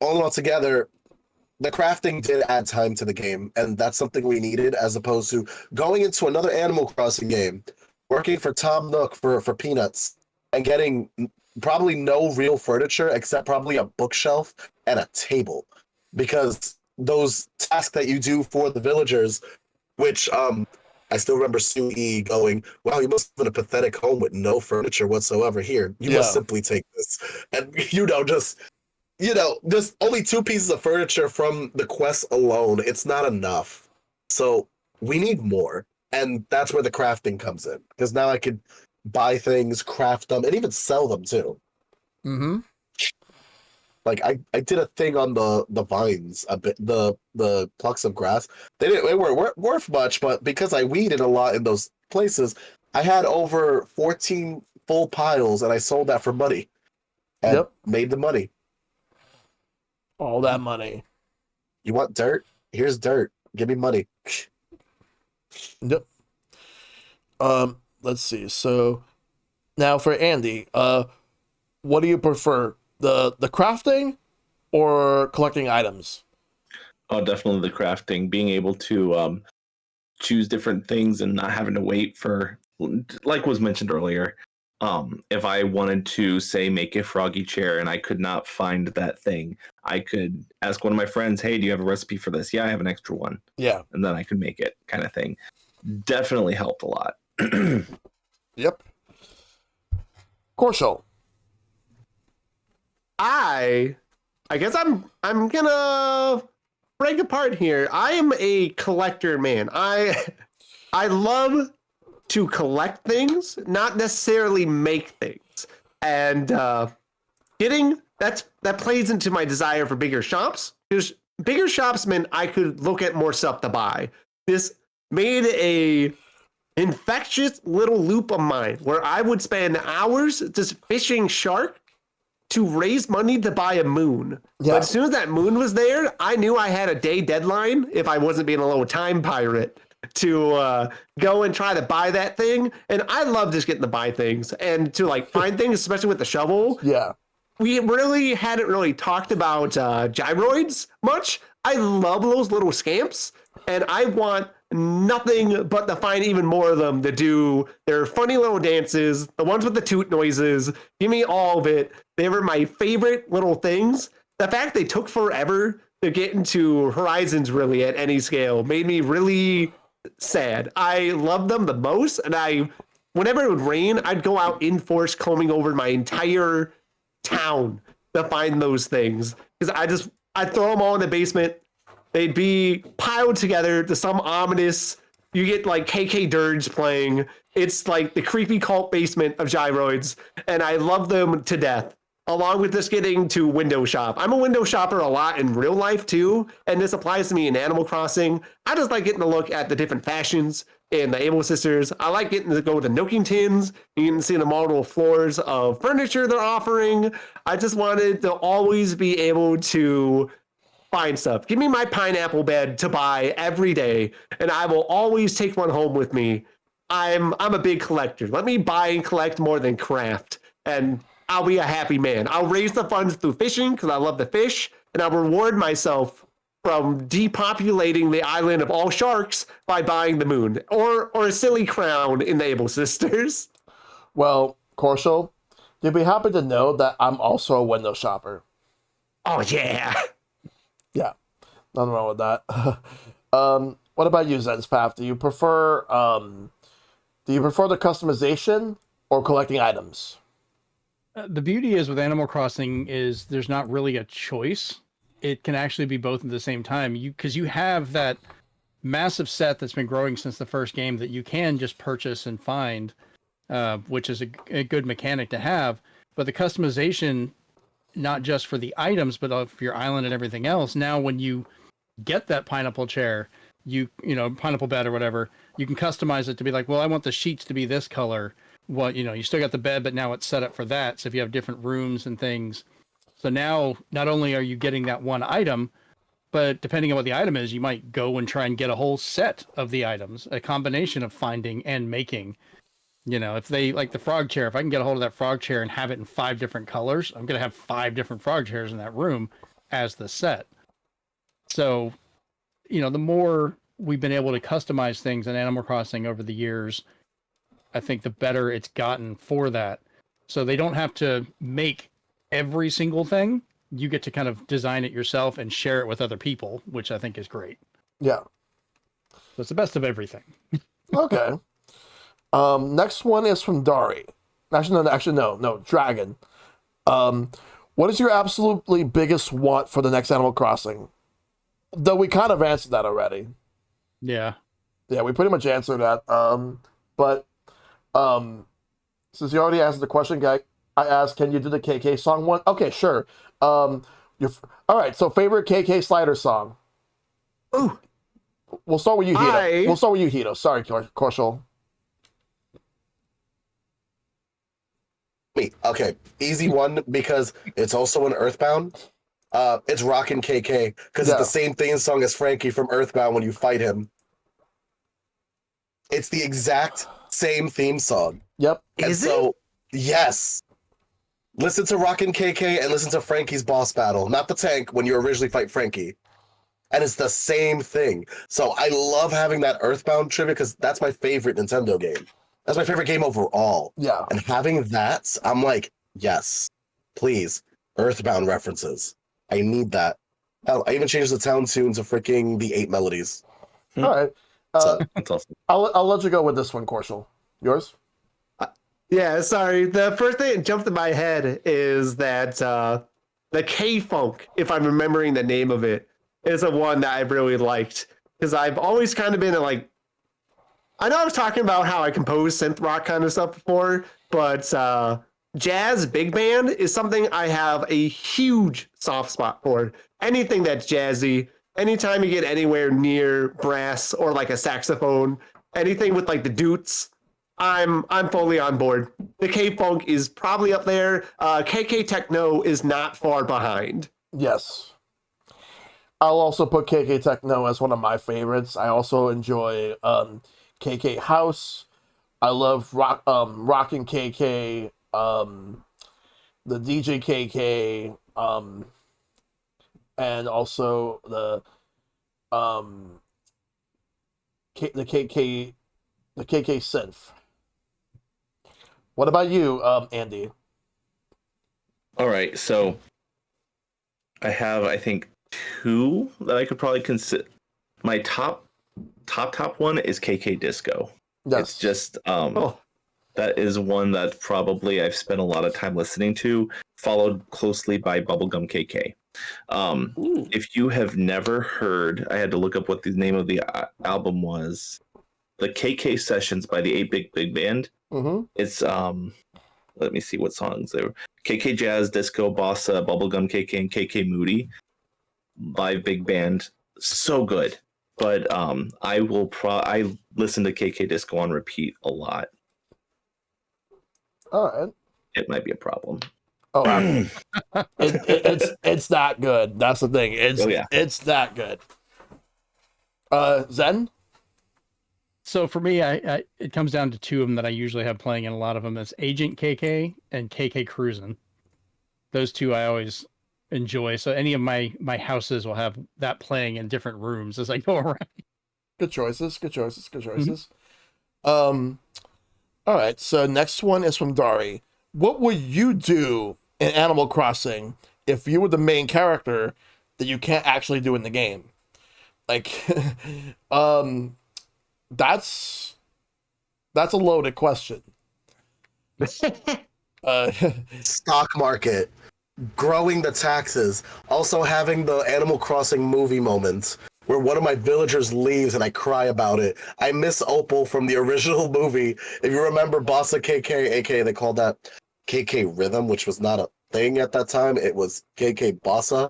all in all together, the crafting did add time to the game, and that's something we needed, as opposed to going into another Animal Crossing game, working for Tom Nook for peanuts, and getting probably no real furniture except probably a bookshelf and a table. Because those tasks that you do for the villagers, which I still remember Sui going, wow, you must live in a pathetic home with no furniture whatsoever. Here, you must simply take this. And, just only 2 pieces of furniture from the quest alone, it's not enough. So we need more. And that's where the crafting comes in. Because now I could buy things, craft them, and even sell them too. Mm-hmm. Like I did a thing on the vines, a bit the plucks of grass. They weren't worth much, but because I weeded a lot in those places, I had over 14 full piles, and I sold that for money, and made the money. All that money. You want dirt? Here's dirt. Give me money. Yep. Let's see. So now for Andy, what do you prefer? The crafting or collecting items? Oh, definitely the crafting. Being able to choose different things and not having to wait for, like was mentioned earlier, if I wanted to, say, make a froggy chair and I could not find that thing, I could ask one of my friends, hey, do you have a recipe for this? Yeah, I have an extra one. Yeah. And then I could make it, kind of thing. Definitely helped a lot. Yep. Korshal. I guess I'm gonna break apart here. I am a collector, man. I love to collect things, not necessarily make things. And that plays into my desire for bigger shops. Because bigger shops meant I could look at more stuff to buy. This made a infectious little loop of mine where I would spend hours just fishing shark to raise money to buy a moon. Yeah. But as soon as that moon was there, I knew I had a day deadline, if I wasn't being a little time pirate, to go and try to buy that thing. And I love just getting to buy things and to like find things, especially with the shovel. Yeah. We really hadn't really talked about gyroids much. I love those little scamps, and I want nothing but to find even more of them to do their funny little dances, the ones with the toot noises. Give me all of it. They were my favorite little things. The fact they took forever to get into Horizons really at any scale made me really sad. I loved them the most, and whenever it would rain, I'd go out in force combing over my entire town to find those things, because I'd throw them all in the basement. They'd be piled together to some ominous, you get like KK Dirge playing. It's like the creepy cult basement of gyroids, and I love them to death, along with just getting to window shop. I'm a window shopper a lot in real life too, and this applies to me in Animal Crossing. I just like getting to look at the different fashions in the Able Sisters. I like getting to go to Nookingtons. You can see the multiple floors of furniture they're offering. I just wanted to always be able to find stuff. Give me my pineapple bed to buy every day, and I will always take one home with me. I'm a big collector. Let me buy and collect more than craft, and I'll be a happy man. I'll raise the funds through fishing because I love to fish, and I'll reward myself from depopulating the island of all sharks by buying the moon or a silly crown in the Able Sisters. Well, Korshal, you'd be happy to know that I'm also a window shopper. Oh yeah. Yeah, nothing wrong with that. What about you, Zenspath? Do you prefer the customization or collecting items? The beauty is with Animal Crossing is there's not really a choice. It can actually be both at the same time. Because you have that massive set that's been growing since the first game that you can just purchase and find. which is a good mechanic to have. But the customization, not just for the items, but for your island and everything else. Now, when you get that pineapple chair, you know, pineapple bed or whatever, you can customize it to be like, well, I want the sheets to be this color. Well, you know, you still got the bed, but now it's set up for that. So if you have different rooms and things, so now not only are you getting that one item, but depending on what the item is, you might go and try and get a whole set of the items, a combination of finding and making. You know, if they like the frog chair, if I can get a hold of that frog chair and have it in 5 different colors, I'm going to have 5 different frog chairs in that room as the set. So, you know, the more we've been able to customize things in Animal Crossing over the years, I think the better it's gotten for that. So they don't have to make every single thing. You get to kind of design it yourself and share it with other people, which I think is great. Yeah. So it's the best of everything. Okay. Next one is from Dari. No, Dragon. What is your absolutely biggest want for the next Animal Crossing? Though we kind of answered that already. Yeah. Yeah, we pretty much answered that. But since you already answered the question, guy, I asked, can you do the KK song one? Okay, sure. All right. So favorite KK Slider song. Ooh. We'll start with you, Hito. Sorry, Korshal. Me. Okay, easy one because it's also an Earthbound. It's Rockin' KK because it's the same theme song as Frankie from Earthbound when you fight him. It's the exact same theme song. Yep. Is it? Yes. Listen to Rockin' KK and listen to Frankie's boss battle, not the tank when you originally fight Frankie. And it's the same thing. So I love having that Earthbound trivia because that's my favorite Nintendo game. That's my favorite game overall. Yeah. And having that, I'm like, yes, please, Earthbound references. I need that. Hell, I even changed the town tune to freaking the 8 melodies. All right. That's awesome. I'll let you go with this one, Korshal. Yours? Yeah, sorry. The first thing that jumped in my head is that the K-Funk, if I'm remembering the name of it, is a one that I've really liked. Because I've always kind of been I know I was talking about how I compose synth rock kind of stuff before, but jazz big band is something I have a huge soft spot for. Anything that's jazzy, anytime you get anywhere near brass or like a saxophone, anything with like the doots, I'm fully on board. The K-Funk is probably up there. KK Techno is not far behind. Yes. I'll also put KK Techno as one of my favorites. I also enjoy KK House. I love Rockin' KK, the DJ KK, and also the KK synth. What about you, Andy? All right, so I have, I think, 2 that I could probably consider. My top one is KK Disco. Yes. It's just that is one that probably I've spent a lot of time listening to, followed closely by Bubblegum KK. If you have never heard, I had to look up what the name of the album was. The KK Sessions by the 8 Big Band. Mm-hmm. It's let me see what songs there were. KK Jazz, Disco, Bossa, Bubblegum KK, and KK Moody by Big Band. So good. But I listen to KK Disco on repeat a lot. All right. It might be a problem. Oh, it's that good. That's the thing. It's that good. Zen? So for me, I it comes down to 2 of them that I usually have playing in a lot of them. It's Agent KK and KK Cruisin'. Those 2 I always enjoy. So any of my houses will have that playing in different rooms as I go around. Good choices. Mm-hmm. All right. So next one is from Dari. What would you do in Animal Crossing if you were the main character that you can't actually do in the game? Like, that's a loaded question. Stock market, growing the taxes, also having the Animal Crossing movie moment where one of my villagers leaves and I cry about it. I miss Opal from the original movie. If you remember Bossa KK, aka they called that KK Rhythm, which was not a thing at that time. It was KK Bossa.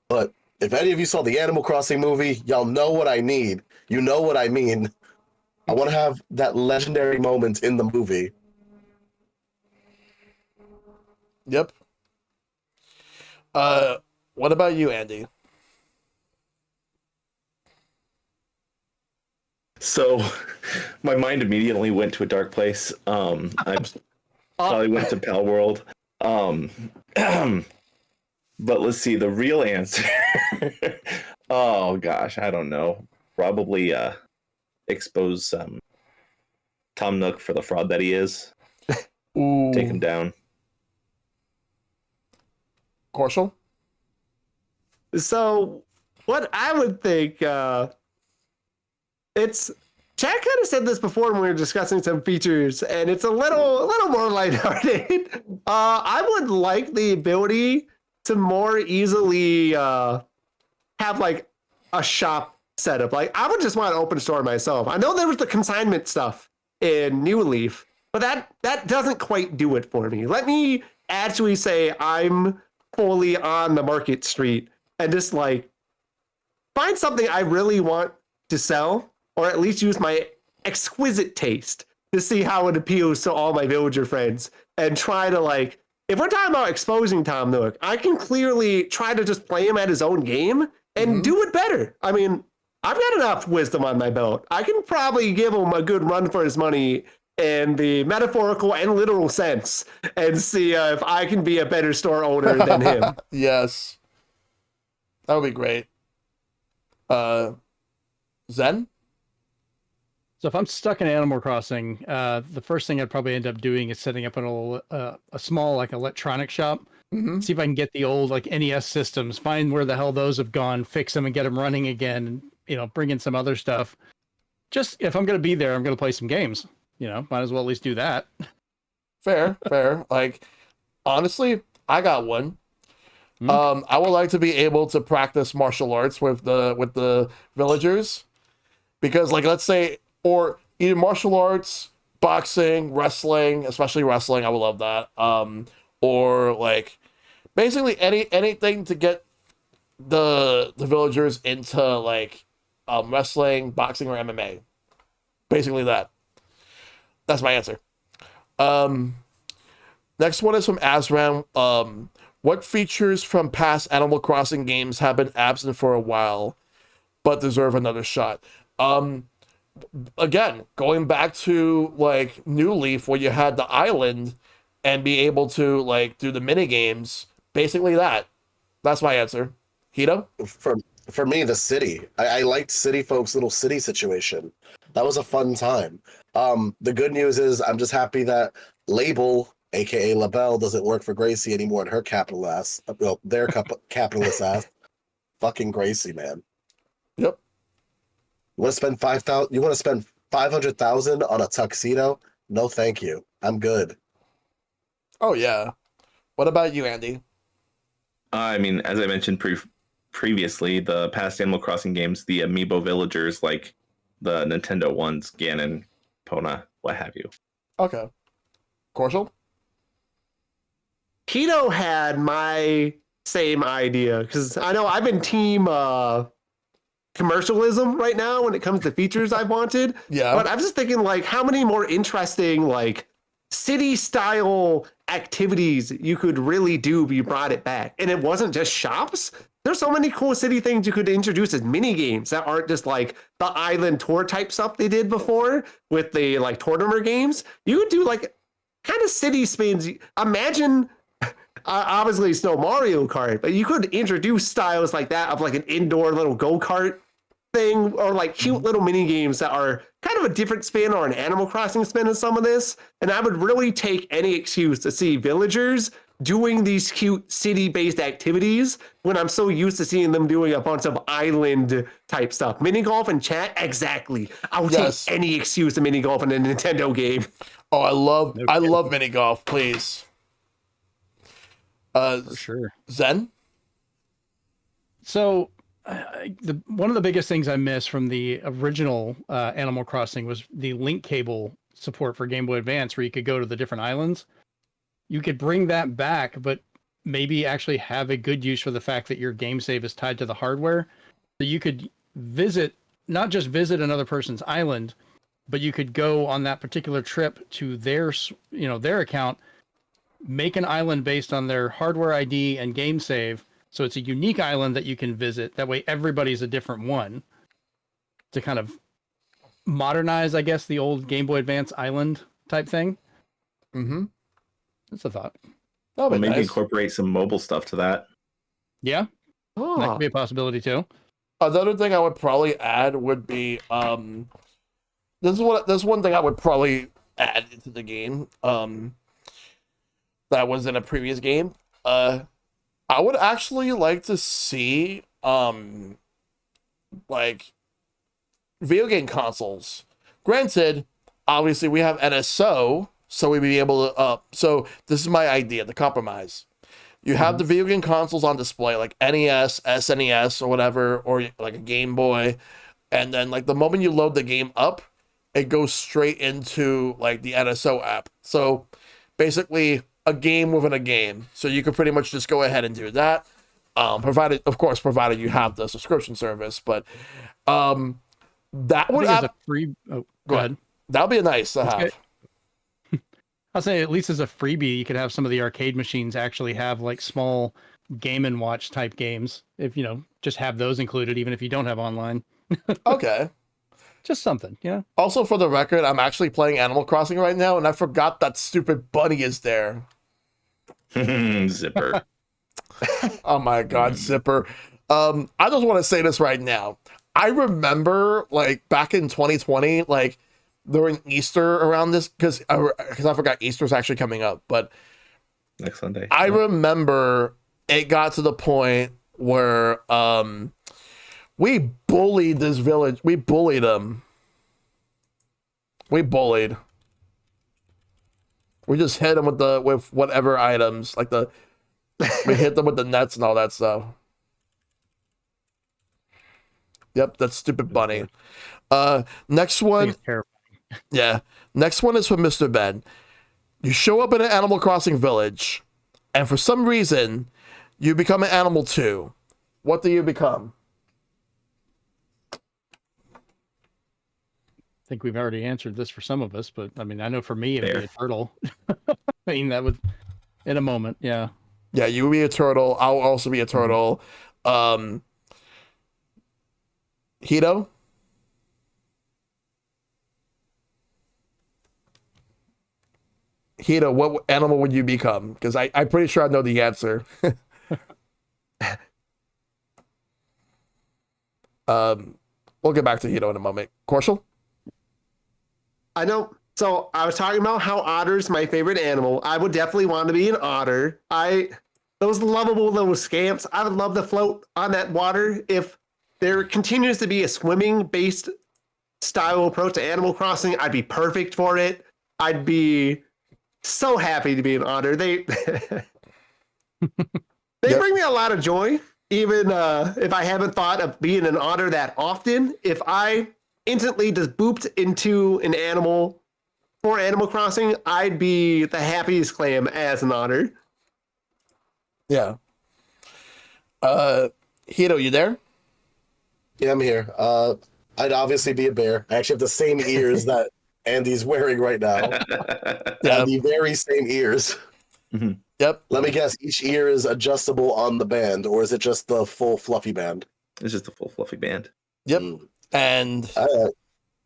But if any of you saw the Animal Crossing movie, y'all know what I need. You know what I mean. I want to have that legendary moment in the movie. Yep. What about you, Andy? So, my mind immediately went to a dark place. I probably went to Pal World. But let's see, the real answer. Oh gosh, I don't know. Probably expose Tom Nook for the fraud that he is. Ooh. Take him down. Korshal? So, what I would think, it's Chad kind of said this before when we were discussing some features, and it's a little more lighthearted. I would like the ability to more easily have like a shop setup. Like I would just want to open store myself. I know there was the consignment stuff in New Leaf, but that doesn't quite do it for me. Let me actually say I'm fully on the market street and just like find something I really want to sell, or at least use my exquisite taste to see how it appeals to all my villager friends, and try to like, if we're talking about exposing Tom Nook, I can clearly try to just play him at his own game and do it better. I mean, I've got enough wisdom on my belt. I can probably give him a good run for his money in the metaphorical and literal sense and see if I can be a better store owner than him. Yes. That would be great. Zen? So if I'm stuck in Animal Crossing, the first thing I'd probably end up doing is setting up a small like electronic shop. Mm-hmm. See if I can get the old like NES systems, find where the hell those have gone, fix them, and get them running again. And bring in some other stuff. Just if I'm gonna be there, I'm gonna play some games. Might as well at least do that. Fair. Like, honestly, I got one. I would like to be able to practice martial arts with the villagers, because like, let's say, or either martial arts, boxing, wrestling, especially wrestling, I would love that. Or like basically anything to get the villagers into like wrestling, boxing, or MMA. Basically that. That's my answer. Next one is from Azram. What features from past Animal Crossing games have been absent for a while, but deserve another shot? Again, going back to like New Leaf, where you had the island and be able to like do the mini games. Basically that. That's my answer. Hito? For me, the city. I liked City Folks' little city situation. That was a fun time. The good news is I'm just happy that Label, aka LaBelle, doesn't work for Gracie anymore and her capital ass. Well, their capitalist ass. Fucking Gracie, man. Yep. You want to spend 5,000? You want to spend 500,000 on a tuxedo? No, thank you. I'm good. Oh yeah. What about you, Andy? I mean, as I mentioned previously, the past Animal Crossing games, the amiibo villagers, like the Nintendo ones, Ganon, Pona, what have you. Okay. Korshal? Hito had my same idea, because I know I've been team commercialism right now when it comes to features I wanted. Yeah. But I'm just thinking, like, how many more interesting, like, city style activities you could really do if you brought it back. And it wasn't just shops. There's so many cool city things you could introduce as mini games that aren't just like the island tour type stuff they did before with the like tournament games. You could do like kind of city spins. Imagine, obviously it's no Mario Kart, but you could introduce styles like that of like an indoor little go-kart thing, or like cute little mini games that are kind of a different spin or an Animal Crossing spin in some of this. And I would really take any excuse to see villagers doing these cute city-based activities when I'm so used to seeing them doing a bunch of island type stuff. Mini golf and chat, exactly. I'll take any excuse to mini golf in a Nintendo game. Oh, I love mini golf, please. For sure. Zen? So one of the biggest things I miss from the original Animal Crossing was the link cable support for Game Boy Advance, where you could go to the different islands. You could bring that back, but maybe actually have a good use for the fact that your game save is tied to the hardware. So you could not just visit another person's island, but you could go on that particular trip to their account, make an island based on their hardware ID and game save. So it's a unique island that you can visit. That way everybody's a different one, to kind of modernize, I guess, the old Game Boy Advance island type thing. Mm-hmm. That's a thought. That'll be Maybe nice. incorporate some mobile stuff to that. Yeah, that Oh, could be a possibility too. Another thing I would probably add would be this is one thing I would probably add into the game that was in a previous game. I would actually like to see like video game consoles. Granted, obviously we have NSO, so we'd be able to so this is my idea, the compromise. You have the video game consoles on display, like NES, SNES, or whatever, or like a Game Boy, and then like the moment you load the game up, it goes straight into like the NSO app. So basically a game within a game. So you could pretty much just go ahead and do that. Provided you have the subscription service, but that would as have a free. Oh, go ahead. that would be nice to have. I'll say at least as a freebie, you could have some of the arcade machines actually have like small Game and Watch type games. If just have those included, even if you don't have online. Okay. Just something, Also, for the record, I'm actually playing Animal Crossing right now, and I forgot that stupid bunny is there. Zipper. Oh my god, Zipper. I just want to say this right now. I remember, like, back in 2020, like, during Easter around this, because I forgot Easter's actually coming up, but Next Sunday. I remember it got to the point where we bullied this village. We bullied them. We just hit them with whatever items, like we hit them with the nets and all that stuff. Yep, that stupid bunny. Next one. It's terrible. Yeah. Next one is from Mr. Ben. You show up in an Animal Crossing village, and for some reason, you become an animal too. What do you become? I think we've already answered this for some of us, but I mean, I know for me, it'd be a turtle. I mean, that would, in a moment, yeah. Yeah, you would be a turtle. I'll also be a turtle. Hito? Hito, what animal would you become? Because I'm pretty sure I know the answer. We'll get back to Hito in a moment. Korshal? I know. So I was talking about how otter's my favorite animal. I would definitely want to be an otter. Those lovable little scamps. I would love to float on that water. If there continues to be a swimming based style approach to Animal Crossing, I'd be perfect for it. I'd be so happy to be an otter. They bring me a lot of joy. Even if I haven't thought of being an otter that often, if I instantly just booped into an animal for Animal Crossing, I'd be the happiest clam as an otter. Yeah. Hito, you there? Yeah, I'm here. I'd obviously be a bear. I actually have the same ears that Andy's wearing right now. Yeah. The very same ears. Mm-hmm. Yep. Let me guess, each ear is adjustable on the band, or is it just the full fluffy band? It's just a full fluffy band. Yep. Mm. And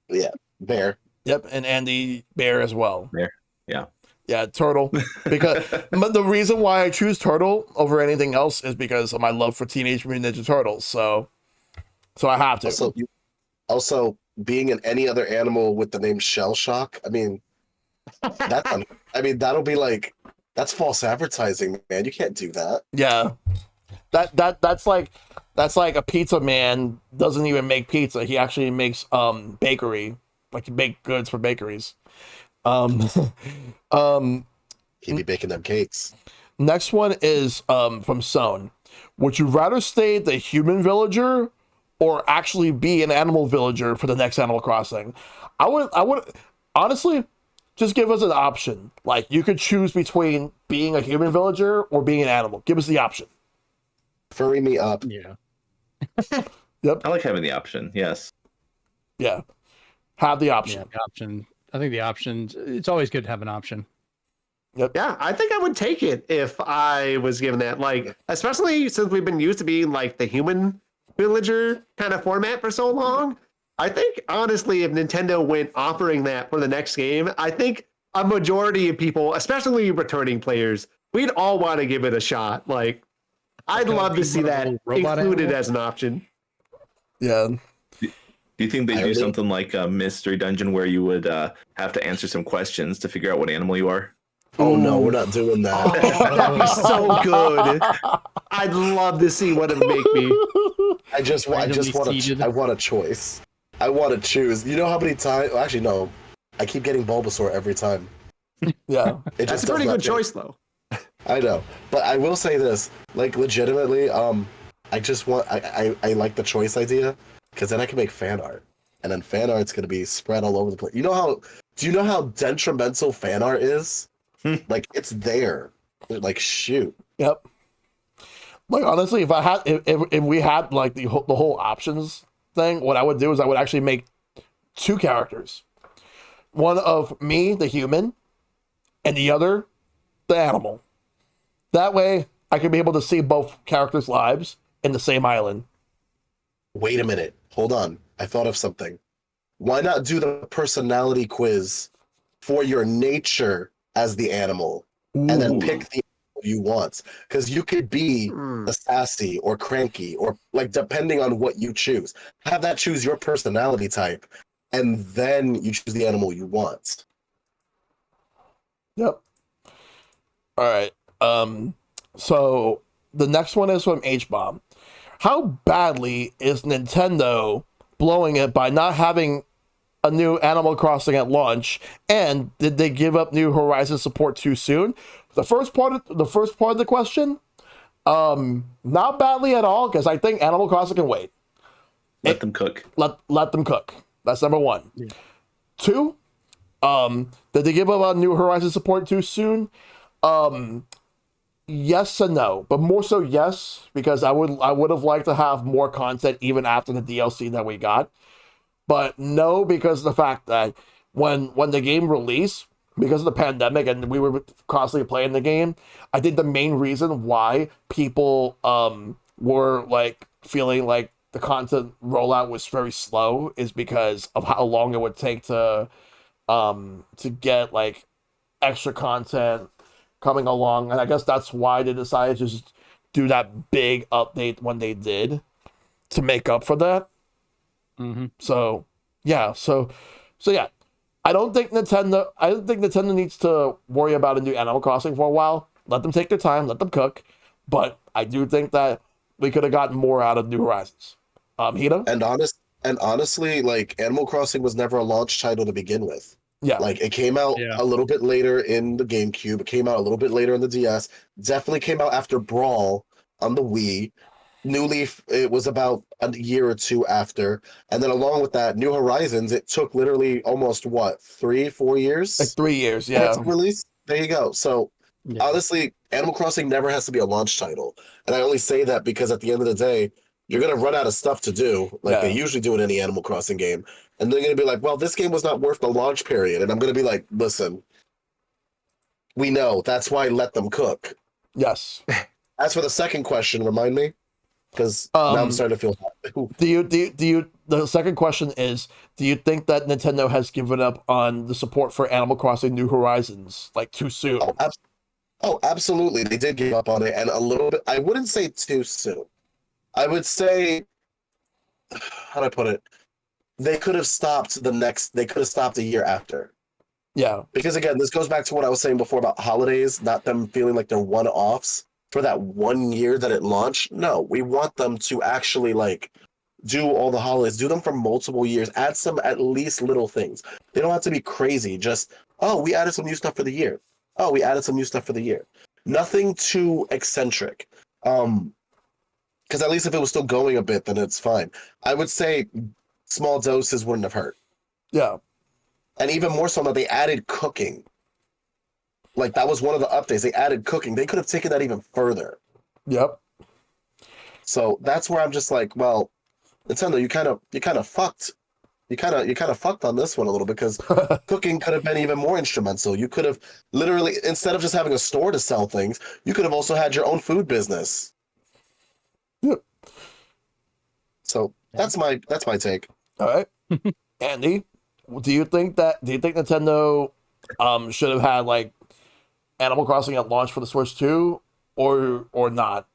Yeah, bear. yep, and Andy Bear as well. Bear, yeah. Yeah, turtle. Because but the reason why I choose turtle over anything else is because of my love for Teenage Mutant Ninja Turtles. So I have to. Also, being in any other animal with the name Shellshock, I mean, that'll be like, that's false advertising, man. You can't do that. Yeah. That's like a pizza man doesn't even make pizza. He actually makes bakery, like baked goods for bakeries. He'd be baking them cakes. Next one is from Sown. would you rather stay the human villager or actually be an animal villager for the next Animal Crossing? I would honestly just give us an option. Like, you could choose between being a human villager or being an animal. Give us the option. Furry me up. Yeah. Yep. I like having the option. Yes. Yeah. Have the option. Yeah, the option. I think the options. It's always good to have an option. Yep. Yeah, I think I would take it if I was given that. Like, especially since we've been used to being like the human villager kind of format for so long. I think honestly, if Nintendo went offering that for the next game, I think a majority of people, especially returning players, we'd all want to give it a shot. Like, I'd love to see that included as an option. Yeah. Do you think they do something like a mystery dungeon where you would have to answer some questions to figure out what animal you are? Oh no, we're not doing that. Oh, that'd be so good. I'd love to see what it would make me. I want a choice. I want to choose. You know how many times? Actually, no. I keep getting Bulbasaur every time. Yeah. That's a pretty good choice, though. I know, but I will say this: like, legitimately, I just want. I like the choice idea because then I can make fan art, and then fan art's gonna be spread all over the place. You know how? Do you know how detrimental fan art is? Like, it's there. Like, shoot. Yep. Like, honestly, if we had like the whole options thing, what I would do is I would actually make 2 characters. One of me, the human, and the other, the animal. That way, I could be able to see both characters' lives in the same island. Wait a minute. Hold on. I thought of something. Why not do the personality quiz for your nature as the animal, and then pick the animal you want? Because you could be the sassy or cranky, or like, depending on what you choose. Have that choose your personality type, and then you choose the animal you want. Yep. All right. So the next one is from H-Bomb. How badly is Nintendo blowing it by not having a new Animal Crossing at launch, and did they give up New Horizons support too soon? The first part of the question, not badly at all, because I think Animal Crossing can wait. Let them cook. Let them cook. That's number 1. Yeah. 2, did they give up New Horizons support too soon? Yes and no, but more so yes, because I would have liked to have more content even after the DLC that we got. But no, because of the fact that when the game released, because of the pandemic and we were constantly playing the game, I think the main reason why people were like feeling like the content rollout was very slow is because of how long it would take to get like extra content coming along. And I guess that's why they decided to just do that big update when they did to make up for that. Mm-hmm. So yeah. I don't think Nintendo needs to worry about a new Animal Crossing for a while. Let them take their time, let them cook. But I do think that we could have gotten more out of New Horizons. Hito? And honestly, like, Animal Crossing was never a launch title to begin with. Yeah. Like, it came out a little bit later in the GameCube. It came out a little bit later in the DS. Definitely came out after Brawl on the Wii. New Leaf, it was about a year or 2 after. And then along with that, New Horizons, it took literally almost, 3-4 years? Like 3 years, yeah. Release? There you go. So, honestly, Animal Crossing never has to be a launch title. And I only say that because at the end of the day, you're going to run out of stuff to do, like they usually do in any Animal Crossing game. And they're going to be like, well, this game was not worth the launch period. And I'm going to be like, listen, we know. That's why let them cook. Yes. As for the second question, remind me. Because now I'm starting to feel hot. The second question is, do you think that Nintendo has given up on the support for Animal Crossing New Horizons, like, too soon? Oh, absolutely. They did give up on it, and a little bit. I wouldn't say too soon. I would say, how do I put it? They could have stopped they could have stopped a year after. Yeah. Because again, this goes back to what I was saying before about holidays, not them feeling like they're one-offs for that 1 year that it launched. No, we want them to actually, like, do all the holidays, do them for multiple years, add some at least little things. They don't have to be crazy. Just, oh, we added some new stuff for the year. Oh, we added some new stuff for the year. Nothing too eccentric. Because at least if it was still going a bit, then it's fine. I would say small doses wouldn't have hurt. Yeah. And even more so that they added cooking. Like, that was one of the updates. They added cooking. They could have taken that even further. Yep. So that's where I'm just like, well, Nintendo, you kind of fucked. You kind of fucked on this one a little, because cooking could have been even more instrumental. You could have literally, instead of just having a store to sell things, you could have also had your own food business. Yep. So that's my take. All right. Andy, do you think Nintendo should have had like Animal Crossing at launch for the Switch 2 or not?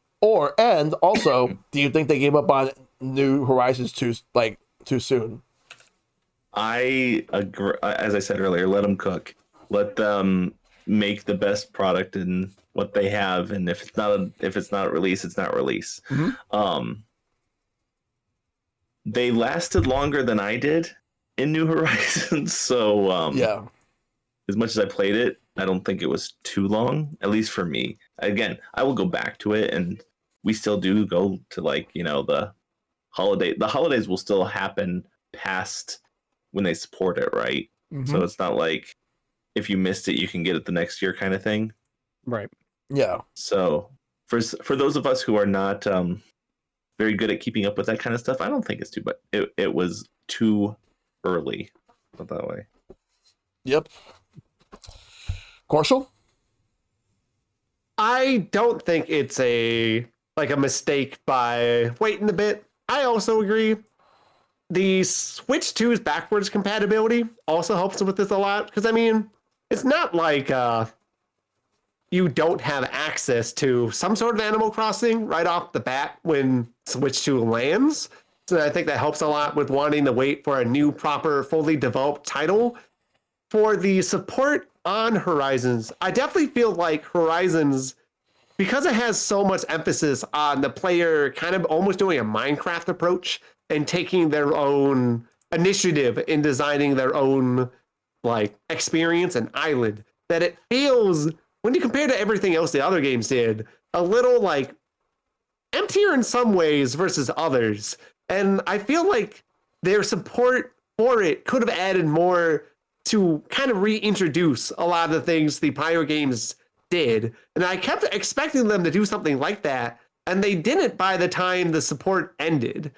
And also, do you think they gave up on New Horizons too soon? I agree. As I said earlier, let them cook. Let them make the best product in what they have, and if it's not release, it's not release. Mm-hmm. They lasted longer than I did in New Horizons, so yeah. As much as I played it, I don't think it was too long, at least for me. Again, I will go back to it, and we still do go to the holiday. The holidays will still happen past when they support it, right? Mm-hmm. So it's not like if you missed it, you can get it the next year kind of thing. Right. Yeah. So for those of us who are not very good at keeping up with that kind of stuff, I don't think it's too, but it was too early. Put it that way. Yep. Korshal? I don't think it's a mistake by waiting a bit. I also agree. The Switch 2's backwards compatibility also helps with this a lot, because I mean, it's not like you don't have access to some sort of Animal Crossing right off the bat when Switch 2 lands. So I think that helps a lot with wanting to wait for a new, proper, fully developed title. For the support on Horizons, I definitely feel like Horizons, because it has so much emphasis on the player kind of almost doing a Minecraft approach and taking their own initiative in designing their own experience and island, that it feels, when you compare to everything else the other games did, a little emptier in some ways versus others. And I feel like their support for it could have added more to kind of reintroduce a lot of the things the prior games did. And I kept expecting them to do something like that, and they didn't by the time the support ended.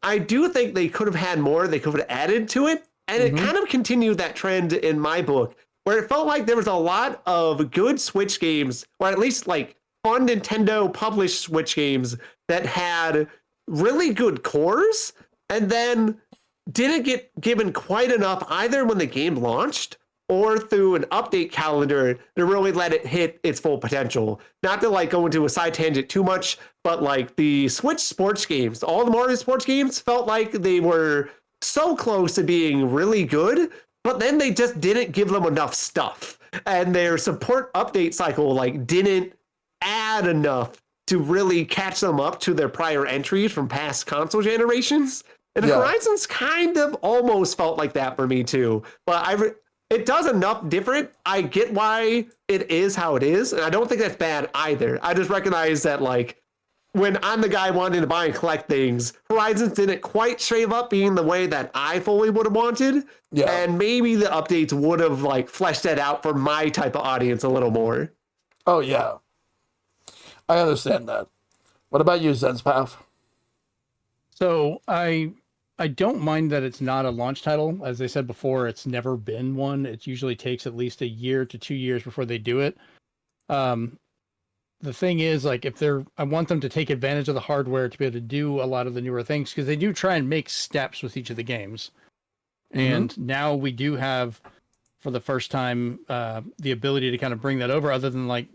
I do think they could have had more they could have added to it, and it kind of continued that trend in my book, where it felt like there was a lot of good Switch games, or at least fun Nintendo published Switch games that had really good cores, and then didn't get given quite enough either when the game launched or through an update calendar to really let it hit its full potential. Not to go into a side tangent too much, but the Switch sports games, all the Mario sports games felt like they were so close to being really good, but then they just didn't give them enough stuff. And their support update cycle didn't add enough to really catch them up to their prior entries from past console generations. And Horizons kind of almost felt like that for me too. But it does enough different. I get why it is how it is, and I don't think that's bad either. I just recognize that when I'm the guy wanting to buy and collect things, Horizons didn't quite shave up being the way that I fully would have wanted. Yeah. And maybe the updates would have fleshed that out for my type of audience a little more. Oh yeah. I understand that. What about you, Zenspath? So I don't mind that it's not a launch title. As I said before, it's never been one. It usually takes at least a year to 2 years before they do it. The thing is, I want them to take advantage of the hardware to be able to do a lot of the newer things, because they do try and make steps with each of the games. And now we do have, for the first time, the ability to kind of bring that over, other than I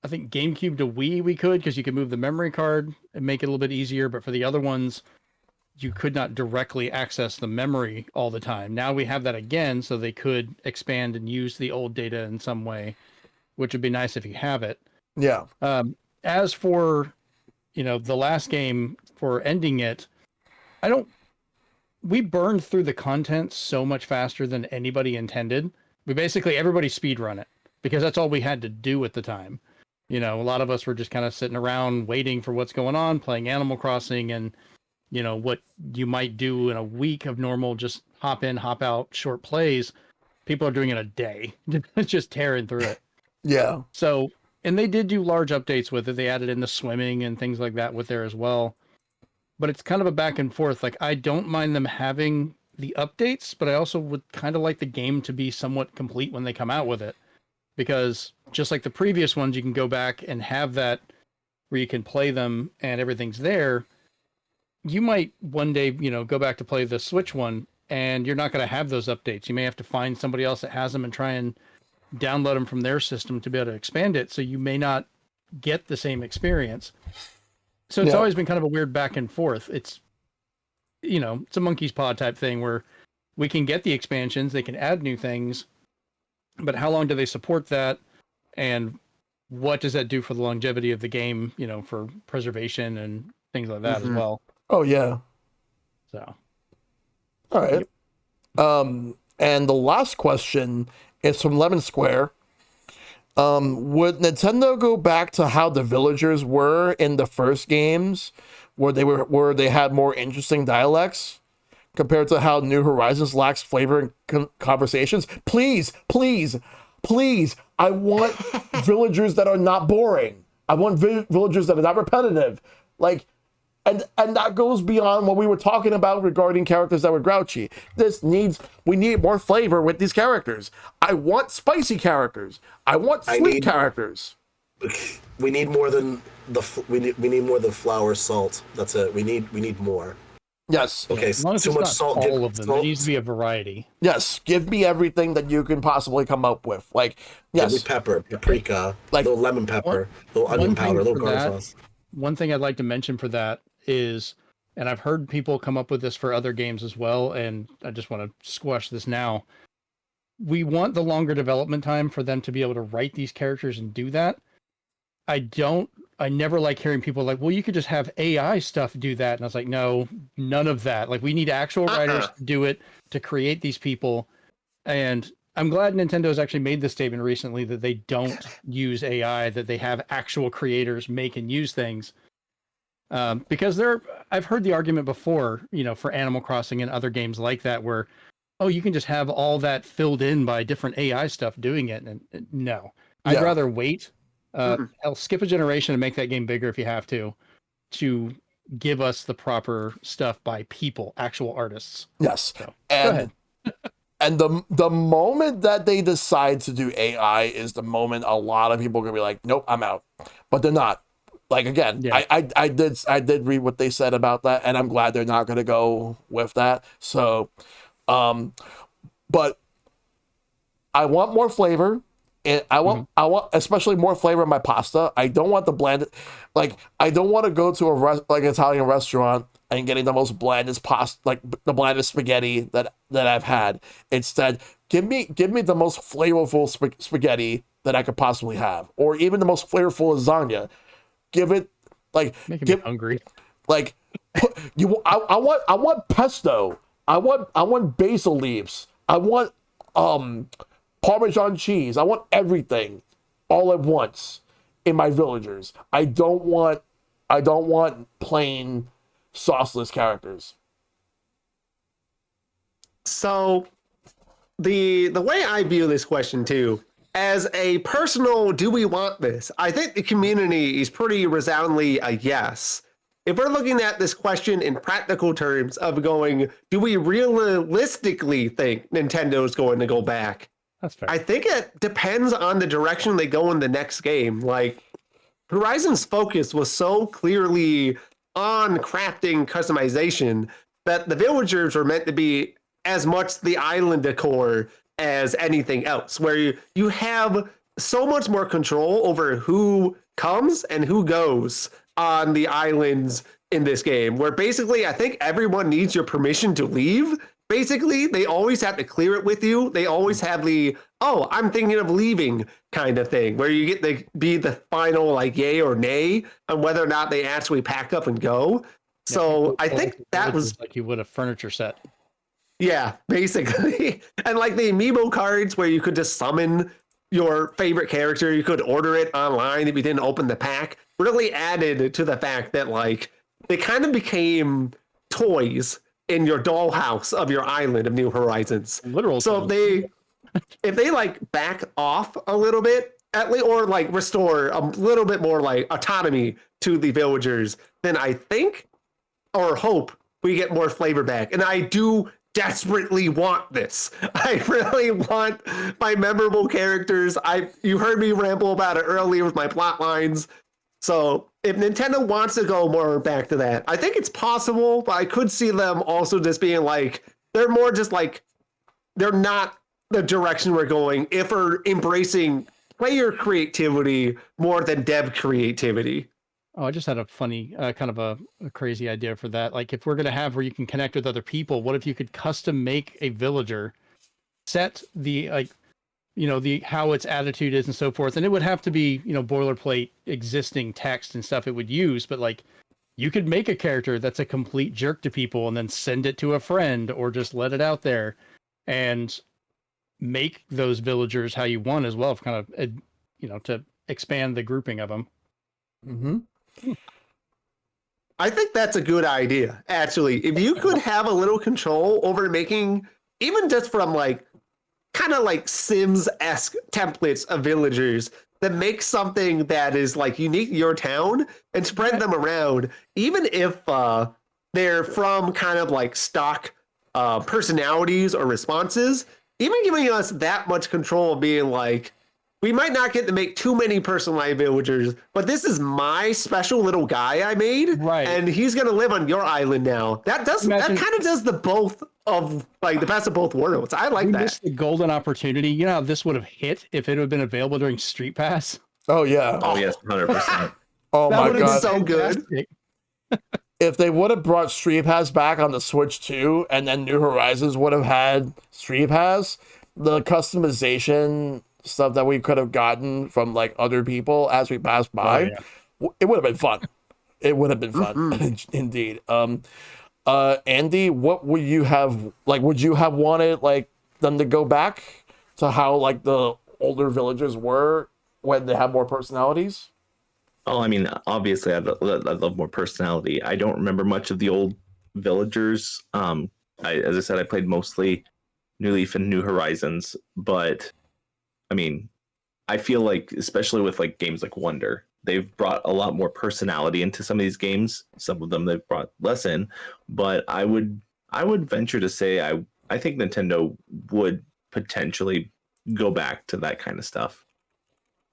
think GameCube to Wii we could, because you could move the memory card and make it a little bit easier. But for the other ones, you could not directly access the memory all the time. Now we have that again, so they could expand and use the old data in some way, which would be nice if you have it. Yeah. As for, the last game, for ending it, we burned through the content so much faster than anybody intended. Everybody speedrun it, because that's all we had to do at the time. You know, a lot of us were just kind of sitting around waiting for what's going on, playing Animal Crossing, and you know what you might do in a week of normal just hop in, hop out, short plays. People are doing it a day, just tearing through it. Yeah. So, and they did do large updates with it. They added in the swimming and things like that with there as well. But it's kind of a back and forth. Like, I don't mind them having the updates, but I also would kind of like the game to be somewhat complete when they come out with it. Because just like the previous ones, you can go back and have that where you can play them and everything's there. You might one day, you know, go back to play the Switch one and you're not going to have those updates. You may have to find somebody else that has them and try and download them from their system to be able to expand it. So you may not get the same experience. So it's always been kind of a weird back and forth. It's, you know, it's a monkey's paw type thing where we can get the expansions, they can add new things, but how long do they support that? And what does that do for the longevity of the game, you know, for preservation and things like that as well? Oh, yeah. So. All right. And the last question is from Lemon Square. Would Nintendo go back to how the villagers were in the first games, where they had more interesting dialects, compared to how New Horizons lacks flavor and conversations? Please, please, please! I want villagers that are not boring. I want villagers that are not repetitive. Like, and that goes beyond what we were talking about regarding characters that were grouchy. We need more flavor with these characters. I want spicy characters. I want sweet characters. We need more than we need more than flour, salt. That's it. We need more. Yes. Yeah, Okay. as long as Too it's much not salt. all of them. There needs to be a variety. Yes. Give me everything that you can possibly come up with. Like, yes. Give me pepper, paprika, Like, little lemon pepper, little onion powder, little garlic sauce. One thing I'd like to mention for that is, and I've heard people come up with this for other games as well, and I just want to squash this now. We want the longer development time for them to be able to write these characters and do that. I never like hearing people like, well, you could just have AI stuff do that. And I was like, no, none of that. Like, we need actual writers to do it, to create these people. And I'm glad Nintendo has actually made this statement recently that they don't use AI, that they have actual creators make and use things. Because I've heard the argument before, you know, for Animal Crossing and other games like that, where, oh, you can just have all that filled in by different AI stuff doing it. And no, I'd rather wait. I'll skip a generation and make that game bigger if you have to give us the proper stuff by people, actual artists. Yes. So, and go ahead. And the moment that they decide to do AI is the moment a lot of people are gonna be like, nope, I'm out. But they're not. Like, again, I did read what they said about that, and I'm glad they're not gonna go with that. So but I want more flavor. And I want especially more flavor in my pasta. I don't want the bland, like, I don't want to go to an Italian restaurant and getting the most blandest pasta, like the blandest spaghetti that I've had. Instead, give me the most flavorful spaghetti that I could possibly have, or even the most flavorful lasagna. Give it, like, Making me hungry. Like, I want pesto. I want basil leaves. I want Parmesan cheese. I want everything all at once in my villagers. I don't want plain sauceless characters. So the way I view this question too, as a personal, do we want this? I think the community is pretty resoundingly a yes. If we're looking at this question in practical terms of going, do we realistically think Nintendo is going to go back? That's fair. I think it depends on the direction they go in the next game. Like, Horizon's focus was so clearly on crafting customization that the villagers were meant to be as much the island decor as anything else, where you have so much more control over who comes and who goes on the islands in this game, where basically I think everyone needs your permission to leave. Basically, they always have to clear it with you. They always have the, oh, I'm thinking of leaving kind of thing, where you get to be the final, like, yay or nay on whether or not they actually pack up and go. So I think that was like you would a furniture set. Yeah, basically. And like the amiibo cards where you could just summon your favorite character. You could order it online if you didn't open the pack. Really added to the fact that like they kind of became toys in your dollhouse of your island of New Horizons. Literal. So if they like back off a little bit, at least, or like restore a little bit more like autonomy to the villagers, then I think or hope we get more flavor back. And I do desperately want this. I really want my memorable characters. You heard me ramble about it earlier with my plot lines. So if Nintendo wants to go more back to that, I think it's possible, but I could see them also just being like, they're more just like, they're not the direction we're going if we're embracing player creativity more than dev creativity. Oh, I just had a funny, kind of a crazy idea for that. Like, if we're going to have where you can connect with other people, what if you could custom make a villager, set the, like, you know, the how its attitude is and so forth, and it would have to be, you know, boilerplate existing text and stuff it would use, but like, you could make a character that's a complete jerk to people and then send it to a friend or just let it out there and make those villagers how you want as well, kind of, you know, to expand the grouping of them. Mm-hmm. I think that's a good idea, actually. If you could have a little control over making, even just from like, kind of like Sims-esque templates of villagers that make something that is like unique to your town and spread them around, even if they're from kind of like stock personalities or responses, even giving us that much control of being like, we might not get to make too many personalized villagers, but this is my special little guy I made, right? And he's gonna live on your island now. That kind of does the both of like the best of both worlds. I like that. Missed the golden opportunity. You know how this would have hit if it had been available during Street Pass. Oh yeah. Oh yes, 100%. Oh That my would have god. been so good. If they would have brought Street Pass back on the Switch too, and then New Horizons would have had Street Pass, the customization stuff that we could have gotten from like other people as we passed by, it would have been fun. It would have been fun. Indeed. Andy, what would you have, like, would you have wanted like them to go back to how like the older villagers were when they had more personalities? Oh, I mean, obviously, I'd love more personality. I don't remember much of the old villagers. As I said, I played mostly New Leaf and New Horizons, but I mean, I feel like, especially with like games like Wonder, they've brought a lot more personality into some of these games. Some of them they've brought less in, but I would venture to say I think Nintendo would potentially go back to that kind of stuff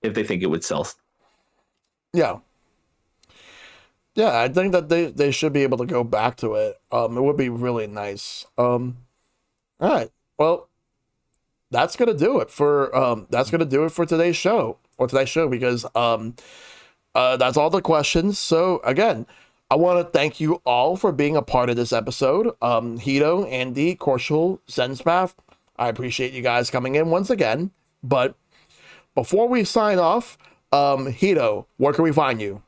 if they think it would sell. Yeah. Yeah, I think that they should be able to go back to it. It would be really nice. All right. Well, that's gonna do it for today's show because that's all the questions. So again, I want to thank you all for being a part of this episode. Hito, Andy, Korshal, Zenspath, I appreciate you guys coming in once again. But before we sign off, Hito, where can we find you?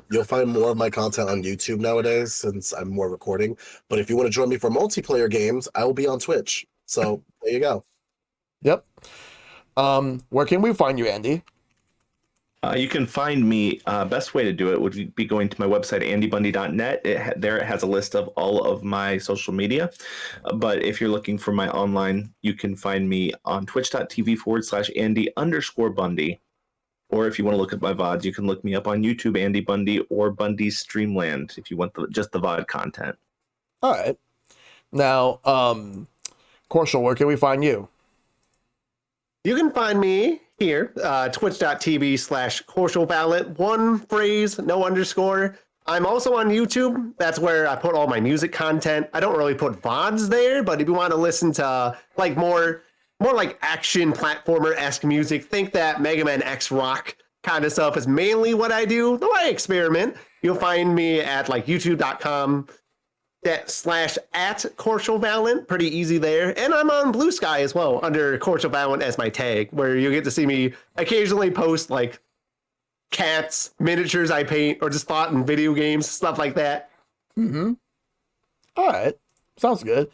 You'll find more of my content on YouTube nowadays since I'm more recording. But if you want to join me for multiplayer games, I will be on Twitch. So there you go. Yep. Where can we find you, Andy? You can find me. Best way to do it would be going to my website, andybundy.net. There it has a list of all of my social media. But if you're looking for my online, you can find me on twitch.tv/Andy_Bundy. Or if you want to look at my VODs, you can look me up on YouTube, Andy Bundy, or Bundy's Streamland, if you want just the VOD content. All right. Now, Korshal, where can we find you? You can find me here, twitch.tv/Korshal Valent. One phrase, no underscore. I'm also on YouTube. That's where I put all my music content. I don't really put VODs there, but if you want to listen to like more like action platformer-esque music, think that Mega Man X Rock kind of stuff is mainly what I do. Though I experiment. You'll find me at like youtube.com /@Korshal Valent. Pretty easy there. And I'm on Blue Sky as well under Korshal Valent as my tag, where you get to see me occasionally post like cats, miniatures I paint, or just thought in video games, stuff like that. Mm-hmm. All right. Sounds good.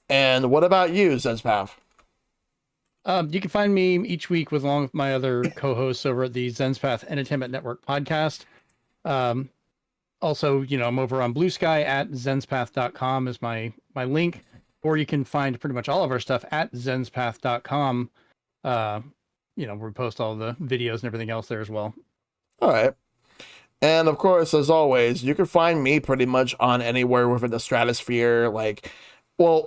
And what about you, Zenspath? You can find me each week with along with my other co-hosts over at the Zenspath Entertainment Network podcast. Also, I'm over on Blue Sky at zenspath.com is my link, or you can find pretty much all of our stuff at zenspath.com. Where we post all the videos and everything else there as well. All right. And of course, as always, you can find me pretty much on anywhere within the stratosphere,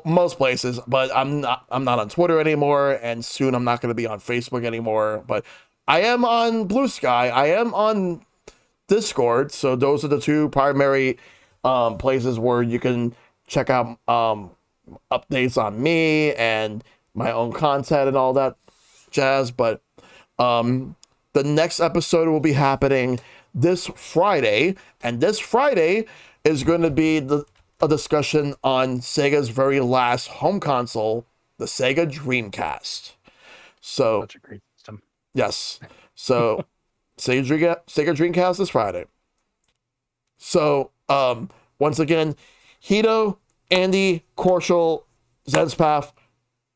most places, but I'm not on Twitter anymore, and soon I'm not going to be on Facebook anymore, but I am on Blue Sky. I am on Discord. So those are the two primary places where you can check out updates on me and my own content and all that jazz. But the next episode will be happening this Friday, and this Friday is going to be a discussion on Sega's very last home console, the Sega Dreamcast. So Such a great system. yes, so Sega Dreamcast this Friday. So once again, Hito, Andy, Korshal, Zenspath,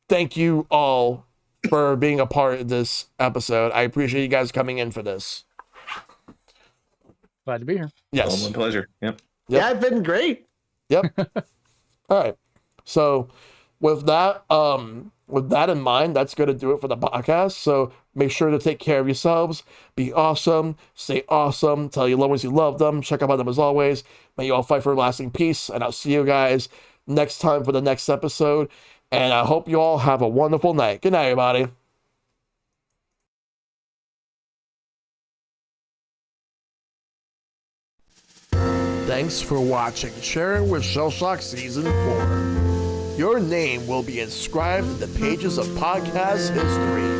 thank you all for being a part of this episode. I appreciate you guys coming in for this. Glad to be here. Yes. My pleasure. Yep. Yeah, it's been great. Yep. All right. So with that in mind, that's going to do it for the podcast. So make sure to take care of yourselves. Be awesome. Stay awesome. Tell your loved ones you love them. Check out them as always. May you all fight for lasting peace. And I'll see you guys next time for the next episode. And I hope you all have a wonderful night. Good night, everybody. Thanks for watching Sharing with Shellshock Season 4. Your name will be inscribed in the pages of podcast history.